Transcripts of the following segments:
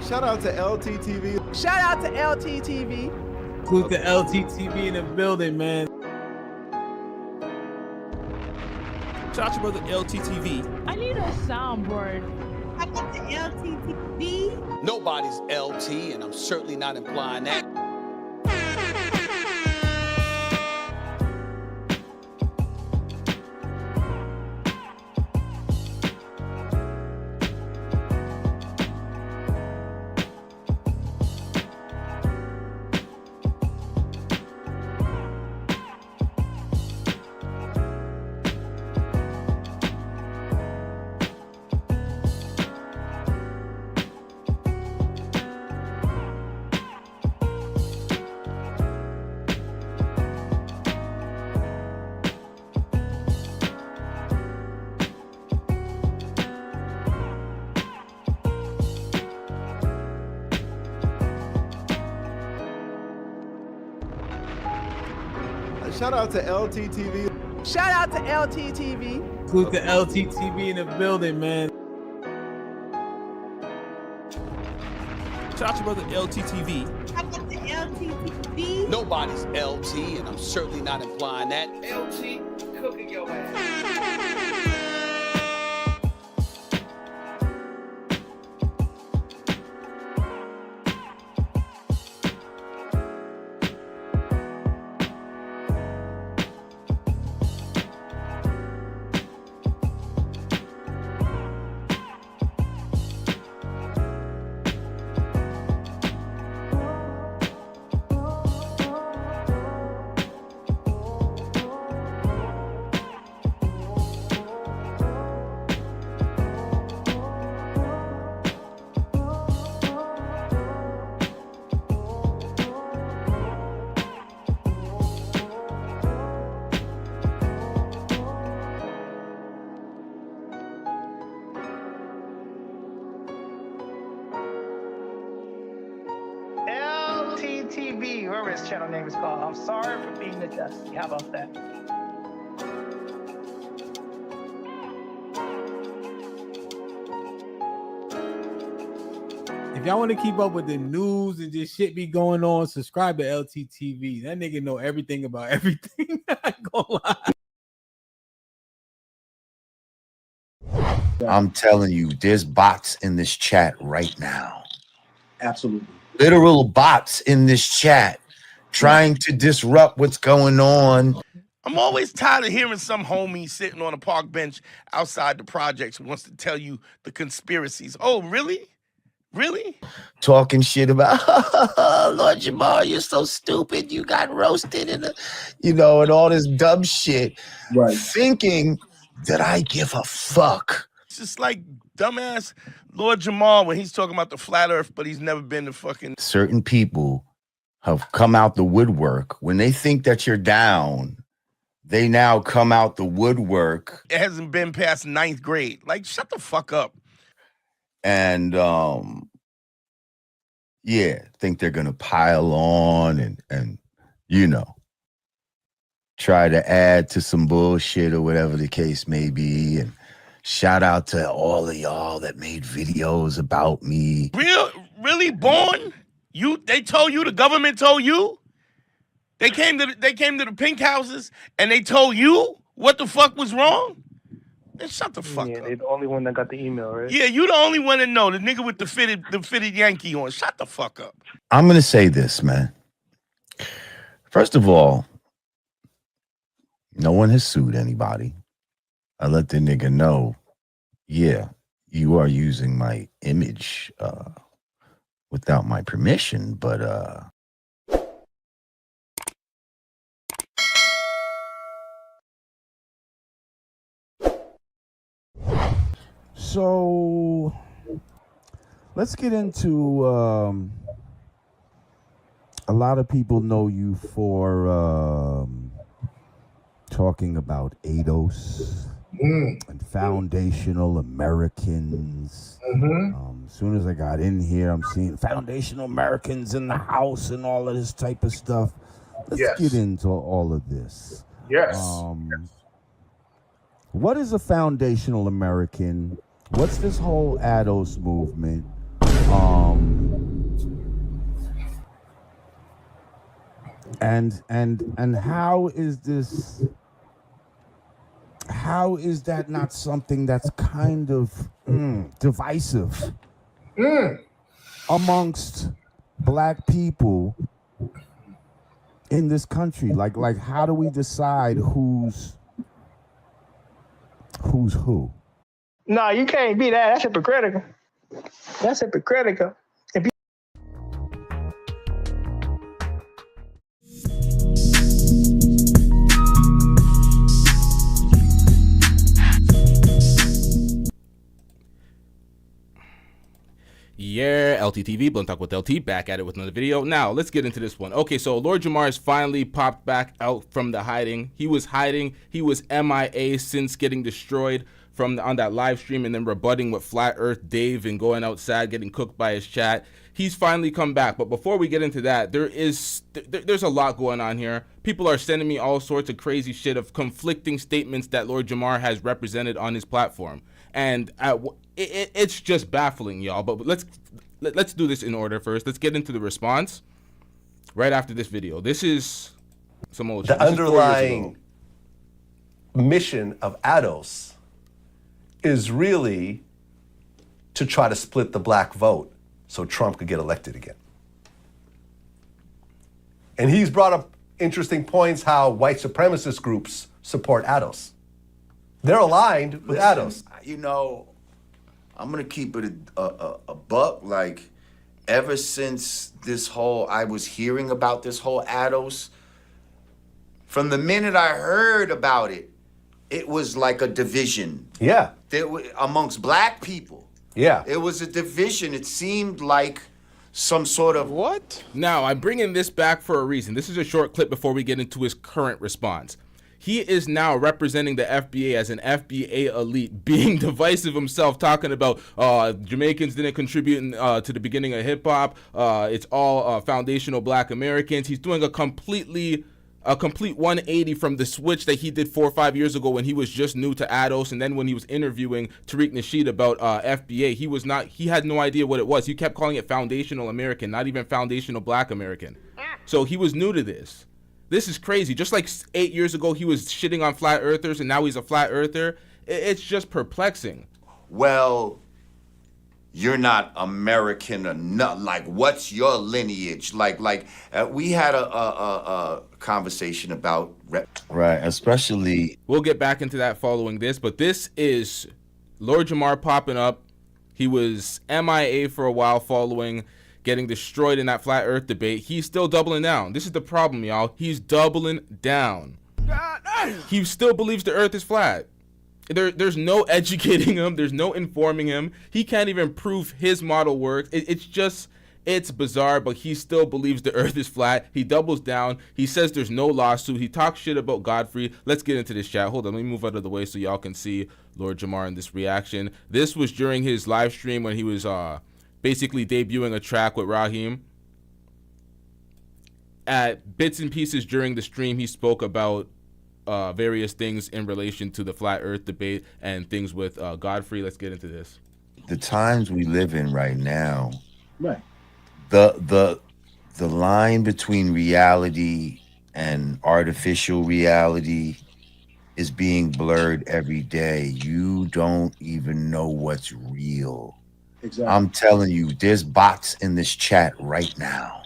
Shout out to LTTV. Shout out to LTTV. Salute the LTTV in the building, man. Shout out to brother LTTV. I need a soundboard. Shout out to LTTV. Nobody's LT, and I'm certainly not implying that. Shout out to LTTV. Shout out to LTTV. Salute the LTTV in the building, man. Shout out to brother LTTV. Shout out to LTTV. Nobody's LT, and I'm certainly not implying that. LT cooking your ass. LTTV, whoever his channel name is called. I'm sorry for being a dusty. How about that? If y'all want to keep up with the news and just shit be going on, subscribe to LTTV. That nigga know everything about everything. I ain't gonna lie. I'm telling you, there's bots in this chat right now. Absolutely. Literal bots in this chat trying to disrupt what's going on. I'm always tired of hearing some homie sitting on a park bench outside the projects who wants to tell you the conspiracies. Oh, really? Really? Talking shit about Lord Jamar, you're so stupid. You got roasted and and all this dumb shit. Right. Thinking that I give a fuck. It's just like dumbass Lord Jamar when he's talking about the flat earth, but he's never been to fucking... Certain people have come out the woodwork. When they think that you're down, they now come out the woodwork. It hasn't been past 9th grade. Like, shut the fuck up. And think they're gonna pile on and try to add to some bullshit or whatever the case may be. And shout out to all of y'all that made videos about me. Really, Born? They told you, the government told you? They came to the pink houses and they told you what the fuck was wrong? Man, shut the fuck up. Yeah, they're the only one that got the email, right? Yeah, you the only one that know. The nigga with the fitted Yankee on. Shut the fuck up. I'm gonna say this, man. First of all, no one has sued anybody. I let the nigga know, yeah, you are using my image without my permission, but So let's get into a lot of people know you for talking about ADOS and foundational Americans. As soon as I got in here, I'm seeing foundational Americans in the house and all of this type of stuff. Let's get into all of this. What is a foundational American? What's this whole ADOS movement? And how is this? How is that not something that's kind of divisive amongst black people in this country? Like how do we decide who's who? No, you can't be that. That's hypocritical. That's hypocritical. If you Yeah, LTTV, Blunt Talk with LT, back at it with another video. Now, let's get into this one. Okay, so Lord Jamar has finally popped back out from the hiding. He was hiding. He was MIA since getting destroyed on that live stream and then rebutting with Flat Earth Dave and going outside, getting cooked by his chat. He's finally come back. But before we get into that, there's a lot going on here. People are sending me all sorts of crazy shit of conflicting statements that Lord Jamar has represented on his platform. And it's just baffling, y'all. But let's do this in order first. Let's get into the response right after this video. This is some old shit. The underlying mission of ADOS is really to try to split the black vote so Trump could get elected again. And he's brought up interesting points how white supremacist groups support ADOS. They're aligned with ADOS. You know, I'm gonna keep it a buck. Like, ever since I was hearing about this whole ADOS, from the minute I heard about it, it was like a division. Yeah. Amongst black people. Yeah. It was a division. It seemed like some sort of what? Now, I'm bringing this back for a reason. This is a short clip before we get into his current response. He is now representing the FBA as an FBA elite, being divisive himself, talking about Jamaicans didn't contribute to the beginning of hip hop. It's all foundational black Americans. He's doing a complete 180 from the switch that he did 4 or 5 years ago when he was just new to ADOS, and then when he was interviewing Tariq Nasheed about FBA, he had no idea what it was. He kept calling it foundational American, not even foundational black American. So he was new to this. This is crazy. Just like 8 years ago, he was shitting on flat earthers, and now he's a flat earther. It's just perplexing. Well, you're not American enough. Like, what's your lineage? We had a conversation about right, especially. We'll get back into that following this, but this is Lord Jamar popping up. He was MIA for a while following getting destroyed in that flat earth debate. He's still doubling down. This is the problem, y'all. He's doubling down. He still believes the earth is flat. There's no educating him. There's no informing him. He can't even prove his model works. It's bizarre, but he still believes the earth is flat. He doubles down. He says there's no lawsuit. He talks shit about Godfrey. Let's get into this chat. Hold on, let me move out of the way so y'all can see Lord Jamar in this reaction. This was during his live stream when he was basically debuting a track with Raheem. At bits and pieces during the stream, he spoke about various things in relation to the flat earth debate and things with Godfrey. Let's get into this. The times we live in right now, Right. the line between reality and artificial reality is being blurred every day. You don't even know what's real. Exactly. I'm telling you, there's bots in this chat right now.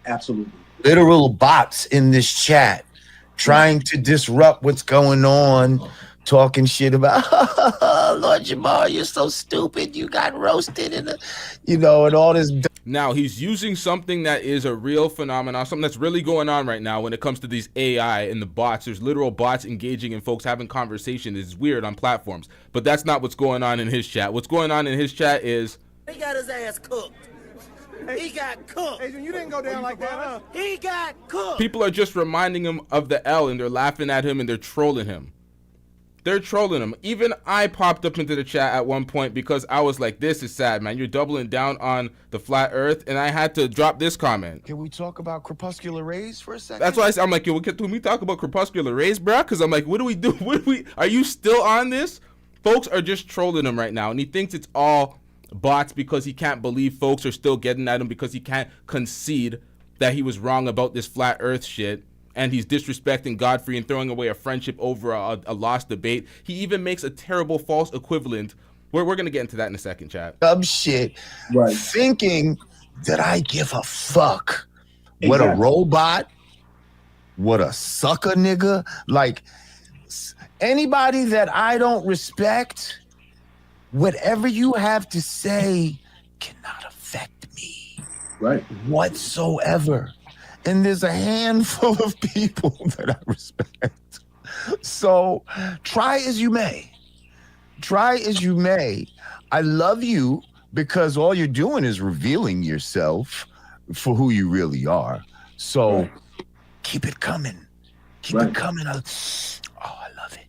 Absolutely. Literal bots in this chat trying to disrupt what's going on, talking shit about Lord Jamar, you're so stupid, you got roasted, and and all this. Now he's using something that is a real phenomenon, something that's really going on right now when it comes to these AI and the bots. There's literal bots engaging and folks having conversations. It's weird on platforms, but that's not what's going on in his chat. What's going on in his chat is he got his ass cooked. He got cooked. Adrian, you didn't go down like that, huh? He got cooked. people are just reminding him of the L, and they're laughing at him and they're trolling him. They're trolling him. Even I popped up into the chat at one point because I was like, this is sad, man. You're doubling down on the flat earth. And I had to drop this comment. Can we talk about crepuscular rays for a second? That's why I'm like, yo, can we talk about crepuscular rays, bro? Because I'm like, what do we do? Are you still on this? Folks are just trolling him right now. And he thinks it's all bots because he can't believe folks are still getting at him because he can't concede that he was wrong about this flat earth shit. And he's disrespecting Godfrey and throwing away a friendship over a lost debate. He even makes a terrible false equivalent. We're going to get into that in a second, chat. Dumb shit. Right. Thinking that I give a fuck what a Exactly. robot, what a sucker nigga. Like, anybody that I don't respect, whatever you have to say cannot affect me. Right. Whatsoever. And there's a handful of people that I respect. So try as you may. Try as you may. I love you because all you're doing is revealing yourself for who you really are. So keep it coming. Keep it coming. I love it.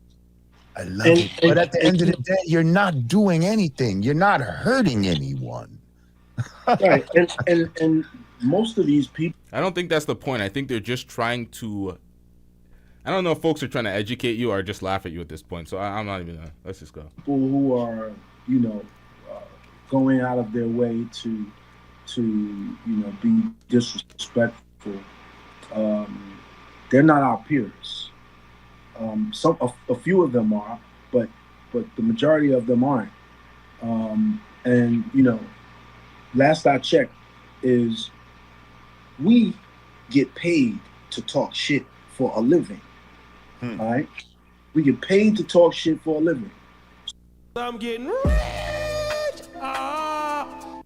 I love it. But at the end of the day, you're not doing anything. You're not hurting anyone. Right. And most of these people, I don't think that's the point. I think they're just trying to, I don't know if folks are trying to educate you or just laugh at you at this point. So I'm not even gonna, let's just go. people who are, going out of their way to be disrespectful, they're not our peers. A few of them are, but the majority of them aren't. And last I checked is we get paid to talk shit for a living. All right? We get paid to talk shit for a living. I'm getting rich.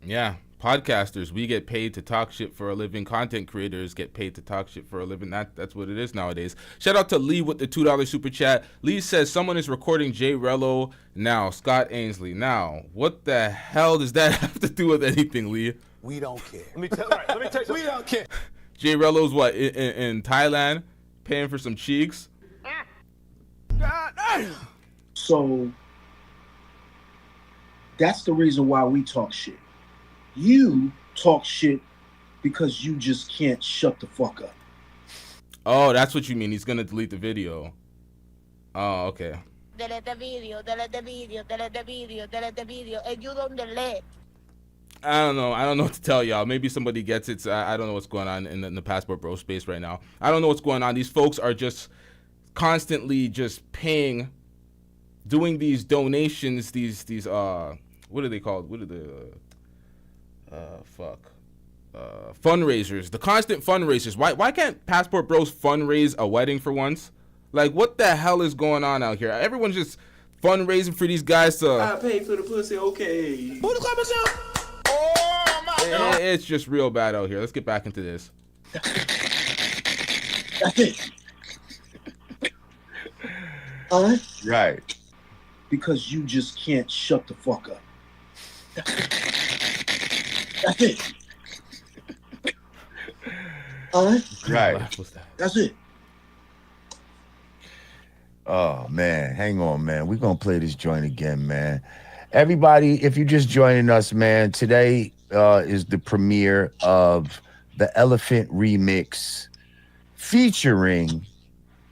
Yeah, podcasters, we get paid to talk shit for a living. Content creators get paid to talk shit for a living. That's what it is nowadays. Shout out to Lee with the $2 super chat. Lee says someone is recording Jay Rello now. Scott Ainsley. Now, what the hell does that have to do with anything, Lee? We don't care. Let me tell you something. We don't care. Jay Rello's what, in Thailand, paying for some cheeks? So that's the reason why we talk shit. You talk shit because you just can't shut the fuck up. Oh, that's what you mean. He's gonna delete the video. Oh, okay. Delete the video, delete the video, delete the video, delete the video, and you don't delete. I don't know what to tell y'all. Maybe somebody gets it. I don't know what's going on in the Passport Bro space right now. I don't know what's going on. These folks are just constantly just paying, doing these donations, these what are they called? What are the fundraisers? The constant fundraisers. Why can't Passport Bros fundraise a wedding for once? Like, what the hell is going on out here? Everyone's just fundraising for these guys to. I paid for the pussy, okay. Who the clap myself? Oh my God. It's just real bad out here. Let's get back into this. That's it. All right? Right. Because you just can't shut the fuck up. That's it. All right? Right. That's it. Oh, man. Hang on, man. We're going to play this joint again, man. Everybody, if you're just joining us, man, today is the premiere of the Elephant Remix featuring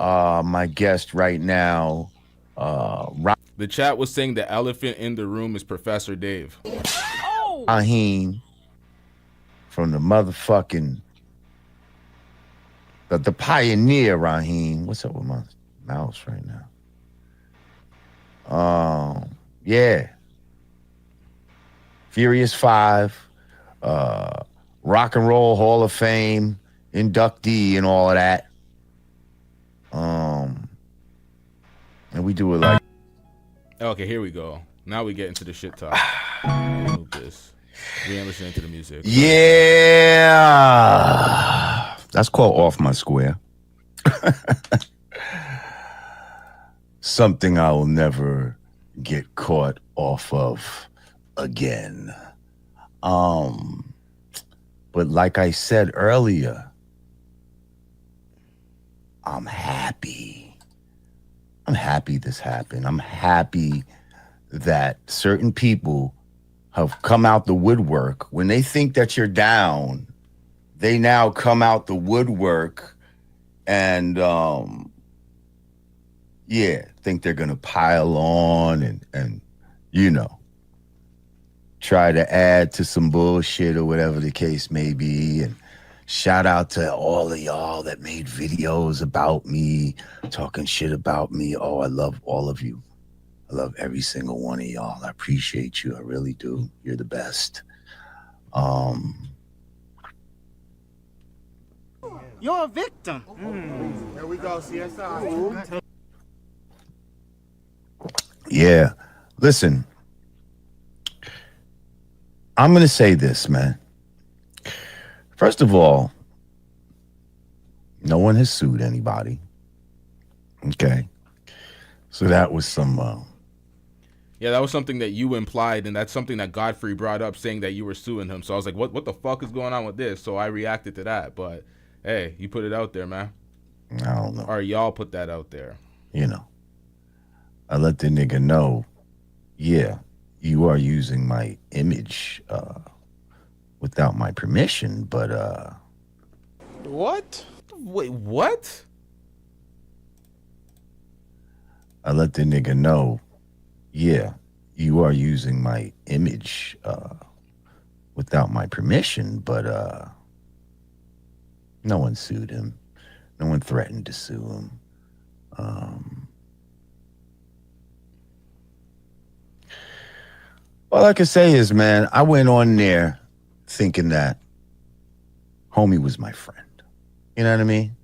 my guest right now. The chat was saying the elephant in the room is Professor Dave. Raheem from the motherfucking the pioneer Raheem. What's up with my mouse right now? Yeah. Furious 5, Rock and Roll Hall of Fame inductee and all of that. And we do it like. Okay, here we go. Now we get into the shit talk. Move this. We ain't listening to the music. Yeah. That's called Off My Square. Something I will never get caught off of again. But like I said earlier, I'm happy. I'm happy this happened. I'm happy that certain people have come out the woodwork. When they think that you're down, they now come out the woodwork and think they're gonna pile on and try to add to some bullshit or whatever the case may be. And shout out to all of y'all that made videos about me, talking shit about me. Oh, I love all of you. I love every single one of y'all. I appreciate you. I really do. You're the best. You're a victim. There we go, CSI. Yeah. Listen, I'm going to say this, man. First of all, no one has sued anybody. Okay. So that was some... Yeah, that was something that you implied, and that's something that Godfrey brought up, saying that you were suing him. So I was like, what the fuck is going on with this? So I reacted to that. But, hey, you put it out there, man. I don't know. Or y'all put that out there. You know. I let the nigga know, yeah, you are using my image without my permission, but... What? Wait, what? I let the nigga know, yeah, you are using my image without my permission, but no one sued him. No one threatened to sue him. All I can say is, man, I went on there thinking that homie was my friend. You know what I mean?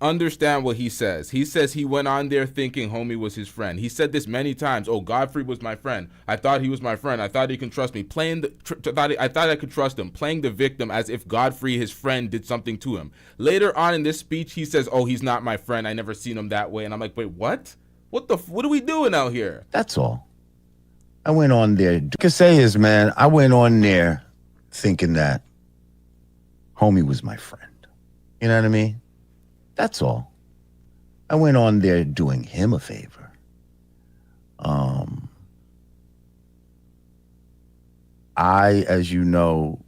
Understand what he says. He says he went on there thinking homie was his friend. He said this many times. Oh, Godfrey was my friend. I thought he was my friend. I thought he can trust me. I thought I could trust him. Playing the victim as if Godfrey, his friend, did something to him. Later on in this speech, he says, oh, he's not my friend. I never seen him that way. And I'm like, wait, what? What are we doing out here? That's all. I went on there. What I can say is, man, I went on there thinking that homie was my friend. You know what I mean? That's all. I went on there doing him a favor. I, as you know,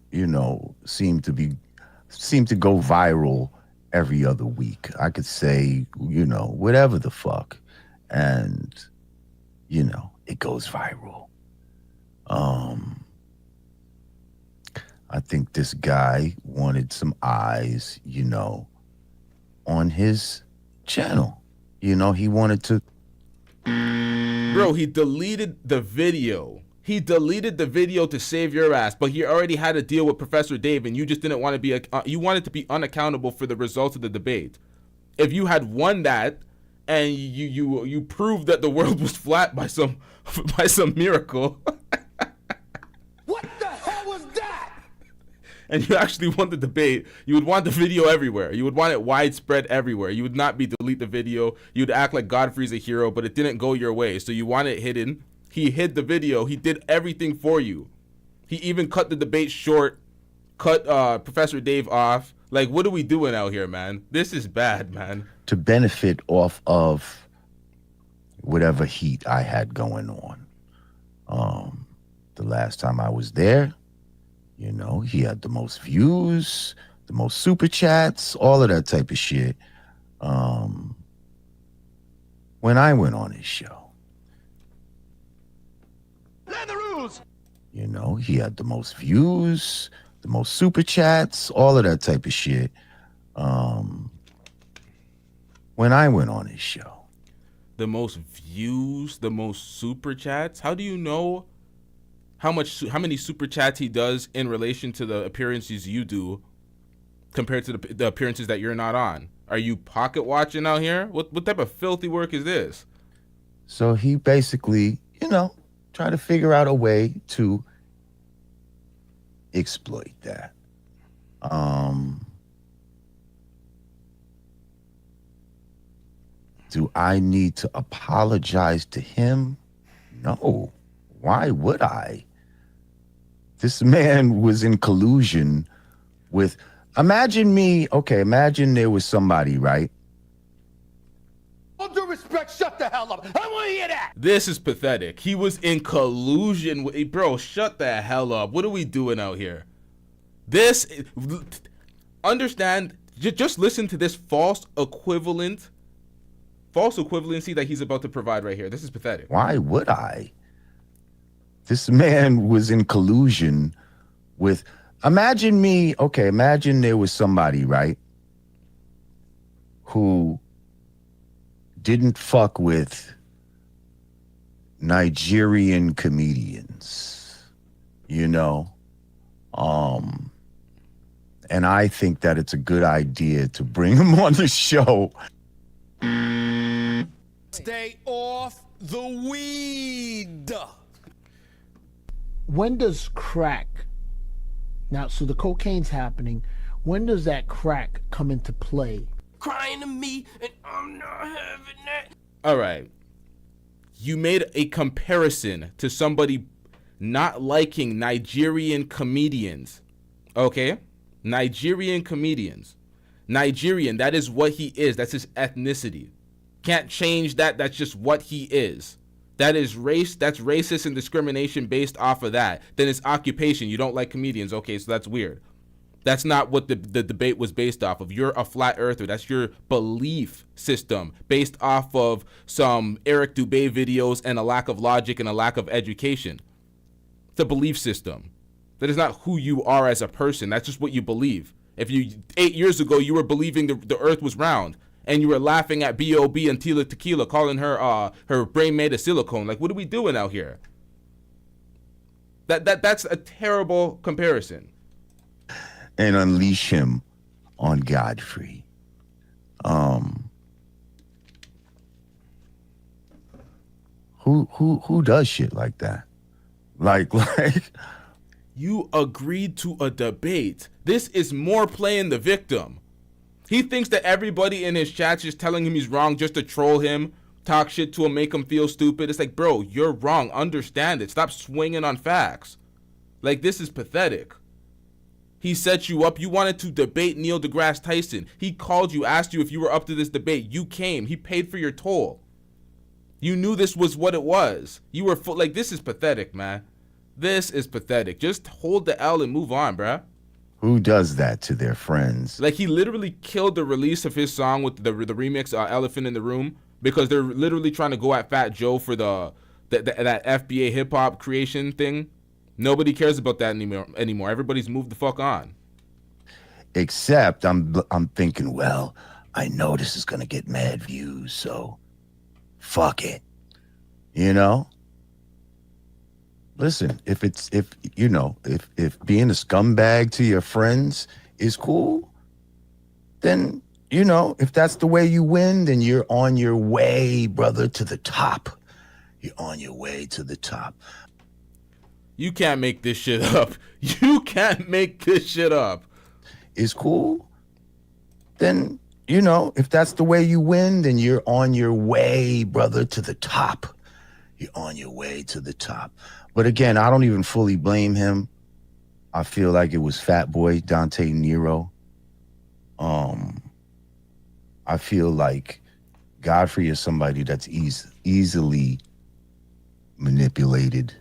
seem to go viral every other week. I could say, whatever the fuck. And, it goes viral. I think this guy wanted some eyes, on his channel. He wanted to... Bro, he deleted the video. He deleted the video to save your ass, but he already had a deal with Professor Dave, and you just didn't want to be... you wanted to be unaccountable for the results of the debate. If you had won that, and you proved that the world was flat by some miracle... and you actually won the debate, you would want the video everywhere. You would want it widespread everywhere. You would not delete the video. You'd act like Godfrey's a hero, but it didn't go your way. So you want it hidden. He hid the video. He did everything for you. He even cut the debate short, cut Professor Dave off. Like, what are we doing out here, man? This is bad, man. To benefit off of whatever heat I had going on. The last time I was there, he had the most views, the most super chats, all of that type of shit. When I went on his show, Learn the rules. He had the most views, the most super chats, all of that type of shit. When I went on his show, the most views, the most super chats. How do you know how many super chats he does in relation to the appearances you do compared to the appearances that you're not on? Are you pocket watching out here? What type of filthy work is this? So he basically, tried to figure out a way to exploit that. Do I need to apologize to him? No. Why would I? This man was in collusion with... Imagine there was somebody, right? All due respect, shut the hell up. I don't want to hear that. This is pathetic. He was in collusion with... Bro, shut the hell up. What are we doing out here? Understand, just listen to this false equivalency that he's about to provide right here. This is pathetic. Why would I? This man was in collusion with, imagine there was somebody, right, who didn't fuck with Nigerian comedians, you know, and I think that it's a good idea to bring him on the show. Stay off the weed. When does crack, now, so the cocaine's happening, when does that crack come into play? Crying to me, and I'm not having that. All right. You made a comparison to somebody not liking Nigerian comedians. Okay? Nigerian comedians. Nigerian, that is what he is. That's his ethnicity. Can't change that. That's just what he is. That is race. That's racist and discrimination based off of that. Then it's occupation. You don't like comedians. Okay, so that's weird. That's not what the debate was based off of. You're a flat earther. That's your belief system based off of some Eric Dubé videos and a lack of logic and a lack of education. It's a belief system. That is not who you are as a person. That's just what you believe. If 8 years ago, you were believing the earth was round and you were laughing at B.O.B. and Tila Tequila, calling her her brain made of silicone. Like, what are we doing out here? That's a terrible comparison. And unleash him on Godfrey. Who does shit like that? Like you agreed to a debate. This is more playing the victim. He thinks that everybody in his chats is telling him he's wrong just to troll him, talk shit to him, make him feel stupid. It's like, bro, you're wrong. Understand it. Stop swinging on facts. Like, this is pathetic. He set you up. You wanted to debate Neil deGrasse Tyson. He called you, asked you if you were up to this debate. You came. He paid for your toll. You knew this was what it was. You were like, this is pathetic, man. This is pathetic. Just hold the L and move on, bruh. Who does that to their friends? Like, he literally killed the release of his song with the remix, Elephant in the Room, because they're literally trying to go at Fat Joe for that FBA hip hop creation thing. Nobody cares about that anymore. Everybody's moved the fuck on. Except I'm thinking, well, I know this is gonna get mad views, so fuck it. You know? Listen, if being a scumbag to your friends is cool, then, if that's the way you win, then you're on your way, brother, to the top. You're on your way to the top. You can't make this shit up. You can't make this shit up. Is cool, then, if that's the way you win, then you're on your way, brother, to the top. You're on your way to the top. But again, I don't even fully blame him. I feel like it was Fat Boy, Dante Nero. I feel like Godfrey is somebody that's easily manipulated.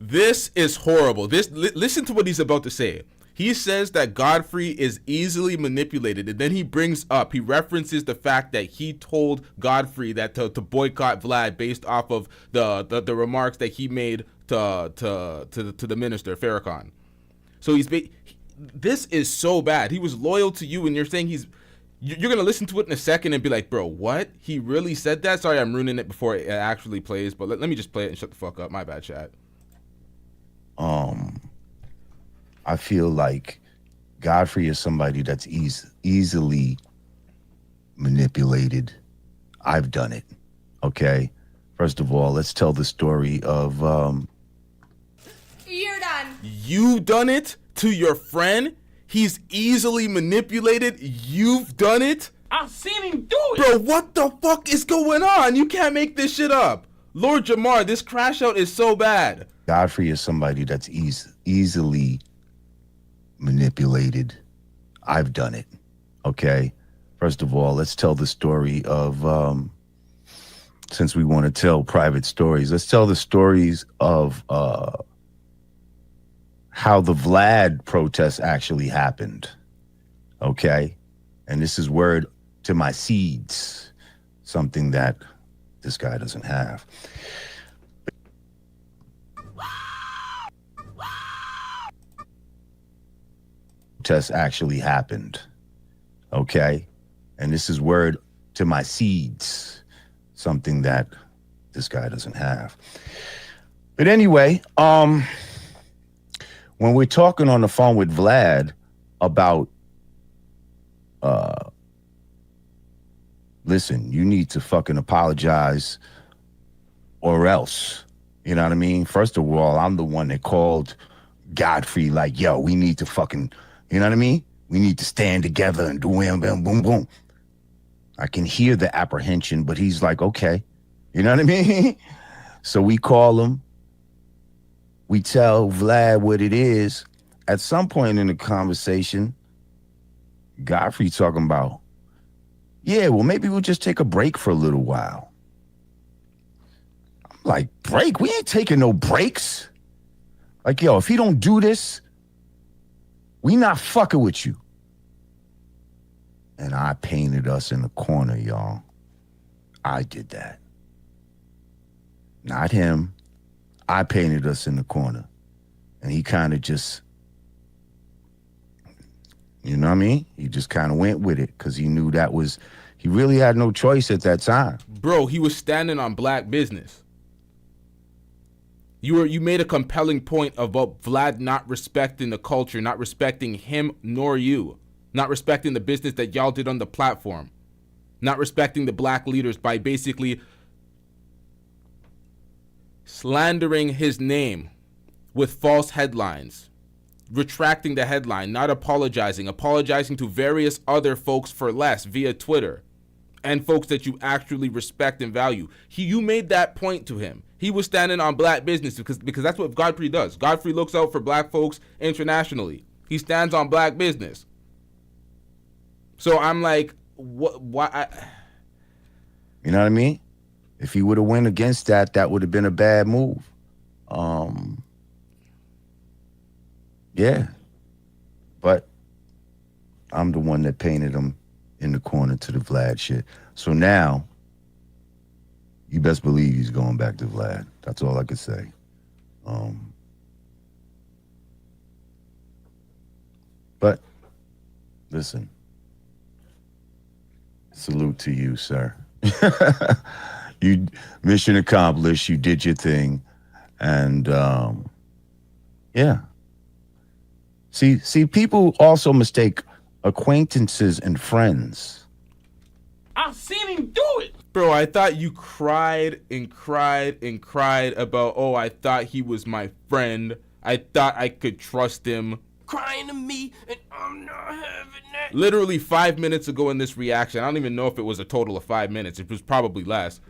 This is horrible. Listen to what he's about to say. He says that Godfrey is easily manipulated, and then he references the fact that he told Godfrey that to boycott Vlad based off of the remarks that he made to the minister Farrakhan. So this is so bad. He was loyal to you, and you're saying you're gonna listen to it in a second and be like, bro, what? He really said that? Sorry, I'm ruining it before it actually plays, but let me just play it and shut the fuck up. My bad, chat. I feel like Godfrey is somebody that's easily manipulated. I've done it. Okay. First of all, let's tell the story of You're done. You done it to your friend? He's easily manipulated. You've done it? I've seen him do it. Bro, what the fuck is going on? You can't make this shit up. Lord Jamar, this crash out is so bad. Godfrey is somebody that's easily manipulated. I've done it. Okay. First of all, let's tell the story of since we want to tell private stories, let's tell the stories of how the Vlad protest actually happened. Okay. And this is word to my seeds. something that this guy doesn't have. Test actually happened, okay? And this is word to my seeds, something that this guy doesn't have. But anyway, when we're talking on the phone with Vlad about, listen, you need to fucking apologize or else, you know what I mean? First of all, I'm the one that called Godfrey like, yo, we need to fucking, you know what I mean? We need to stand together and do boom, boom, boom, boom. I can hear the apprehension, but he's like, okay, you know what I mean? So we call him. We tell Vlad what it is. At some point in the conversation, Godfrey talking about, yeah, well, maybe we'll just take a break for a little while. I'm like, break? We ain't taking no breaks. Like, yo, if he don't do this, we not fucking with you. And I painted us in the corner, y'all. I did that. Not him. I painted us in the corner. And he kind of just, you know what I mean? He just kind of went with it because he knew that was, he really had no choice at that time. Bro, he was standing on black business. You made a compelling point about Vlad not respecting the culture, not respecting him nor you, not respecting the business that y'all did on the platform, not respecting the black leaders by basically slandering his name with false headlines, retracting the headline, not apologizing to various other folks for less via Twitter, and folks that you actually respect and value. You made that point to him. He was standing on black business because that's what Godfrey does. Godfrey looks out for black folks internationally. He stands on black business. So I'm like, what? You know what I mean? If he would have went against that, that would have been a bad move. Yeah. But I'm the one that painted him in the corner to the Vlad shit. So now, you best believe he's going back to Vlad. That's all I could say. But listen, salute to you, sir. You mission accomplished. You did your thing, and yeah. See, people also mistake acquaintances and friends. I've seen him do it. Bro, I thought you cried and cried and cried about, oh, I thought he was my friend. I thought I could trust him. Crying to me, and I'm not having that. Literally 5 minutes ago in this reaction, I don't even know if it was a total of 5 minutes. It was probably less.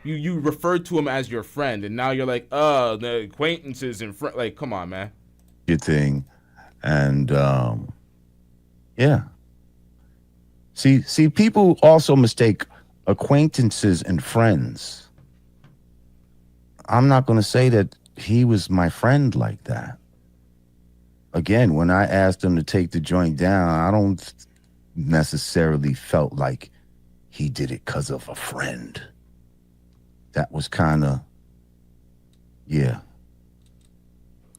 You referred to him as your friend, and now you're like, oh, the acquaintances and friends. Like, come on, man. Your thing, and yeah. See, people also mistake acquaintances and friends. I'm not going to say that he was my friend like that. Again, when I asked him to take the joint down, I don't necessarily felt like he did it because of a friend. That was kind of, yeah.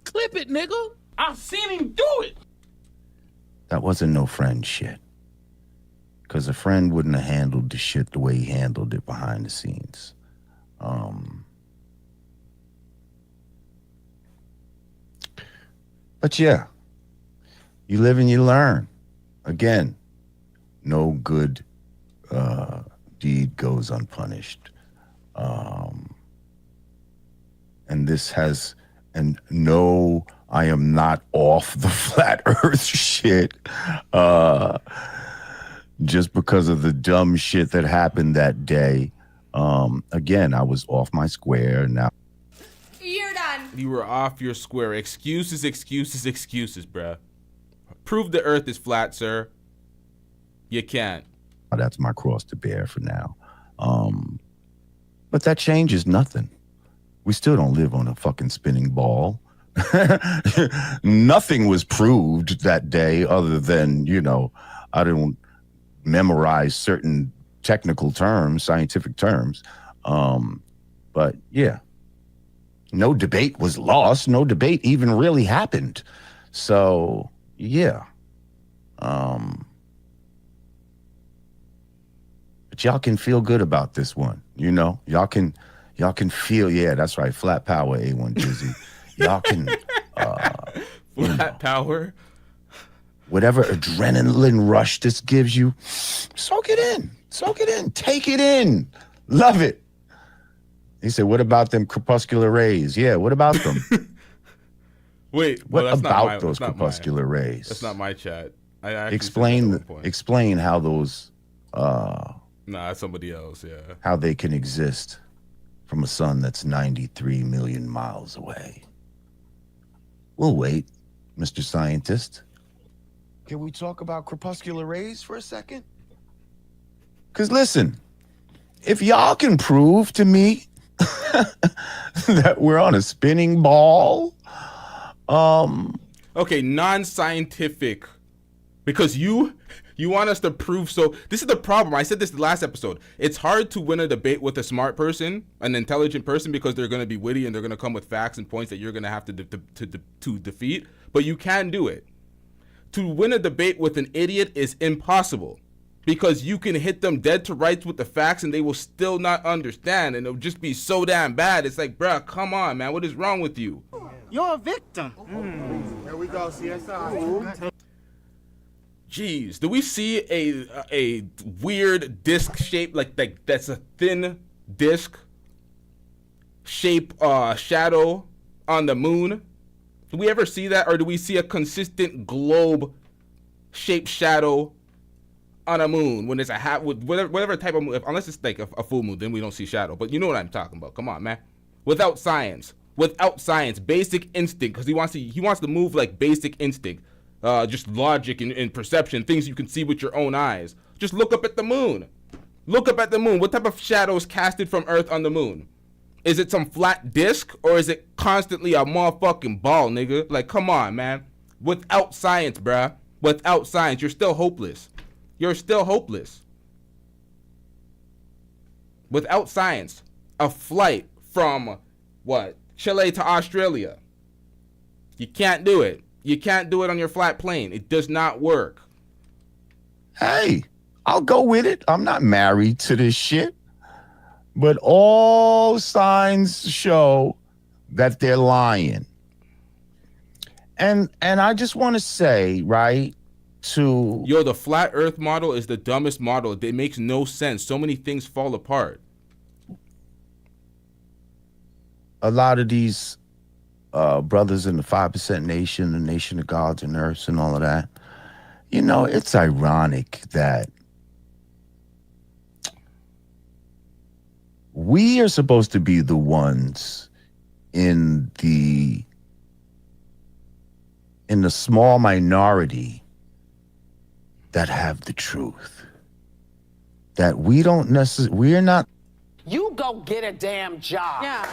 Clip it, nigga. I've seen him do it. That wasn't no friend shit. Because a friend wouldn't have handled the shit the way he handled it behind the scenes. But yeah, you live and you learn. Again, no good deed goes unpunished. And this has, and no, I am not off the flat earth shit. Just because of the dumb shit that happened that day. Again, I was off my square. Now You're done. You were off your square. Excuses, bruh. Prove the earth is flat, sir. You can't. That's my cross to bear for now. But that changes nothing. We still don't live on a fucking spinning ball. Nothing was proved that day other than, I didn't memorize certain technical terms, scientific terms. But yeah, no debate was lost. No debate even really happened. So yeah. But y'all can feel good about this one. You know, y'all can feel, yeah, that's right. Flat power, A1 Dizzy. Y'all can flat power. Whatever adrenaline rush this gives you, soak it in. Soak it in. Take it in. Love it. He said, what about them crepuscular rays? Yeah, what about them? Wait, what that's about those crepuscular rays? That's not my chat. I explain how those nah, that's somebody else, yeah. How they can exist from a sun that's 93 million miles away. We'll wait, Mr. Scientist. Can we talk about crepuscular rays for a second? Because listen, if y'all can prove to me that we're on a spinning ball, okay, non-scientific, because you want us to prove. So this is the problem. I said this the last episode. It's hard to win a debate with a smart person, an intelligent person, because they're going to be witty and they're going to come with facts and points that you're going to have to defeat. But you can do it. To win a debate with an idiot is impossible, because you can hit them dead to rights with the facts and they will still not understand, and it'll just be so damn bad. It's like, bruh, come on, man. What is wrong with you? You're a victim. Here we go, CSI. Jeez, do we see a weird disc shape like that's a thin disc shape shadow on the moon? Do we ever see that, or do we see a consistent globe shaped shadow on a moon when it's a hat with whatever type of moon? Unless it's like a full moon, then we don't see shadow. But you know what I'm talking about. Come on, man. Without science, basic instinct, because he wants to move like basic instinct. Just logic and perception, things you can see with your own eyes. Just look up at the moon. Look up at the moon. What type of shadow is casted from Earth on the moon? Is it some flat disc, or is it constantly a motherfucking ball, nigga? Like, come on, man. Without science, bruh. Without science, you're still hopeless. You're still hopeless. Without science, a flight from, Chile to Australia. You can't do it. You can't do it on your flat plane. It does not work. Hey, I'll go with it. I'm not married to this shit. But all signs show that they're lying. And I just want to say, right, the flat earth model is the dumbest model. It makes no sense. So many things fall apart. A lot of these brothers in the 5% nation, the nation of gods and earths and all of that, you know, it's ironic that we are supposed to be the ones in the small minority that have the truth. That we're not. You go get a damn job. Yeah.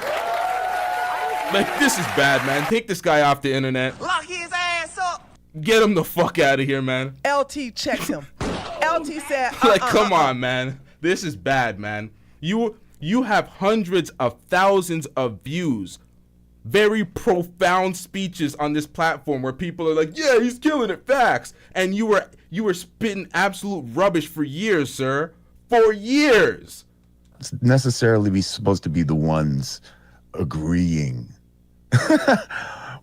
Like, this is bad, man. Take this guy off the internet. Lock his ass up. Get him the fuck out of here, man. LT checked him. LT said, like, come on, man. This is bad, man. You have hundreds of thousands of views, very profound speeches on this platform where people are like, yeah, he's killing it, facts. And you were spitting absolute rubbish for years, sir. For years. Necessarily be supposed to be the ones agreeing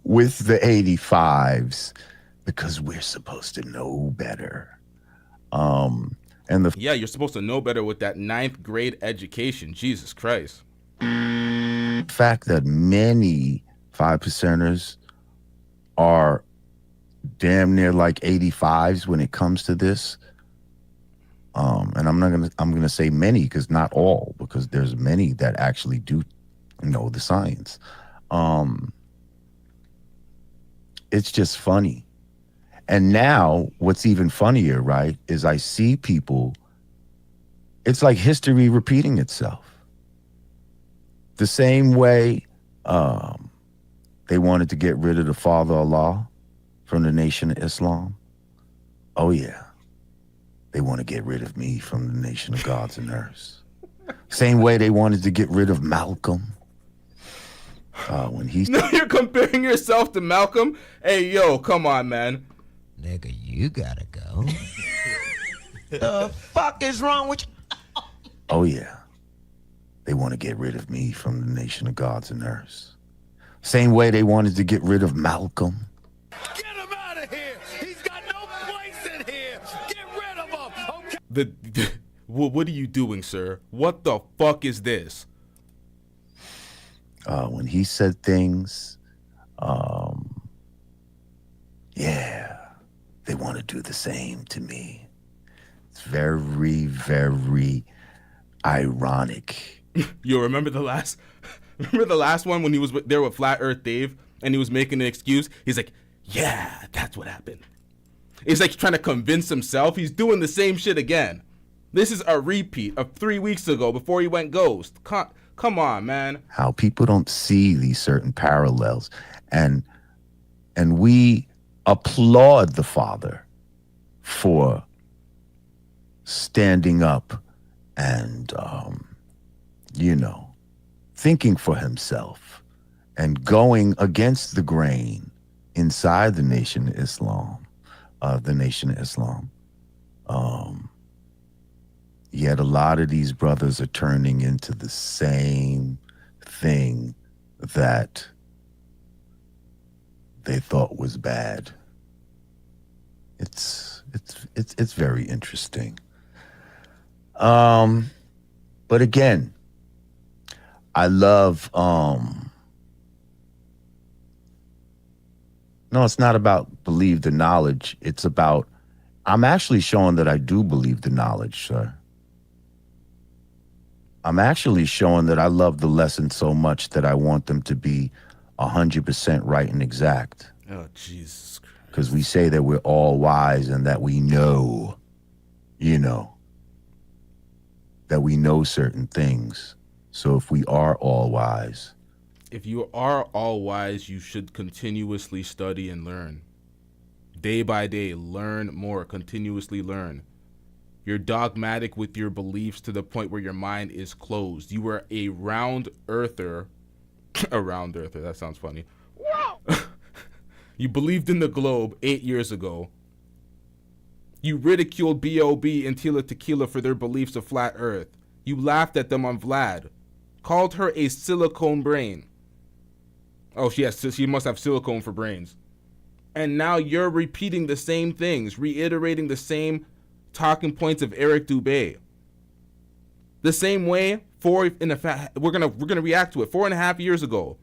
with the 85s because we're supposed to know better. Yeah, you're supposed to know better with that 9th grade education. Jesus Christ. The fact that many 5%ers are damn near like 85s when it comes to this. And I'm gonna say many, because not all, because there's many that actually do know the science. It's just funny. And now what's even funnier, right, is I see people, it's like history repeating itself. The same way they wanted to get rid of the Father Allah from the Nation of Islam. Oh yeah. they want to get rid of me from the nation of gods and earths. Same way they wanted to get rid of Malcolm. When he's No, you're comparing yourself to Malcolm? Hey, yo, come on, man. Nigga, you gotta go. The fuck is wrong with you? Oh, yeah. They want to get rid of me from the nation of gods and earths. Same way they wanted to get rid of Malcolm. Get him out of here. He's got no place in here. Get rid of him. Okay. What are you doing, sir? What the fuck is this? When he said things, yeah, they want to do the same to me. It's very, very ironic. Yo, remember the last one when he was there with Flat Earth Dave and he was making an excuse? He's like, yeah, that's what happened. He's like trying to convince himself. He's doing the same shit again. This is a repeat of 3 weeks ago before he went ghost. Come on, man. How people don't see these certain parallels. And we applaud the father for standing up and, thinking for himself and going against the grain inside the Nation of Islam, Yet a lot of these brothers are turning into the same thing that they thought was bad. It's very interesting. But again, I love no, it's not about believe the knowledge. It's about I'm actually showing that I do believe the knowledge, sir. I'm actually showing that I love the lesson so much that I want them to be 100% right and exact. Oh, Jesus Christ. Because we say that we're all wise and that we know, that we know certain things. So if we are all wise. If you are all wise, you should continuously study and learn. Day by day, learn more, continuously learn. You're dogmatic with your beliefs to the point where your mind is closed. You are a round earther. A round earther, that sounds funny. You believed in the globe 8 years ago. You ridiculed B.O.B. and Tila Tequila for their beliefs of flat earth. You laughed at them on Vlad. Called her a silicone brain. Oh, she must have silicone for brains. And now you're repeating the same things, reiterating the same talking points of Eric Dubé. The same way, we're gonna react to it. 4.5 years ago,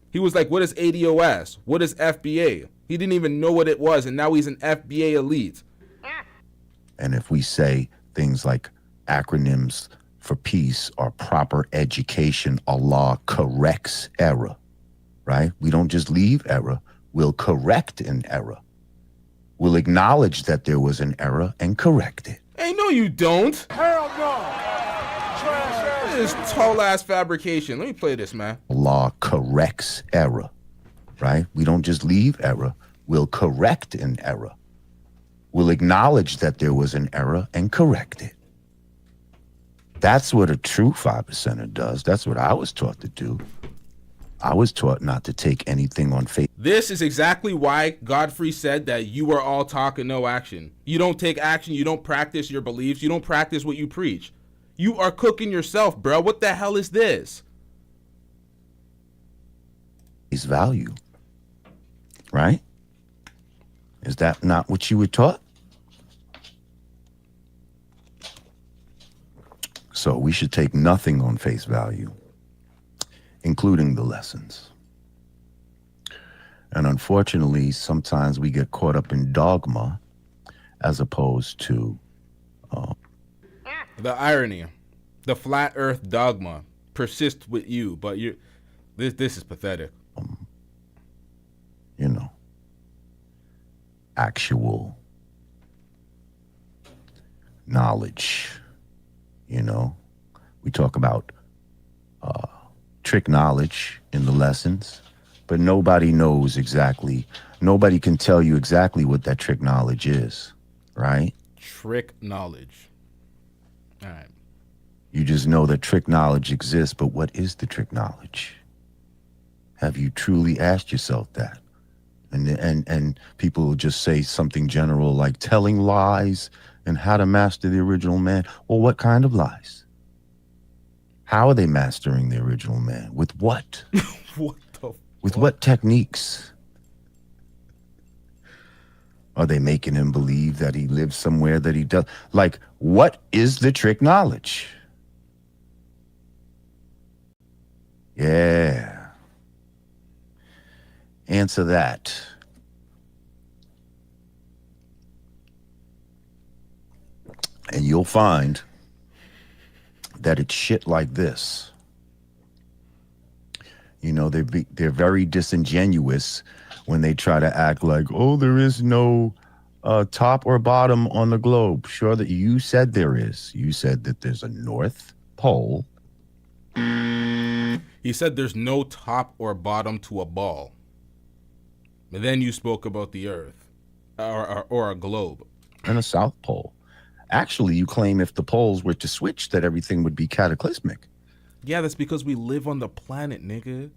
he was like, "What is ADOS? What is FBA?" He didn't even know what it was, and now he's an FBA elite. And if we say things like acronyms for peace or proper education, Allah corrects error, right? We don't just leave error, we'll correct an error. We'll acknowledge that there was an error and correct it. Hey, no, you don't. Hell no. This is tall-ass fabrication. Let me play this, man. Allah corrects error, right? We don't just leave error, we'll correct an error. We'll acknowledge that there was an error and correct it. That's what a true 5%er does. That's what I was taught to do. I was taught not to take anything on faith. This is exactly why Godfrey said that you are all talk and no action. You don't take action. You don't practice your beliefs. You don't practice what you preach. You are cooking yourself, bro. What the hell is this? Face value, right? Is that not what you were taught? So we should take nothing on face value, including the lessons. And unfortunately, sometimes we get caught up in dogma as opposed to... The irony, the flat earth dogma persists with you, but this is pathetic. Actual knowledge, We talk about trick knowledge in the lessons, but nobody knows exactly, nobody can tell you exactly what that trick knowledge is, right? Trick knowledge. All right. You just know that trick knowledge exists, but what is the trick knowledge? Have you truly asked yourself that? And people will just say something general like telling lies and how to master the original man. Well, what kind of lies? How are they mastering the original man? With what? What the With what techniques? Are they making him believe that he lives somewhere that he does? Like, what is the trick knowledge? Yeah. Answer that. And you'll find that it's shit like this. You know, they're very disingenuous when they try to act like, oh, there is no top or bottom on the globe. Sure, that you said there is. You said that there's a North Pole. He said there's no top or bottom to a ball. But then you spoke about the Earth or a globe. And a South Pole. Actually, you claim if the poles were to switch that everything would be cataclysmic. Yeah, that's because we live on the planet, nigga.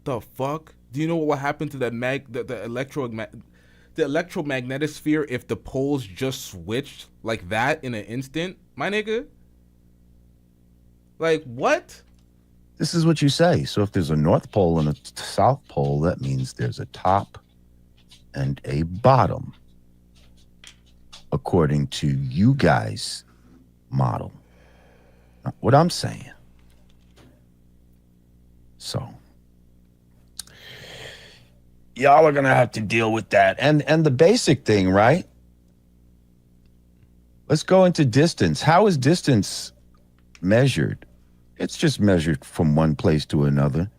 The fuck? Do you know what happened to the electromagnetic sphere if the poles just switched like that in an instant, my nigga? Like, what? This is what you say. So if there's a North Pole and a South Pole, that means there's a top and a bottom, according to you guys' model. Not what I'm saying. So y'all are gonna have to deal with that. And the basic thing, right? Let's go into distance. How is distance measured? It's just measured from one place to another.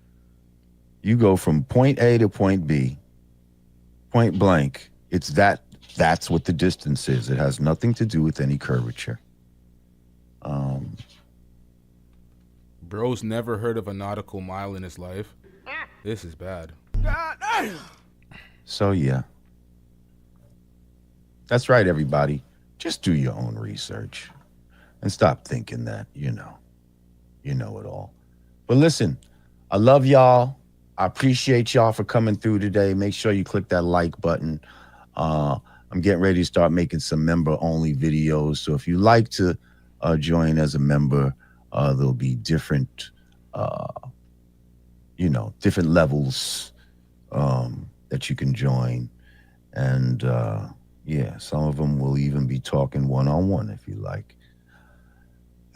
You go from point A to point B, point blank. That's what the distance is. It has nothing to do with any curvature. Bro's never heard of a nautical mile in his life. This is bad. So yeah. That's right, everybody. Just do your own research and stop thinking that, you know it all. But listen, I love y'all. I appreciate y'all for coming through today. Make sure you click that like button. I'm getting ready to start making some member-only videos. So if you like to join as a member, there'll be different, different levels that you can join. And yeah, some of them will even be talking one-on-one if you like.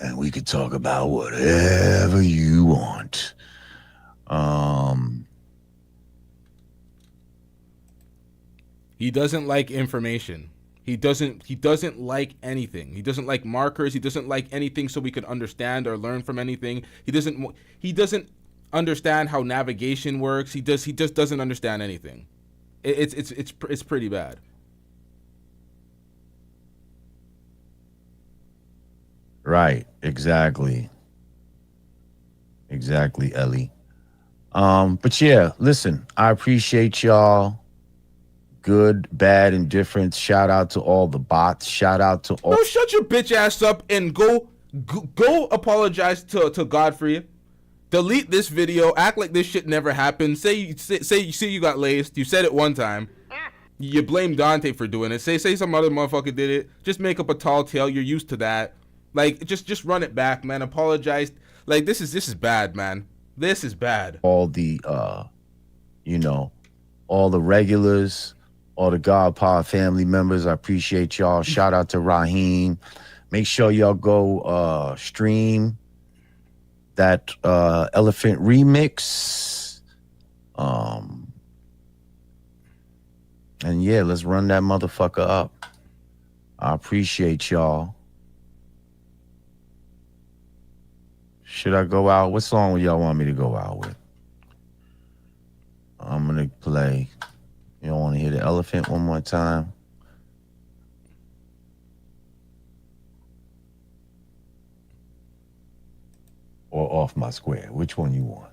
And we could talk about whatever you want. He doesn't like information. He doesn't like anything. He doesn't like markers. He doesn't like anything so we can understand or learn from anything. He doesn't understand how navigation works. He just doesn't understand anything. It's pretty bad. Right, exactly, Ellie. But yeah, listen, I appreciate y'all. Good, bad, indifference. Shout out to all the bots. Shout out to all. No, shut your bitch ass up and go apologize to Godfrey. Delete this video. Act like this shit never happened. Say you got laced. You said it one time. You blame Dante for doing it. Say some other motherfucker did it. Just make up a tall tale. You're used to that. Like, just run it back, man. Apologize. Like, this is bad, man. This is bad. All the, all the regulars, all the God Power family members, I appreciate y'all. Shout out to Raheem. Make sure y'all go stream that Elephant remix. And yeah, let's run that motherfucker up. I appreciate y'all. Should I go out? What song would y'all want me to go out with? I'm gonna play. Y'all want to hear the Elephant one more time? Or Off My Square? Which one you want?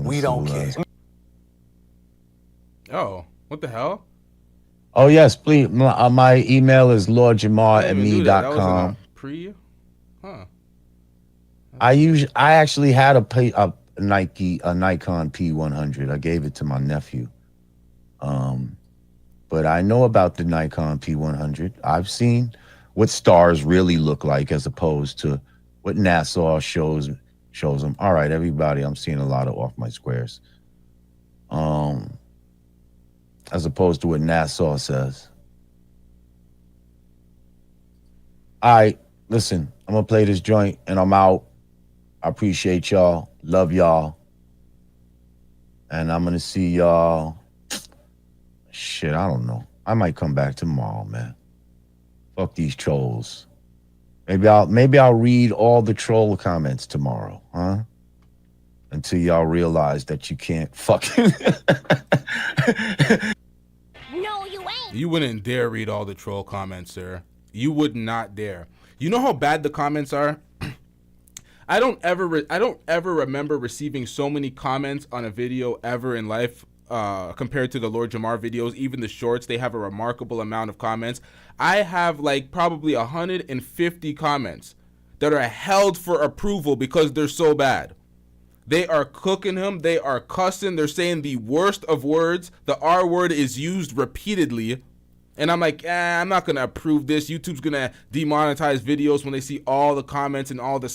We don't care. Oh, what the hell? Oh yes, please. My email is That wasn't lordjamar@me.com. a pre? Huh. I actually had a Nikon P100. I gave it to my nephew. But I know about the Nikon P100. I've seen what stars really look like as opposed to what NASA shows them. All right, everybody, I'm seeing a lot of off my squares. As opposed to what NASA says. All right, listen, I'm gonna play this joint and I'm out. I appreciate y'all. Love y'all. And I'm gonna see y'all. Shit, I don't know. I might come back tomorrow, man. Fuck these trolls. Maybe I'll read all the troll comments tomorrow, huh? Until y'all realize that you can't fucking No, you ain't. You wouldn't dare read all the troll comments, sir. You would not dare. You know how bad the comments are? I don't ever remember receiving so many comments on a video ever in life compared to the Lord Jamar videos. Even the shorts, they have a remarkable amount of comments. I have like probably 150 comments that are held for approval because they're so bad. They are cooking him. They are cussing. They're saying the worst of words. The R word is used repeatedly. And I'm like, I'm not going to approve this. YouTube's going to demonetize videos when they see all the comments and all the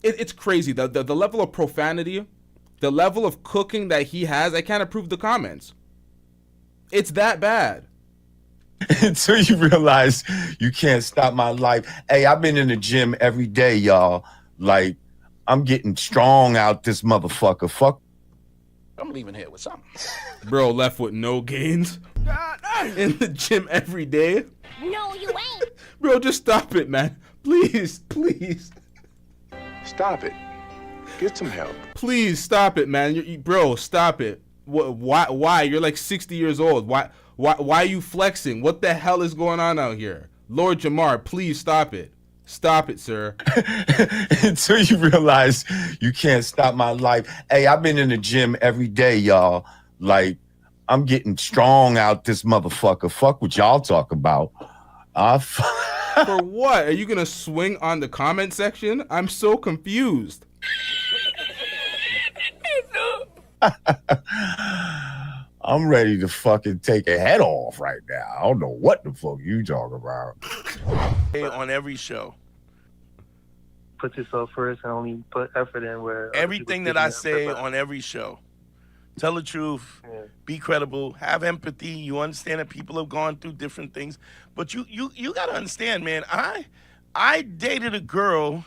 it's crazy. The level of profanity, the level of cooking that he has, I can't approve the comments. It's that bad. until you realize you can't stop my life. Hey, I've been in the gym every day, y'all. Like, I'm getting strong out this motherfucker. Fuck. I'm leaving here with something. Bro left with no gains. In the gym every day. No, you ain't. Bro, just stop it, man. Please, please. Stop it. Get some help. Please stop it, man. Bro, stop it. Why? You're like 60 years old. Why are you flexing? What the hell is going on out here? Lord Jamar, please stop it. Stop it, sir. Until you realize you can't stop my life. Hey, I've been in the gym every day, y'all. Like, I'm getting strong out this motherfucker. Fuck what y'all talk about. For what? Are you going to swing on the comment section? I'm so confused. I'm ready to fucking take a head off right now. I don't know what the fuck you talking about. On every show. Put yourself first and only put effort in where everything that I say on every show. Tell the truth, be credible, have empathy. You understand that people have gone through different things. But you got to understand, man, I dated a girl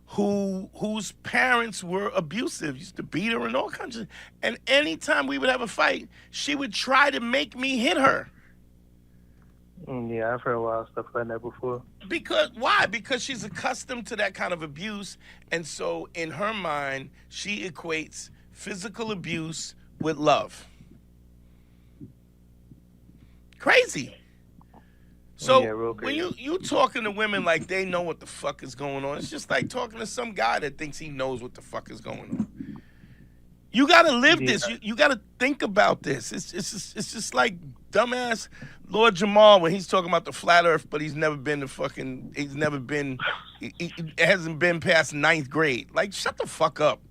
whose parents were abusive, used to beat her and all kinds of, and anytime we would have a fight, she would try to make me hit her. Yeah, I've heard a lot of stuff like that before. Why? Because she's accustomed to that kind of abuse, and so in her mind, she equates physical abuse with love. Crazy. So when you talking to women like they know what the fuck is going on, it's just like talking to some guy that thinks he knows what the fuck is going on. You gotta live this. You gotta think about this. It's just like dumbass Lord Jamar when he's talking about the flat earth, but he hasn't been past 9th grade. Like, shut the fuck up.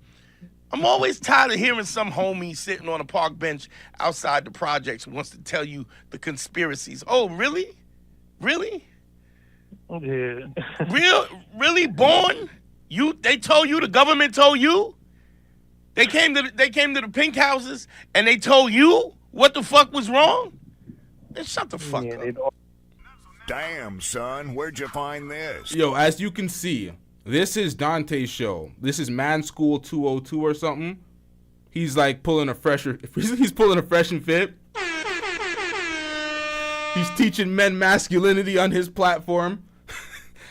I'm always tired of hearing some homie sitting on a park bench outside the projects who wants to tell you the conspiracies. Oh, really? Really? Yeah. Really, Born? They told you, the government told you? They came to the pink houses and they told you what the fuck was wrong? Then shut the fuck up. Damn, son, where'd you find this? Yo, as you can see, this is Dante's show. This is Man School 202 or something. He's like pulling a fresh and fit. He's teaching men masculinity on his platform,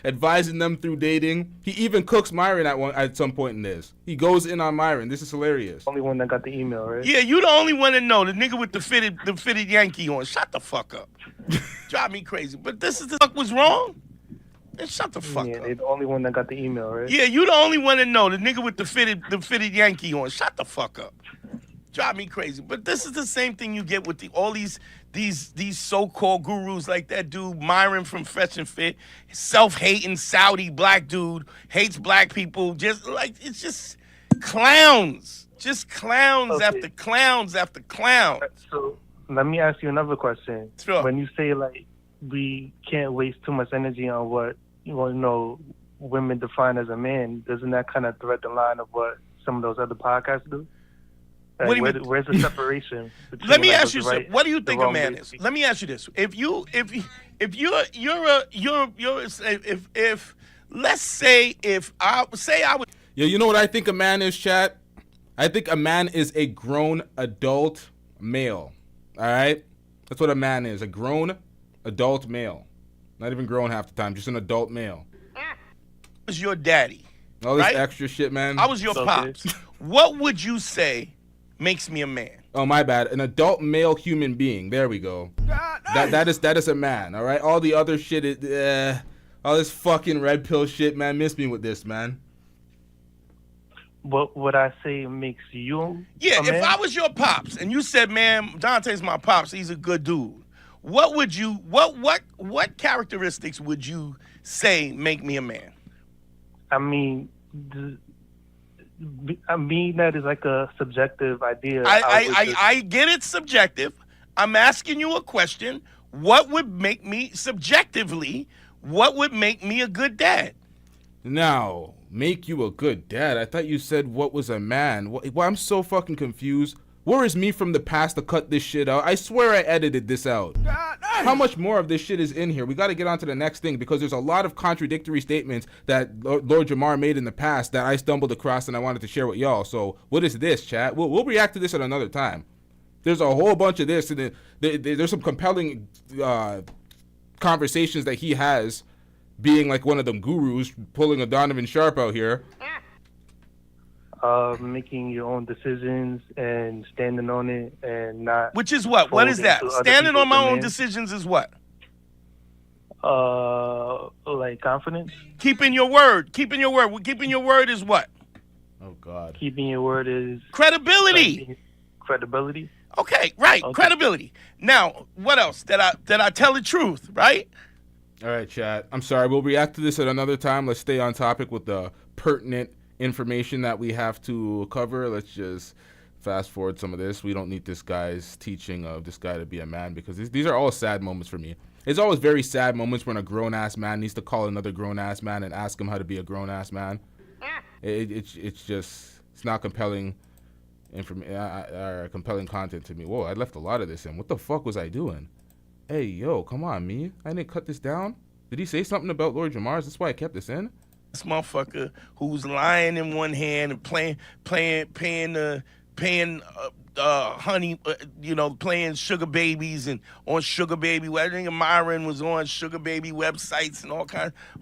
advising them through dating. He even cooks Myron at some point in this. He goes in on Myron. This is hilarious. Only one that got the email, right? Yeah, you the only one that know. The nigga with the fitted Yankee on. Shut the fuck up. Drive me crazy. But this is the fuck was wrong? Then shut the fuck up. Yeah, they the only one that got the email, right? Yeah, you the only one that know. The nigga with the fitted Yankee on. Shut the fuck up. drive me crazy. But this is the same thing you get with all these so-called gurus like that dude Myron from Fresh and Fit, self-hating Saudi black dude, hates black people. Just like it's just clowns, after clowns after clowns. So let me ask you another question. Sure. When you say like we can't waste too much energy on what women define as a man, doesn't that kind of thread the line of what some of those other podcasts do? Like, What do you mean? Where's the separation? Let me like, ask you the right- something. What do you think a wrong man way? is? Let me ask you this: if let's say I would. Yeah, you know what I think a man is, chat? I think a man is a grown adult male. All right? That's what a man is, a grown adult male. Not even grown half the time, just an adult male. Was your daddy. All this right? extra shit, man. I was your pops. What would you say makes me a man? Oh, my bad. An adult male human being. There we go. That is a man, all right? All the other shit is, all this fucking red pill shit, man. Miss me with this, man. What would I say makes you? Yeah, a man? if I was your pops and you said, man, Dante's my pops, he's a good dude. What characteristics would you say make me a man? I mean, that is like a subjective idea. I get it's subjective. I'm asking you a question. What would make me, subjectively, what would make me a good dad? Now, make you a good dad. I thought you said what was a man. Well, I'm so fucking confused. Where is me from the past to cut this shit out? I swear I edited this out. How much more of this shit is in here? We got to get on to the next thing because there's a lot of contradictory statements that Lord Jamar made in the past that I stumbled across and I wanted to share with y'all. So what is this, chat? We'll react to this at another time. There's a whole bunch of this, and there's some compelling conversations that he has, being like one of them gurus, pulling a Donovan Sharp out here. Making your own decisions and standing on it and not. Which is what? What is that? folding to other Standing on my people's own demands. decisions is what? Like confidence. Keeping your word. Keeping your word. Keeping your word is what? Oh God. Keeping your word is credibility. Credibility. Okay, right. Okay. Credibility. Now, what else? Did I tell the truth, right? All right, chat. I'm sorry. We'll react to this at another time. Let's stay on topic with the pertinent information that we have to cover. Let's just fast forward some of this. We don't need this guy's teaching of this guy to be a man because these are all sad moments for me. It's always very sad moments when a grown-ass man needs to call another grown-ass man and ask him how to be a grown-ass man. It's not compelling compelling content to me. Whoa, I left a lot of this in. What the fuck was I doing? Hey, yo, come on, me. I didn't cut this down. Did he say something about Lord Jamar? Is this why I kept this in? This motherfucker who's lying in one hand and paying honey, playing sugar babies and on sugar baby. I think Myron was on sugar baby websites and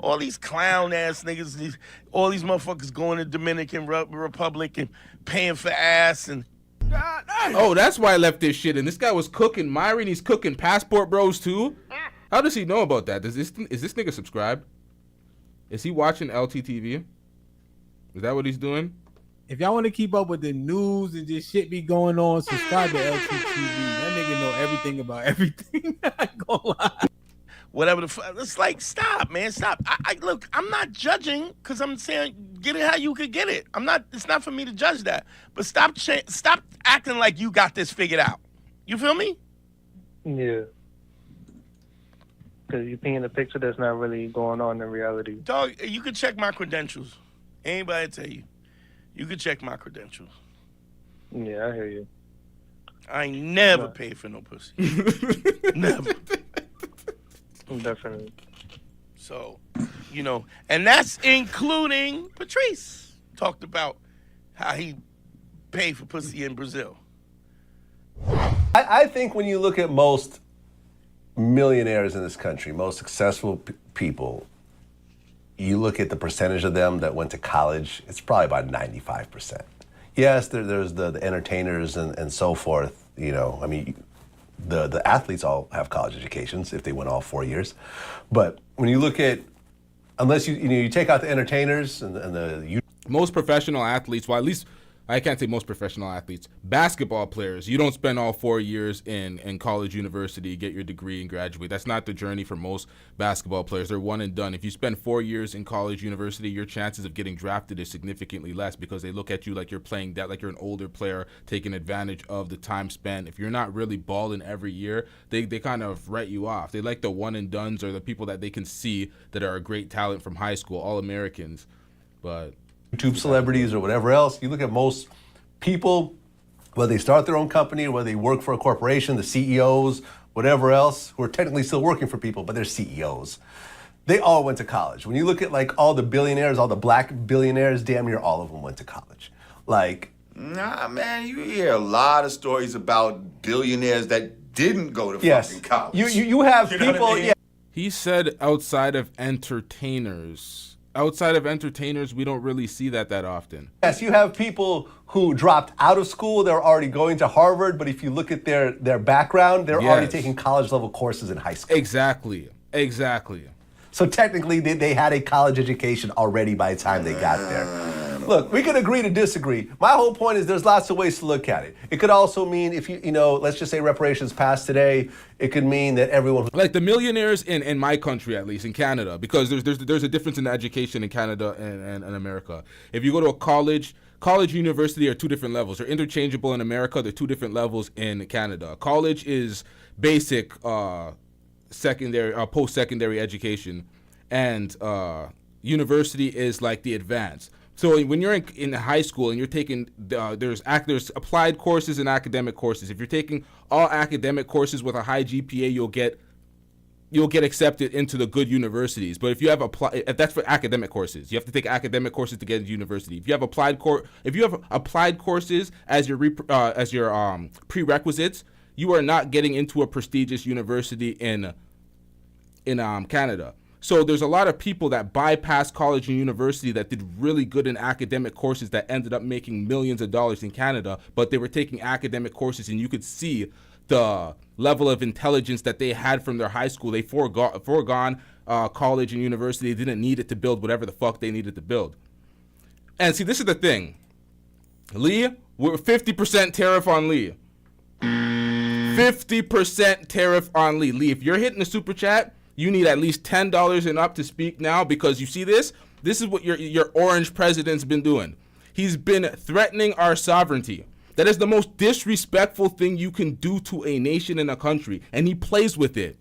all these clown ass niggas. All these motherfuckers going to Dominican Republic and paying for ass and. Oh, that's why I left this shit in. This guy was cooking Myron. He's cooking Passport Bros too. How does he know about that? Is this nigga subscribed? Is he watching LTTV? Is that what he's doing? If y'all want to keep up with the news and just shit be going on, subscribe to LTTV. That nigga know everything about everything. I ain't gonna lie. Whatever it's like, stop, man, stop. I look, I'm not judging because I'm saying get it how you could get it. It's not for me to judge that. But stop acting like you got this figured out. You feel me? Yeah. Because you're painting a picture that's not really going on in reality. Dog, you can check my credentials. Anybody tell you. You can check my credentials. Yeah, I hear you. I ain't never paid for no pussy. Never. Definitely. So, and that's including Patrice. Talked about how he paid for pussy in Brazil. I think when you look at most millionaires in this country, most successful people, you look at the percentage of them that went to college, it's probably about 95%. Yes, there's the entertainers and so forth, I mean, the athletes all have college educations if they went all 4 years. But when you look at, unless you take out the entertainers and the... Most professional athletes, well, at least I can't say most professional athletes, basketball players, you don't spend all 4 years in college, university, get your degree and graduate. That's not the journey for most basketball players. They're one and done. If you spend 4 years in college, university, your chances of getting drafted is significantly less because they look at you like you're playing that, like you're an older player, taking advantage of the time spent. If you're not really balling every year, they kind of write you off. They like the one and dones or the people that they can see that are a great talent from high school, all Americans. But YouTube celebrities or whatever else, you look at most people, whether they start their own company, whether they work for a corporation, the CEOs, whatever else, who are technically still working for people, but they're CEOs. They all went to college. When you look at like all the billionaires, all the black billionaires, damn near all of them went to college. Like, nah, man, you hear a lot of stories about billionaires that didn't go to fucking college. You have You know what people, I mean? yeah. he said outside of entertainers. Outside of entertainers, we don't really see that often. Yes, you have people who dropped out of school. They're already going to Harvard, but if you look at their background, they're already taking college-level courses in high school. Exactly. So technically, they had a college education already by the time they got there. Look, we can agree to disagree. My whole point is there's lots of ways to look at it. It could also mean if you know, let's just say reparations passed today, it could mean that everyone... Like the millionaires in my country, at least, in Canada, because there's a difference in education in Canada and America. If you go to a college, university are two different levels. They're interchangeable in America. They're two different levels in Canada. College is basic secondary, post-secondary education, and university is like the advanced. So when you're in high school and you're taking, there's applied courses and academic courses. If you're taking all academic courses with a high GPA, you'll get accepted into the good universities. But if you have if that's for academic courses, you have to take academic courses to get into university. If you have applied courses as your prerequisites, you are not getting into a prestigious university in Canada. So there's a lot of people that bypassed college and university that did really good in academic courses that ended up making millions of dollars in Canada, but they were taking academic courses and you could see the level of intelligence that they had from their high school. They foregone college and university. They didn't need it to build whatever the fuck they needed to build. And see, this is the thing. Lee, we're 50% tariff on Lee. 50% tariff on Lee. Lee, if you're hitting the super chat, you need at least $10 and up to speak now, because you see this? This is what your orange president's been doing. He's been threatening our sovereignty. That is the most disrespectful thing you can do to a nation and a country, and he plays with it.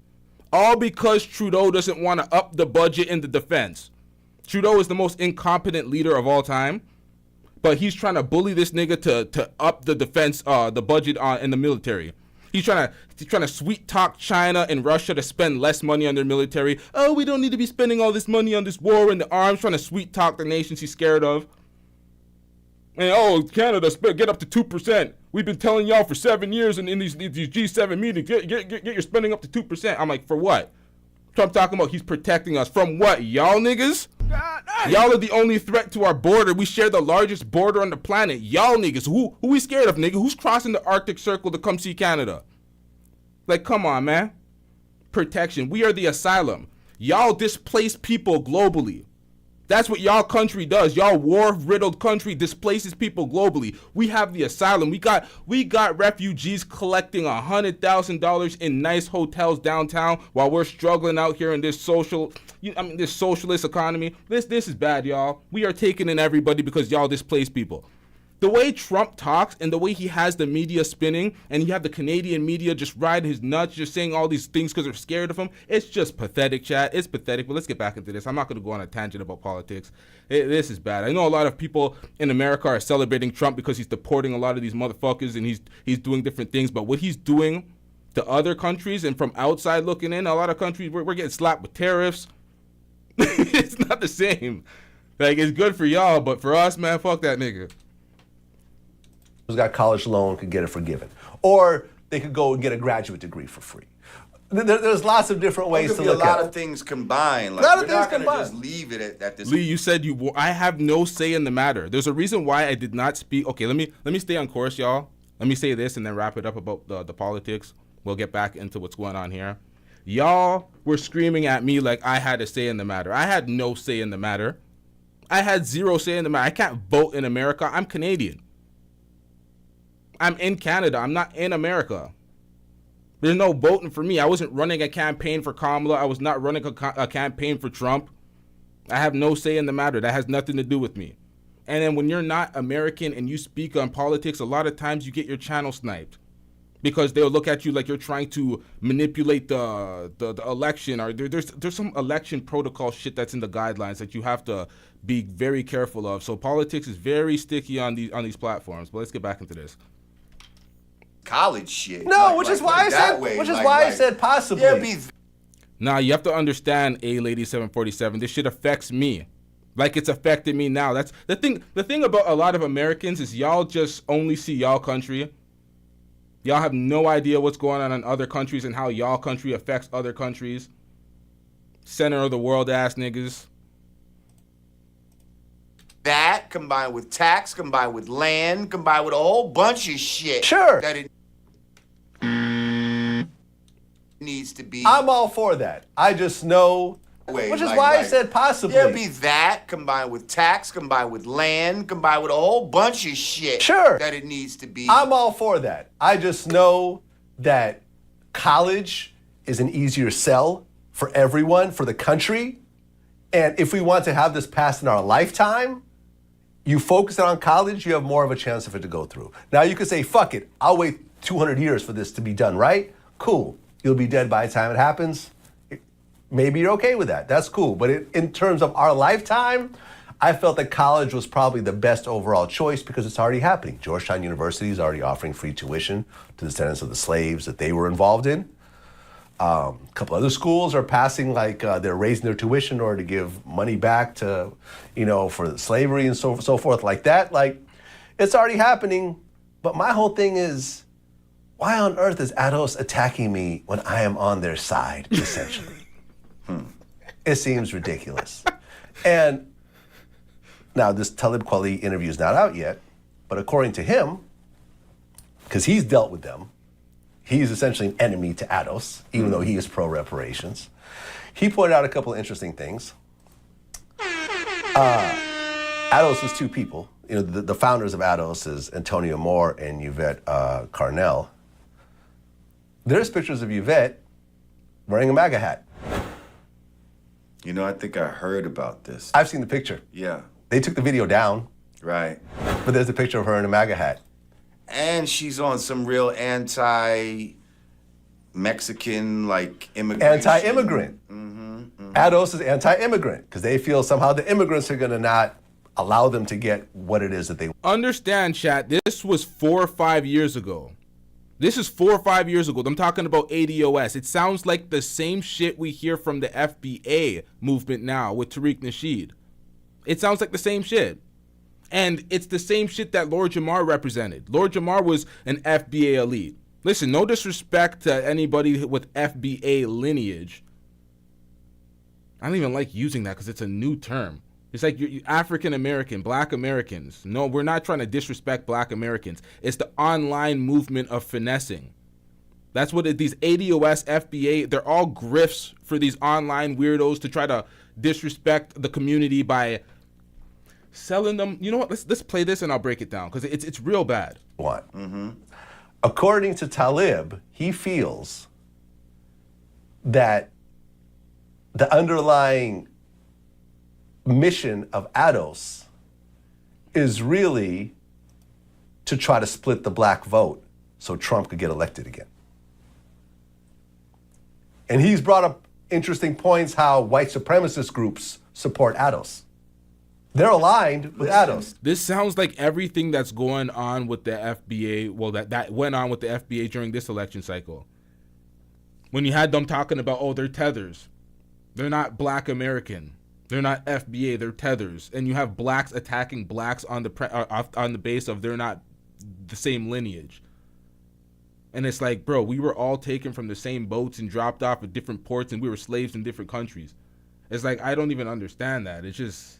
All because Trudeau doesn't want to up the budget in the defense. Trudeau is the most incompetent leader of all time, but he's trying to bully this nigga to up the defense, the budget in the military. He's trying to sweet talk China and Russia to spend less money on their military. Oh, we don't need to be spending all this money on this war and the arms. Trying to sweet talk the nations he's scared of. And oh, Canada, get up to 2%. We've been telling y'all for 7 years in these G7 meetings, get your spending up to 2%. I'm like, for what? Trump talking about he's protecting us from what? Y'all niggas? Y'all are the only threat to our border. We share the largest border on the planet. Y'all niggas, who we scared of, nigga? Who's crossing the Arctic Circle to come see Canada? Like, come on, man. Protection. We are the asylum. Y'all displace people globally. That's what y'all country does. Y'all war-riddled country displaces people globally. We have the asylum. We got refugees collecting $100,000 in nice hotels downtown while we're struggling out here in this this socialist economy. This is bad, y'all. We are taking in everybody because y'all displace people. The way Trump talks and the way he has the media spinning, and you have the Canadian media just riding his nuts, just saying all these things because they're scared of him, it's just pathetic, chat. It's pathetic, but let's get back into this. I'm not going to go on a tangent about politics. This is bad. I know a lot of people in America are celebrating Trump because he's deporting a lot of these motherfuckers and he's doing different things, but what he's doing to other countries and from outside looking in, a lot of countries, we're getting slapped with tariffs. It's not the same. Like, it's good for y'all, but for us, man, fuck that nigga. Who's got college loan could get it forgiven, or they could go and get a graduate degree for free. There's lots of different ways to look at it. A lot of things combined. Like, we're not going to just leave it at this. Lee, you said I have no say in the matter. There's a reason why I did not speak. Okay, let me stay on course, y'all. Let me say this and then wrap it up about the politics. We'll get back into what's going on here. Y'all were screaming at me like I had a say in the matter. I had no say in the matter. I had zero say in the matter. I can't vote in America. I'm Canadian. I'm in Canada. I'm not in America. There's no voting for me. I wasn't running a campaign for Kamala. I was not running a campaign for Trump. I have no say in the matter. That has nothing to do with me. And then when you're not American and you speak on politics, a lot of times you get your channel sniped because they'll look at you like you're trying to manipulate the election, or there's some election protocol shit that's in the guidelines that you have to be very careful of. So politics is very sticky on these platforms. But let's get back into this. College shit. No, which is why I said possibly. Yeah, Now, you have to understand, A-Lady 747, this shit affects me. Like it's affected me now. That's the thing. The thing about a lot of Americans is y'all just only see y'all country. Y'all have no idea what's going on in other countries and how y'all country affects other countries. Center of the world ass niggas. That combined with tax, combined with land, combined with a whole bunch of shit. Sure. That it needs to be. I'm all for that. I just know, which is why I said possibly. There'll be that combined with tax, combined with land, combined with a whole bunch of shit. Sure. That it needs to be. I'm all for that. I just know that college is an easier sell for everyone, for the country. And if we want to have this passed in our lifetime, you focus it on college, you have more of a chance of it to go through. Now you could say, fuck it, I'll wait 200 years for this to be done right. Cool. You'll be dead by the time it happens. Maybe you're okay with that. That's cool. But in terms of our lifetime, I felt that college was probably the best overall choice because it's already happening. Georgetown University is already offering free tuition to the descendants of the slaves that they were involved in. A couple other schools are passing, like they're raising their tuition in order to give money back to, for slavery and so forth like that. Like, it's already happening. But my whole thing is, why on earth is Ados attacking me when I am on their side, essentially? It seems ridiculous. And now this Talib Kweli interview is not out yet, but according to him, because he's dealt with them, he's essentially an enemy to Ados, even though he is pro-reparations. He pointed out a couple of interesting things. Ados is two people. The founders of Ados is Antonio Moore and Yvette Carnell. There's pictures of Yvette wearing a MAGA hat. I think I heard about this. I've seen the picture. Yeah. They took the video down. Right. But there's a picture of her in a MAGA hat. And she's on some real anti-Mexican, immigration. Anti-immigrant. Ados is anti-immigrant because they feel somehow the immigrants are going to not allow them to get what it is that they want. Understand, chat, this was 4 or 5 years ago. This is 4 or 5 years ago. I'm talking about ADOS. It sounds like the same shit we hear from the FBA movement now with Tariq Nasheed. It sounds like the same shit. And it's the same shit that Lord Jamar represented. Lord Jamar was an FBA elite. Listen, no disrespect to anybody with FBA lineage. I don't even like using that because it's a new term. It's like you're African American, Black Americans. No, we're not trying to disrespect Black Americans. It's the online movement of finessing. That's what these ADOS, FBA, they're all grifts for these online weirdos to try to disrespect the community by selling them. You know what? Let's play this and I'll break it down because it's real bad. What? According to Talib, he feels that the underlying mission of Ados is really to try to split the black vote so Trump could get elected again. And he's brought up interesting points how white supremacist groups support Ados. They're aligned with Ados. This sounds like everything that's going on with the FBA, well, that went on with the FBA during this election cycle. When you had them talking about, they're tethers. They're not Black American. They're not FBA, they're tethers. And you have blacks attacking blacks on the base of they're not the same lineage. And it's like, bro, we were all taken from the same boats and dropped off at different ports and we were slaves in different countries. It's like, I don't even understand that. It's just...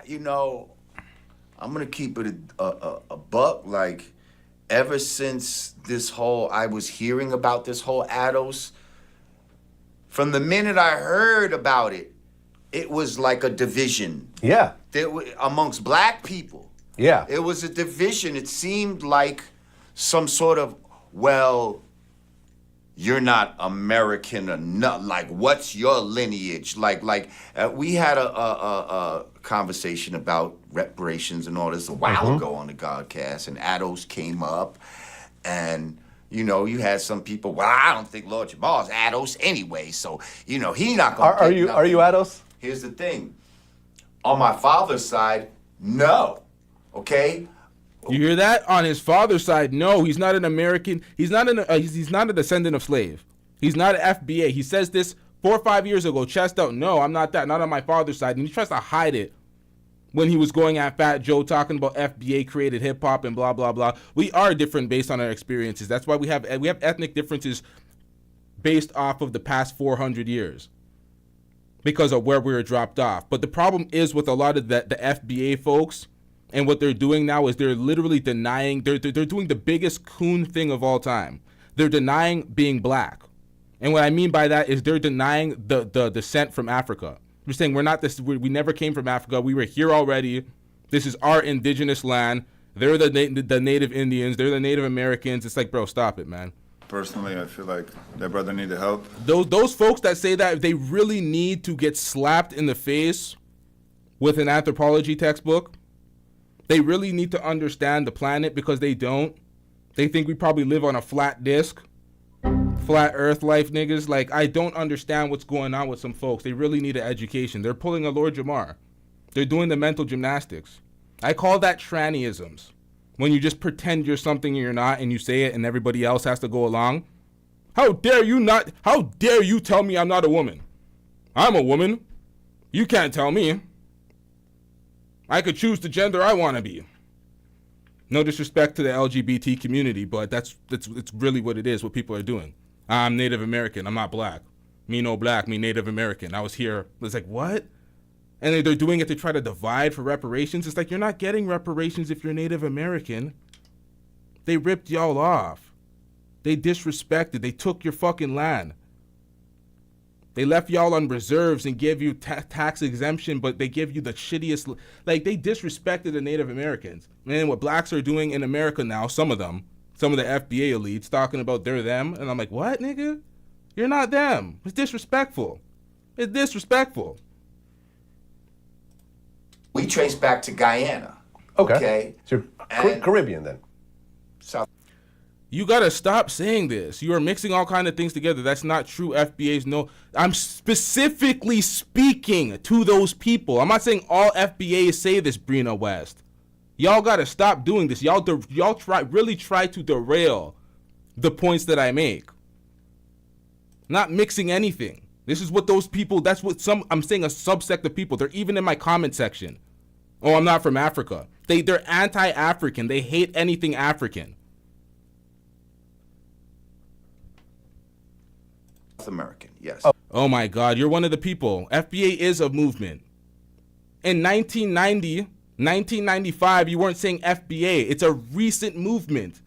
I'm going to keep it a buck. Ever since I was hearing about this whole Ados, from the minute I heard about it, it was like a division. Yeah. Amongst Black people. Yeah. It was a division. It seemed like some sort of, well, you're not American enough. Like, what's your lineage? We had a conversation about reparations and all this a while ago on the Godcast, and Ados came up, and you had some people. Well, I don't think Lord Jamar's Ados anyway, so he not gonna. Are you Ados? Here's the thing. On my father's side, no. Okay. You hear that? On his father's side, no, he's not an American. He's not he's not a descendant of slave. He's not an FBA. He says this 4 or 5 years ago, chest out. No, I'm not that. Not on my father's side. And he tries to hide it when he was going at Fat Joe talking about FBA created hip hop and blah blah blah. We are different based on our experiences. That's why we have ethnic differences based off of the past 400 years because of where we were dropped off. But the problem is with a lot of the FBA folks. And what they're doing now is they're literally denying, they're doing the biggest coon thing of all time. They're denying being black. And what I mean by that is they're denying the descent from Africa. They're saying we never came from Africa. We were here already. This is our indigenous land. They're the Native Indians. They're the Native Americans. It's like, bro, stop it, man. Personally, I feel like that brother needed help. Those folks that say that, they really need to get slapped in the face with an anthropology textbook. They really need to understand the planet because they don't. They think we probably live on a flat disc. Flat earth life, niggas. Like, I don't understand what's going on with some folks. They really need an education. They're pulling a Lord Jamar. They're doing the mental gymnastics. I call that trannyisms. When you just pretend you're something you're not and you say it and everybody else has to go along. How dare you tell me I'm not a woman? I'm a woman. You can't tell me. I could choose the gender I want to be. No disrespect to the LGBT community, but that's really what it is, what people are doing. I'm Native American. I'm not black. Me no black, me Native American. I was here. It's like, what? And they're doing it to try to divide for reparations. It's like, you're not getting reparations if you're Native American. They ripped y'all off. They disrespected. They took your fucking land. They left y'all on reserves and gave you tax exemption, but they give you the shittiest. Like, they disrespected the Native Americans. And what blacks are doing in America now, some of the FBA elites, talking about they're them. And I'm like, what, nigga? You're not them. It's disrespectful. It's disrespectful. We trace back to Guyana. Okay. So you're Caribbean then. South. You gotta stop saying this. You are mixing all kind of things together. That's not true. FBA's no. I'm specifically speaking to those people. I'm not saying all FBAs say this, Brina West. Y'all gotta stop doing this. Y'all really try to derail the points that I make. Not mixing anything. This is what those people. That's what I'm saying. A subsect of people. They're even in my comment section. Oh, I'm not from Africa. They're anti-African. They hate anything African. American, yes. Oh my God, you're one of the people. FBA is a movement. In 1990, 1995, you weren't saying FBA. It's a recent movement.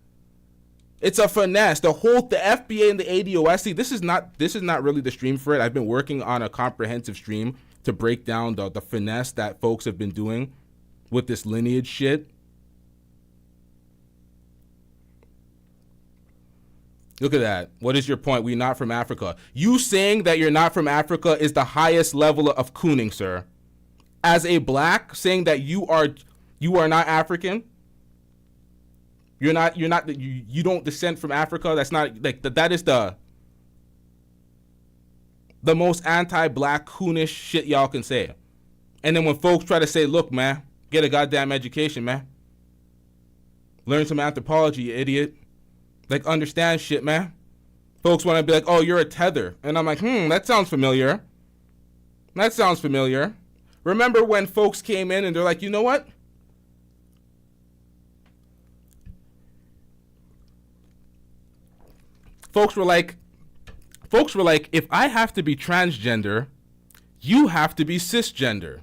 It's a finesse. The FBA and the ADOS. See, this is not really the stream for it. I've been working on a comprehensive stream to break down the finesse that folks have been doing with this lineage shit. Look at that. What is your point? We're not from Africa. You saying that you're not from Africa is the highest level of cooning, sir. As a black, saying that you are not African. You don't descend from Africa. That's not like that is the most anti-black coonish shit y'all can say. And then when folks try to say, look, man, get a goddamn education, man. Learn some anthropology, you idiot. Like, understand shit, man. Folks want to be like, oh, you're a tether. And I'm like, that sounds familiar. That sounds familiar. Remember when folks came in and they're like, you know what? Folks were like, if I have to be transgender, you have to be cisgender.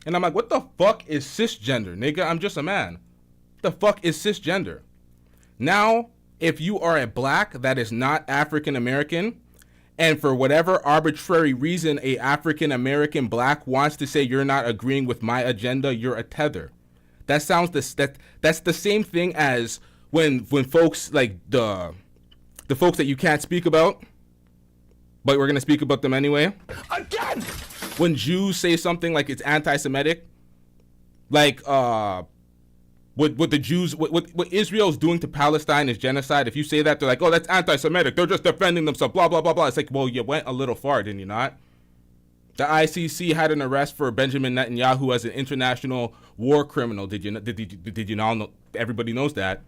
And I'm like, what the fuck is cisgender, nigga? I'm just a man. What the fuck is cisgender? Now, if you are a black that is not African American, and for whatever arbitrary reason a African American black wants to say you're not agreeing with my agenda, you're a tether. That's the same thing as when folks like the folks that you can't speak about, but we're gonna speak about them anyway. Again! When Jews say something like it's anti-Semitic, like what the Jews, what Israel's doing to Palestine is genocide. If you say that, they're like, oh, that's anti-Semitic. They're just defending themselves. Blah blah blah blah. It's like, well, you went a little far, didn't you not? The ICC had an arrest for Benjamin Netanyahu as an international war criminal. Did you not know? Everybody knows that.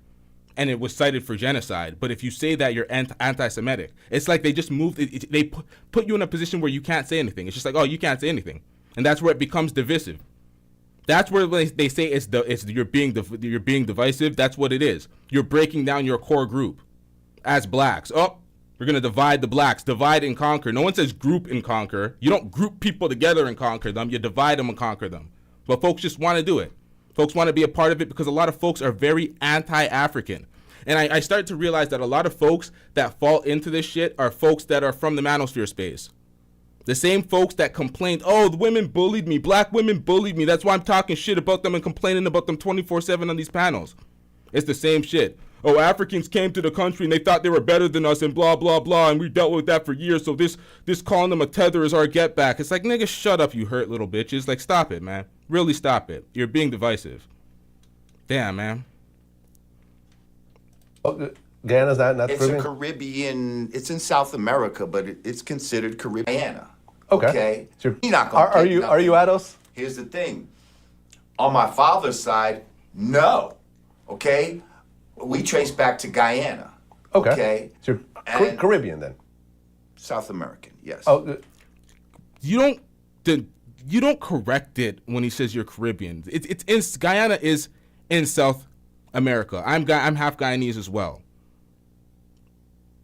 And it was cited for genocide. But if you say that, you're anti-Semitic. It's like they just moved. They put you in a position where you can't say anything. It's just like, oh, you can't say anything. And that's where it becomes divisive. That's where they say you're being divisive. That's what it is. You're breaking down your core group as blacks. Oh, we're going to divide the blacks. Divide and conquer. No one says group and conquer. You don't group people together and conquer them. You divide them and conquer them. But folks just want to do it. Folks want to be a part of it because a lot of folks are very anti-African. And I start to realize that a lot of folks that fall into this shit are folks that are from the manosphere space. The same folks that complained, oh, the women bullied me. Black women bullied me. That's why I'm talking shit about them and complaining about them 24/7 on these panels. It's the same shit. Oh, Africans came to the country and they thought they were better than us and blah, blah, blah. And we dealt with that for years. So this calling them a tether is our get back. It's like, nigga, shut up, you hurt little bitches. Like, stop it, man. Really stop it. You're being divisive. Damn, man. Oh, Guyana's not It's Caribbean? a Caribbean. It's in South America, but it's considered Caribbean. Guyana. Okay. You're not gonna Are take you nothing. Ados? Here's the thing. On my father's side, no. Okay? We trace back to Guyana. Okay? So you're Caribbean then? South American, yes. Oh, You don't correct it when he says you're Caribbean. It's in Guyana is in South America. I'm half Guyanese as well.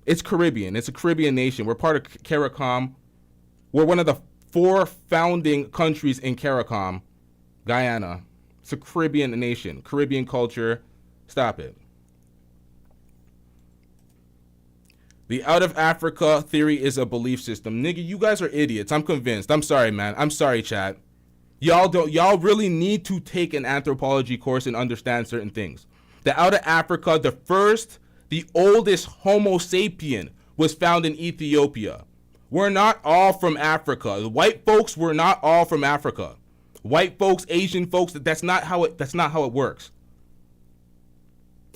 It's Caribbean. It's a Caribbean nation. We're part of CARICOM. We're one of the 4 founding countries in CARICOM, Guyana. It's a Caribbean nation. Caribbean culture. Stop it. The out of Africa theory is a belief system. Nigga, you guys are idiots. I'm convinced. I'm sorry, man. I'm sorry, chat. Y'all really need to take an anthropology course and understand certain things. The out of Africa, the oldest Homo sapien was found in Ethiopia. We're not all from Africa. The white folks were not all from Africa. White folks, Asian folks, that's not how it works.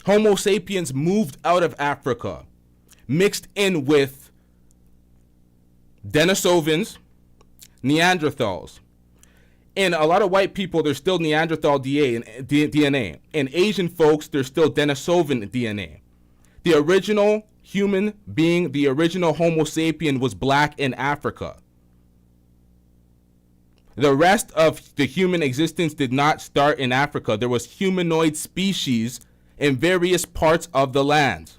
Homo sapiens moved out of Africa, mixed in with Denisovans, Neanderthals. And a lot of white people, there's still Neanderthal DNA. And Asian folks, there's still Denisovan DNA. The original human being, the original Homo sapien was black in Africa. The rest of the human existence did not start in Africa. There was humanoid species in various parts of the land.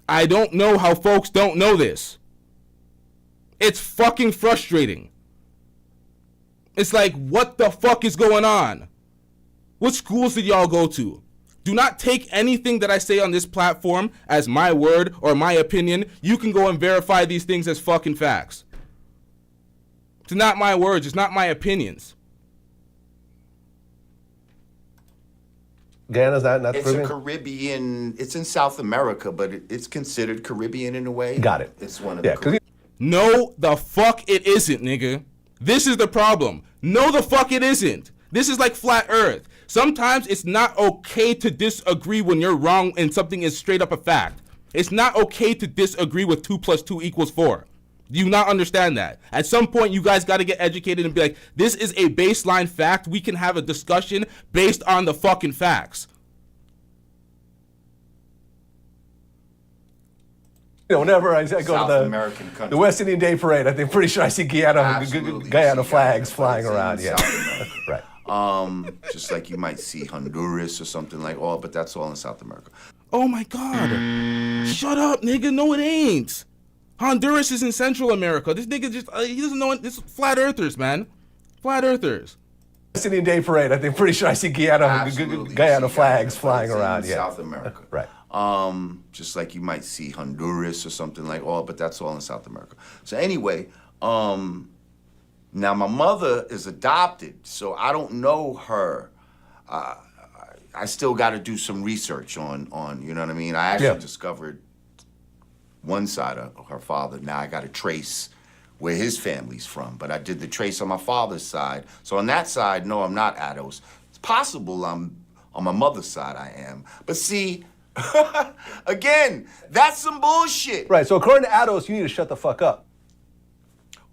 I don't know how folks don't know this. It's fucking frustrating. It's like, what the fuck is going on? What schools did y'all go to? Do not take anything that I say on this platform as my word or my opinion. You can go and verify these things as fucking facts. It's not my words. It's not my opinions. Guyana's not It's Caribbean? a Caribbean. It's in South America, but it's considered Caribbean in a way. Got it. It's one of the. No, the fuck it isn't, nigga. This is the problem. No, the fuck it isn't. This is like flat earth. Sometimes it's not okay to disagree when you're wrong and something is straight up a fact. It's not okay to disagree with 2 + 2 = 4. Do you not understand that? At some point, you guys got to get educated and be like, this is a baseline fact. We can have a discussion based on the fucking facts. You know, whenever I go South to American country. the West Indian Day Parade, I'm pretty sure I see Guyana Absolutely. Guyana You see flags Guyana flying flags in around. Yeah, South America. right. Just like you might see Honduras or something like, oh, but that's all in South America. Oh my God. Shut up, nigga. No, it ain't. Honduras is in Central America. This nigga just, he doesn't know. This is flat earthers, man. Flat earthers. West Indian Day Parade, I'm pretty sure I see Guyana flags flying around. In Yeah, South America. right. Just like you might see Honduras or something like, oh, but that's all in South America. So anyway, now my mother is adopted, so I don't know her. I still got to do some research on, you know what I mean? I actually discovered one side of her father. Now I got to trace where his family's from, but I did the trace on my father's side. So on that side, no, I'm not Ados. It's possible I'm on my mother's side I am. But see, again, that's some bullshit. Right, so according to Ados, you need to shut the fuck up.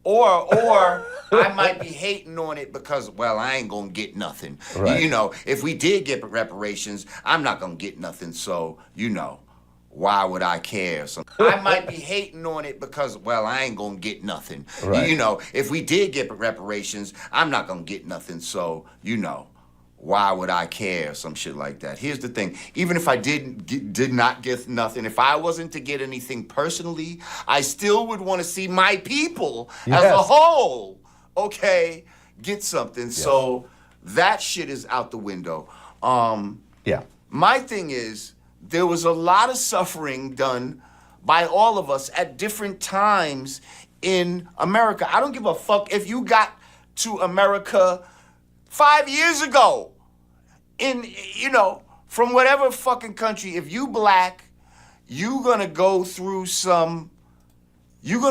Or I might be hating on it because, well, I ain't gonna get nothing. Right. You know, if we did get reparations, I'm not gonna get nothing, so, you know, why would I care? So I might be hating on it because, well, I ain't gonna get nothing. Right. You know, if we did get reparations, I'm not gonna get nothing, so, you know, why would I care? Some shit like that. Here's the thing. Even if I did not get nothing, if I wasn't to get anything personally, I still would want to see my people as a whole, okay, get something. Yes. So that shit is out the window. My thing is, there was a lot of suffering done by all of us at different times in America. I don't give a fuck if you got to America 5 years ago, from whatever fucking country, if you black, you're gonna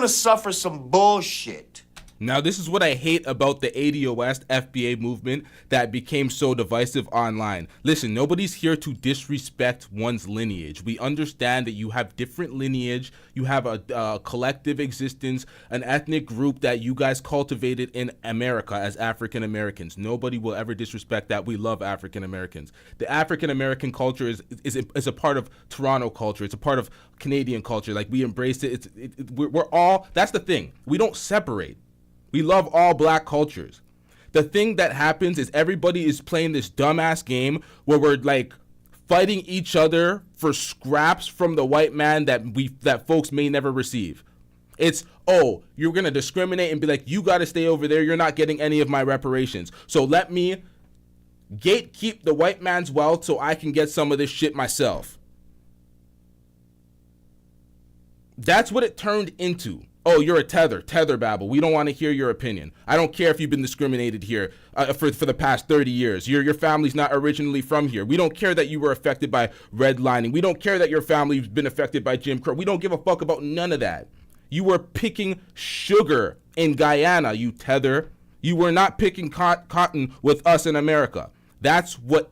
suffer some bullshit. Now, this is what I hate about the ADOS FBA movement that became so divisive online. Listen, nobody's here to disrespect one's lineage. We understand that you have different lineage, you have a collective existence, an ethnic group that you guys cultivated in America as African Americans. Nobody will ever disrespect that. We love African Americans. The African American culture is a part of Toronto culture. It's a part of Canadian culture. Like, we embrace it. We're all, that's the thing. We don't separate. We love all black cultures. The thing that happens is everybody is playing this dumbass game where we're like fighting each other for scraps from the white man that folks may never receive. It's, oh, you're gonna discriminate and be like, you gotta stay over there, you're not getting any of my reparations. So let me gatekeep the white man's wealth so I can get some of this shit myself. That's what it turned into. Oh, you're a tether babble. We don't want to hear your opinion. I don't care if you've been discriminated here for the past 30 years. Your family's not originally from here. We don't care that you were affected by redlining. We don't care that your family's been affected by Jim Crow. We don't give a fuck about none of that. You were picking sugar in Guyana, you tether. You were not picking cotton with us in America. That's what...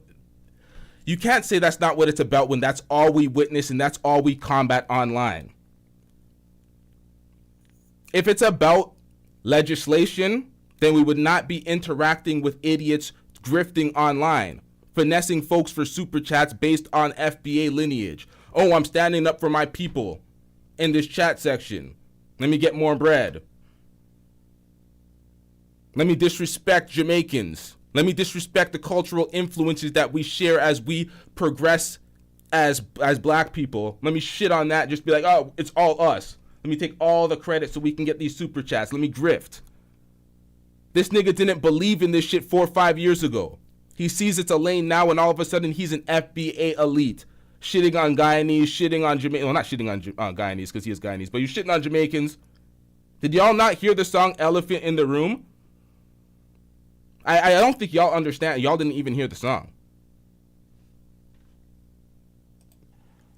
You can't say that's not what it's about when that's all we witness and that's all we combat online. If it's about legislation, then we would not be interacting with idiots grifting online, finessing folks for super chats based on FBA lineage. Oh, I'm standing up for my people in this chat section. Let me get more bread. Let me disrespect Jamaicans. Let me disrespect the cultural influences that we share as we progress as black people. Let me shit on that. Just be like, oh, it's all us. Let me take all the credit so we can get these super chats. Let me grift. This nigga didn't believe in this shit 4 or 5 years ago. He sees it's a lane now and all of a sudden he's an FBA elite. Shitting on Guyanese, shitting on Jamaicans. Well, not shitting on Guyanese because he is Guyanese, but you're shitting on Jamaicans. Did y'all not hear the song Elephant in the Room? I don't think y'all understand. Y'all didn't even hear the song.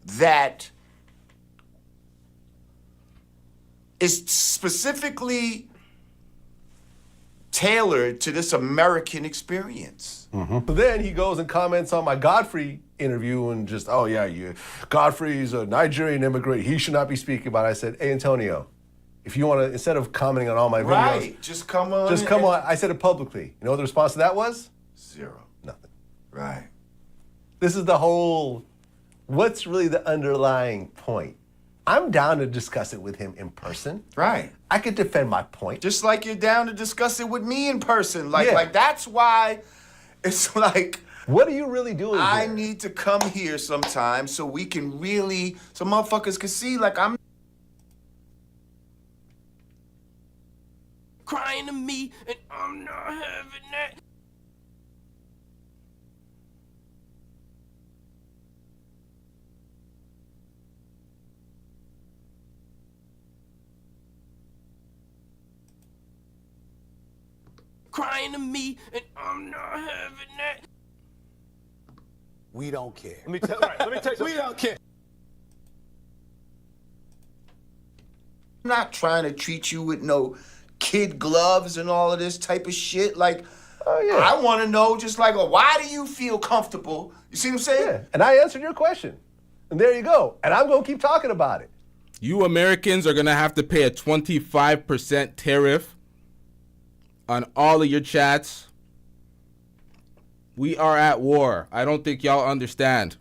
That is specifically tailored to this American experience. But then he goes and comments on my Godfrey interview and just, oh yeah, Godfrey's a Nigerian immigrant. He should not be speaking about it. I said, hey, Antonio, if you want to, instead of commenting on all my videos. Right, just come on. Just come on. I said it publicly. You know what the response to that was? Zero. Nothing. Right. This is the whole, what's really the underlying point? I'm down to discuss it with him in person. Right. I could defend my point. Just like you're down to discuss it with me in person. Like that's why it's like... What are you really doing I here? need to come here sometime so we can really... So motherfuckers can see like I'm... Crying to me and I'm not having that. Crying to me and I'm not having that. We don't care. Let me tell you. We don't care. I'm not trying to treat you with no kid gloves and all of this type of shit. Like, I want to know just like, why do you feel comfortable? You see what I'm saying? Yeah, and I answered your question. And there you go. And I'm going to keep talking about it. You Americans are going to have to pay a 25% tariff on all of your chats. We are at war. I don't think y'all understand.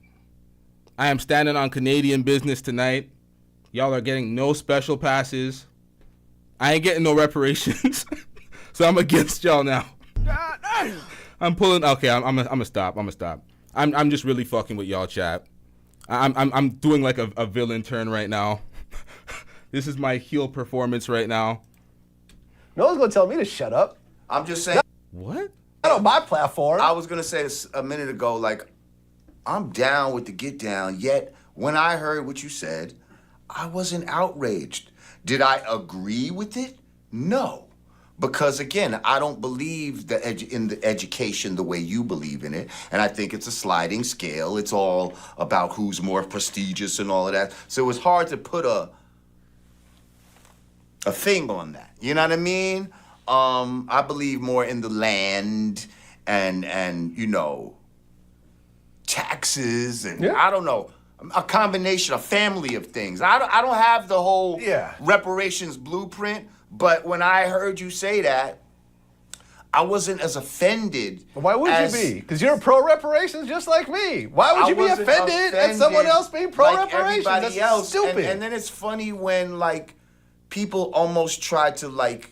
I am standing on Canadian business tonight. Y'all are getting no special passes. I ain't getting no reparations. So I'm against y'all now. I'm pulling. Okay, I'm gonna stop. I'm just really fucking with y'all, chat. I'm doing like a villain turn right now. This is my heel performance right now. No one's gonna tell me to shut up. I'm just saying. What? Not on my platform. I was gonna say this a minute ago. Like, I'm down with the get down. Yet when I heard what you said, I wasn't outraged. Did I agree with it? No. Because again, I don't believe in the education the way you believe in it. And I think it's a sliding scale. It's all about who's more prestigious and all of that. So it was hard to put a thing on that. You know what I mean? I believe more in the land and you know, taxes and I don't know. A combination, a family of things. I don't have the whole reparations blueprint, but when I heard you say that, I wasn't as offended. Why would you be? Because you're pro-reparations just like me. Why would you be offended at someone else being pro-reparations? Like That's else. stupid. And then it's funny when like people almost try to like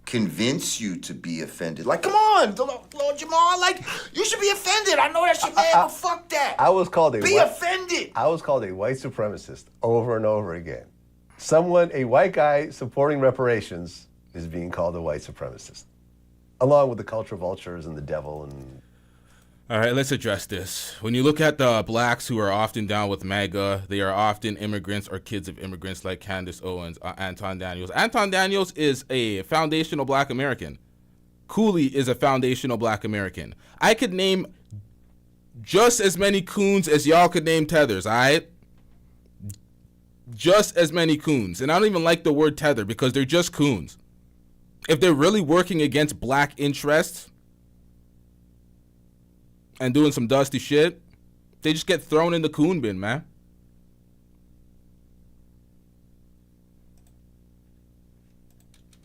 convince you to be offended. Like, come on, Lord Jamar, like, you should be offended. I know that's your man, but fuck that. I was called offended. I was called a white supremacist over and over again. A white guy supporting reparations is being called a white supremacist, along with the culture vultures and the devil and... All right, let's address this. When you look at the blacks who are often down with MAGA, they are often immigrants or kids of immigrants like Candace Owens, Anton Daniels. Anton Daniels is a foundational black American. Cooley is a foundational black American. I could name just as many coons as y'all could name tethers, all right? Just as many coons. And I don't even like the word tether because they're just coons. If they're really working against black interests and doing some dusty shit, they just get thrown in the coon bin, man.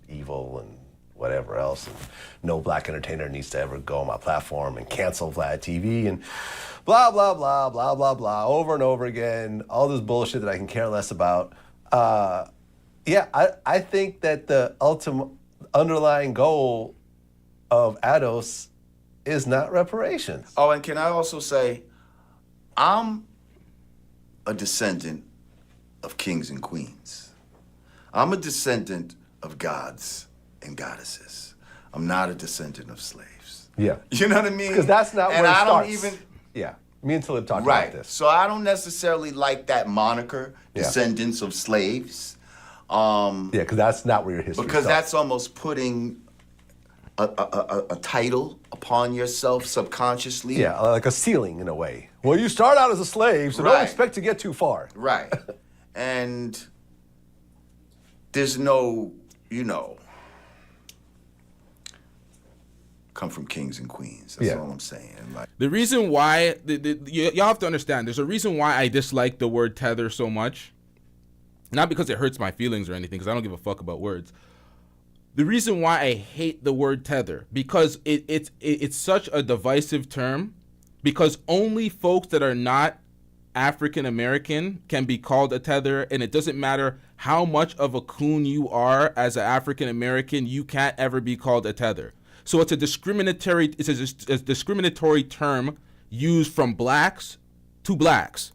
Evil and whatever else. And no black entertainer needs to ever go on my platform and cancel Vlad TV and blah, blah, blah, blah, blah, blah, over and over again. All this bullshit that I can care less about. I think that the ultimate underlying goal of ADOS is not reparations. Oh, and can I also say, I'm a descendant of kings and queens. I'm a descendant of gods and goddesses. I'm not a descendant of slaves. Yeah. You know what I mean? Because that's not where it starts. Don't even... Yeah. Me and Talib talked about this. So I don't necessarily like that moniker, descendants of slaves. Because that's not where your history Because starts. that's almost putting a title upon yourself subconsciously. Yeah, like a ceiling in a way. Well, you start out as a slave, so don't expect to get too far. Right. And there's no, come from kings and queens. That's all I'm saying. Like, the reason why, y'all have to understand, there's a reason why I dislike the word tether so much. Not because it hurts my feelings or anything, because I don't give a fuck about words. The reason why I hate the word tether, because it's such a divisive term, because only folks that are not African American can be called a tether, and it doesn't matter how much of a coon you are as an African American, you can't ever be called a tether. So it's a discriminatory term used from blacks to blacks.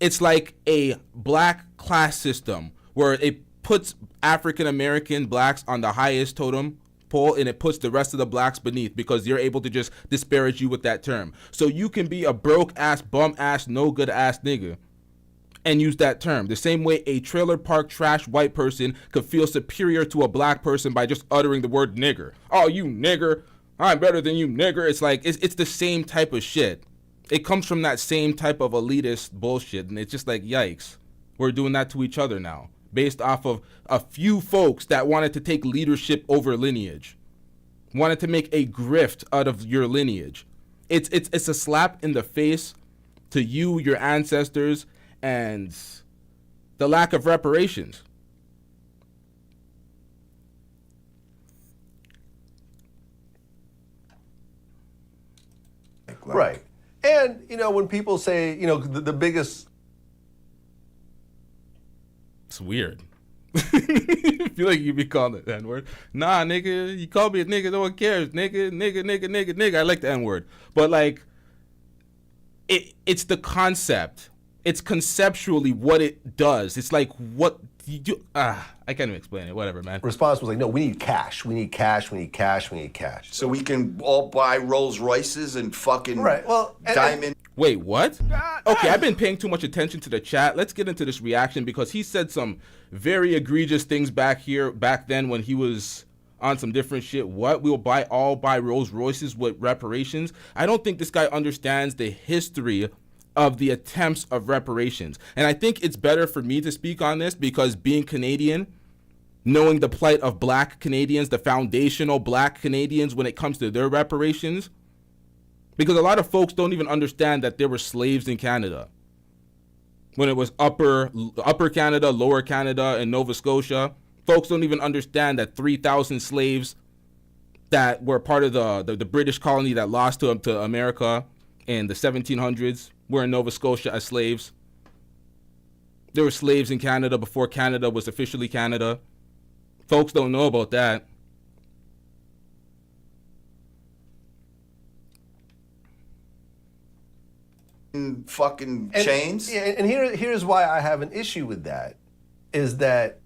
It's like a black class system where it puts African American blacks on the highest totem pole and it puts the rest of the blacks beneath because you're able to just disparage you with that term. So you can be a broke ass, bum ass, no good ass nigga and use that term. The same way a trailer park trash white person could feel superior to a black person by just uttering the word nigger. Oh, you nigger. I'm better than you nigger. It's like, it's the same type of shit. It comes from that same type of elitist bullshit, and it's just like, yikes. We're doing that to each other now, based off of a few folks that wanted to take leadership over lineage, wanted to make a grift out of your lineage. It's a slap in the face to you, your ancestors, and the lack of reparations. Right. And, when people say, the biggest... It's weird. I feel like you be calling it the N-word. Nah, nigga, you call me a nigga, no one cares. Nigga. I like the N-word. But, like, it's the concept. It's conceptually what it does. It's like what you do. I can't even explain it. Whatever, man. Response was like, no, we need cash. We need cash. We need cash. We need cash. So we can all buy Rolls Royces and fucking diamond. Wait, what? Okay, I've been paying too much attention to the chat. Let's get into this reaction because he said some very egregious things back then when he was on some different shit. What? We'll buy Rolls Royces with reparations? I don't think this guy understands the history of the attempts of reparations. And I think it's better for me to speak on this because being Canadian, knowing the plight of black Canadians, the foundational black Canadians when it comes to their reparations, because a lot of folks don't even understand that there were slaves in Canada. When it was upper Canada, lower Canada, and Nova Scotia, folks don't even understand that 3,000 slaves that were part of the British colony that lost to America in the 1700s were in Nova Scotia as slaves. There were slaves in Canada before Canada was officially Canada. Folks don't know about that. Fucking chains. And here's why I have an issue with that, is that,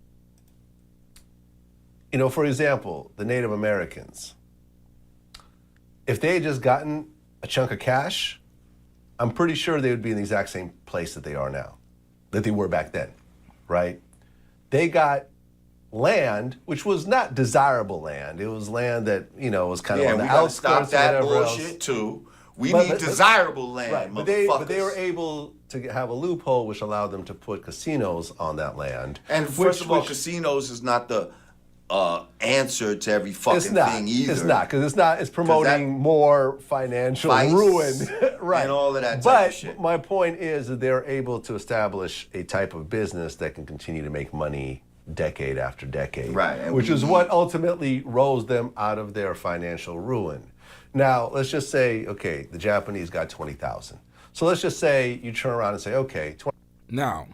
for example, the Native Americans, if they had just gotten a chunk of cash, I'm pretty sure they would be in the exact same place that they are now, that they were back then, right? They got land, which was not desirable land. It was land that, was kind of on the outskirts. Stop that or whatever bullshit else. too. We need desirable land, right, motherfuckers. but they were able to have a loophole which allowed them to put casinos on that land. And first of all, casinos is not the answer to every fucking thing either. It's not, because it's promoting more financial ruin. Right. And all of that type of shit. But my point is that they're able to establish a type of business that can continue to make money decade after decade. Right. Which is what ultimately rose them out of their financial ruin. Now, let's just say, okay, the Japanese got 20,000. So let's just say you turn around and say, okay, now,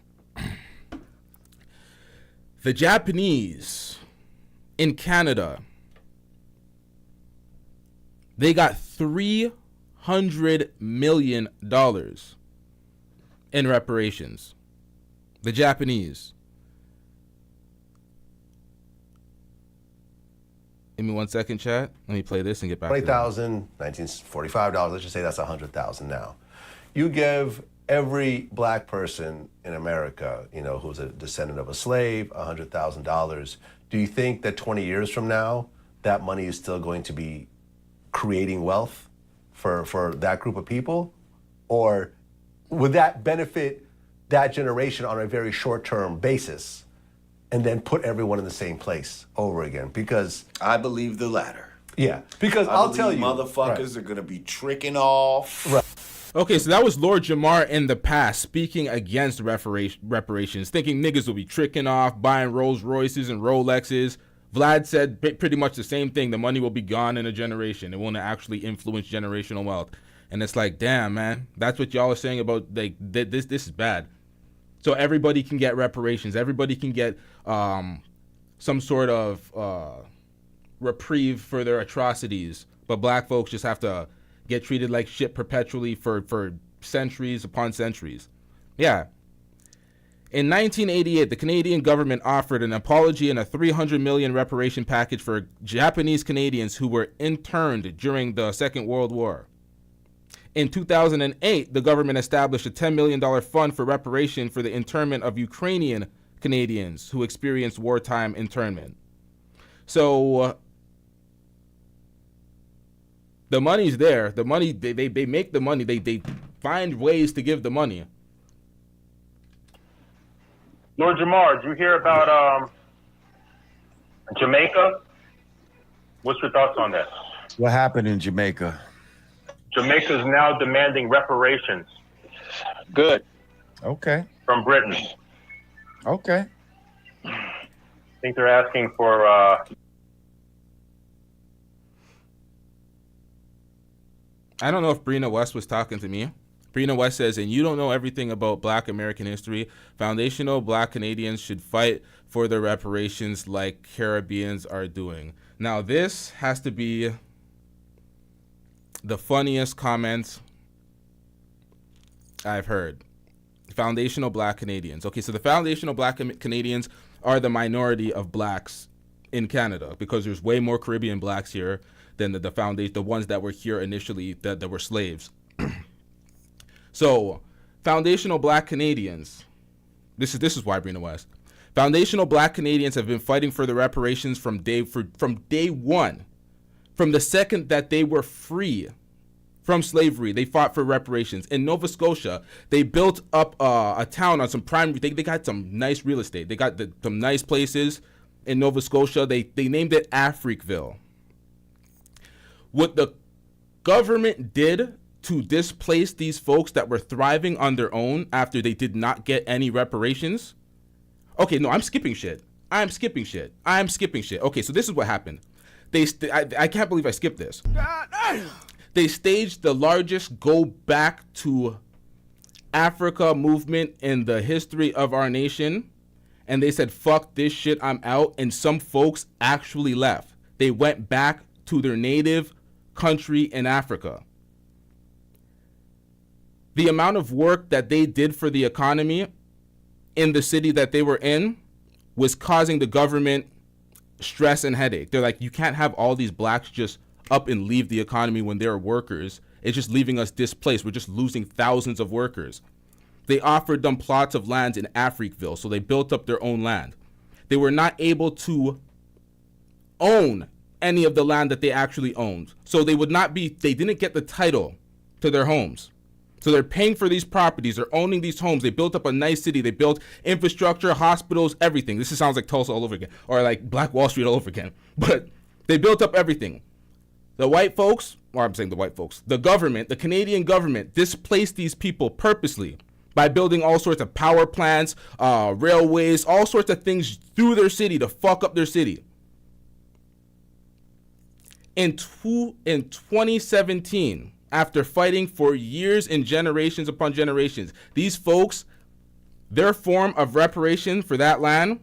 the Japanese in Canada, they got $300 million in reparations. The Japanese. Give me 1 second, chat. Let me play this and get back to that. $20,000, $1945, let's just say that's $100,000 now. You give every black person in America, who's a descendant of a slave, $100,000. Do you think that 20 years from now, that money is still going to be creating wealth for that group of people? Or would that benefit that generation on a very short-term basis and then put everyone in the same place over again? Because I believe the latter. Yeah, because I'll tell you, motherfuckers are gonna be tricking off. Right. Okay, so that was Lord Jamar in the past speaking against reparations, thinking niggas will be tricking off, buying Rolls Royces and Rolexes. Vlad said pretty much the same thing. The money will be gone in a generation. It won't actually influence generational wealth. And it's like, damn, man, that's what y'all are saying about this is bad. So everybody can get reparations. Everybody can get some sort of reprieve for their atrocities. But black folks just have to get treated like shit perpetually for centuries upon centuries. Yeah. In 1988, the Canadian government offered an apology and a $300 million reparation package for Japanese Canadians who were interned during the Second World War. In 2008, the government established a $10 million fund for reparation for the internment of Ukrainian Canadians who experienced wartime internment. So the money's there. The money, they make the money. They find ways to give the money. Lord Jamar, did you hear about Jamaica? What's your thoughts on that? What happened in Jamaica? Jamaica is now demanding reparations. Good. Okay. From Britain. Okay. I think they're asking for I don't know if Brina West was talking to me. Brina West says, and you don't know everything about Black American history. Foundational Black Canadians should fight for their reparations like Caribbeans are doing. Now, this has to be the funniest comment I've heard. Foundational Black Canadians. Okay, so the Foundational Black Canadians are the minority of blacks in Canada because there's way more Caribbean blacks here than the ones that were here initially that were slaves. So, Foundational Black Canadians, this is why Brina West. Foundational Black Canadians have been fighting for the reparations from day one. From the second that they were free from slavery, they fought for reparations. In Nova Scotia, they built up a town on some prime. They got some nice real estate. They got some nice places in Nova Scotia. They named it Africville. What the government did to displace these folks that were thriving on their own after they did not get any reparations. Okay, no, I'm skipping shit. Okay, so this is what happened. I can't believe I skipped this. They staged the largest go back to Africa movement in the history of our nation. And they said, fuck this shit, I'm out. And some folks actually left. They went back to their native country in Africa. The amount of work that they did for the economy in the city that they were in was causing the government stress and headache. They're like, you can't have all these blacks just up and leave the economy when they're workers. It's just leaving us displaced. We're just losing thousands of workers. They offered them plots of land in Africville, so they built up their own land. They were not able to own any of the land that they actually owned. So they didn't get the title to their homes. So they're paying for these properties. They're owning these homes. They built up a nice city. They built infrastructure, hospitals, everything. This sounds like Tulsa all over again, or like Black Wall Street all over again. But they built up everything. The white folks, or I'm saying the white folks, the government, the Canadian government displaced these people purposely by building all sorts of power plants, railways, all sorts of things through their city to fuck up their city. In 2017, after fighting for years and generations upon generations, these folks, their form of reparation for that land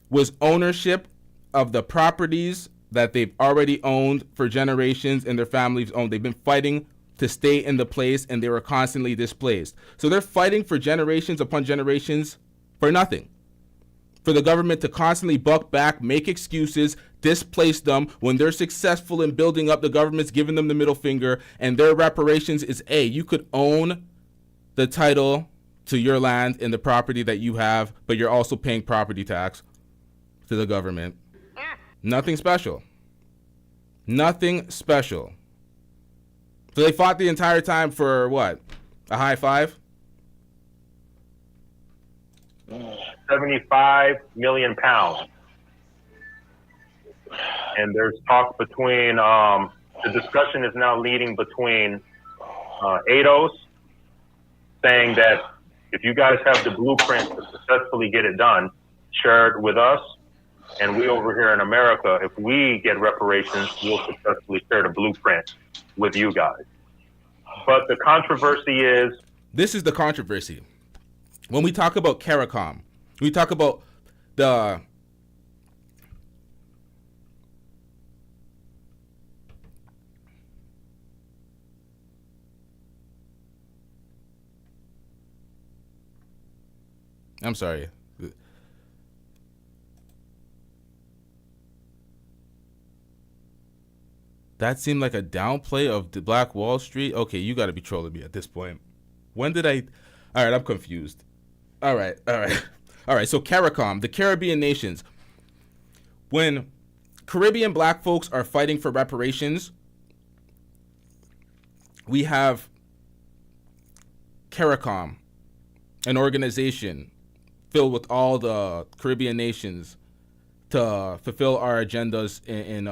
was ownership of the properties that they've already owned for generations and their families owned. They've been fighting to stay in the place, and they were constantly displaced. So they're fighting for generations upon generations for nothing. For the government to constantly buck back, make excuses, displace them. When they're successful in building up, the government's giving them the middle finger, and their reparations is, you could own the title to your land and the property that you have, but you're also paying property tax to the government. Nothing special. Nothing special. So they fought the entire time for what? A high five? 75 million pounds. And there's talk between, the discussion is now leading between ADOS saying that if you guys have the blueprint to successfully get it done, share it with us. And we over here in America, if we get reparations, we'll successfully share the blueprint with you guys. But the controversy is... This is the controversy. When we talk about CARICOM, we talk about the... I'm sorry. That seemed like a downplay of the Black Wall Street. Okay, you got to be trolling me at this point. When did I... All right, I'm confused. All right. So CARICOM, the Caribbean nations. When Caribbean black folks are fighting for reparations, we have CARICOM, an organization filled with all the Caribbean nations to fulfill our agendas in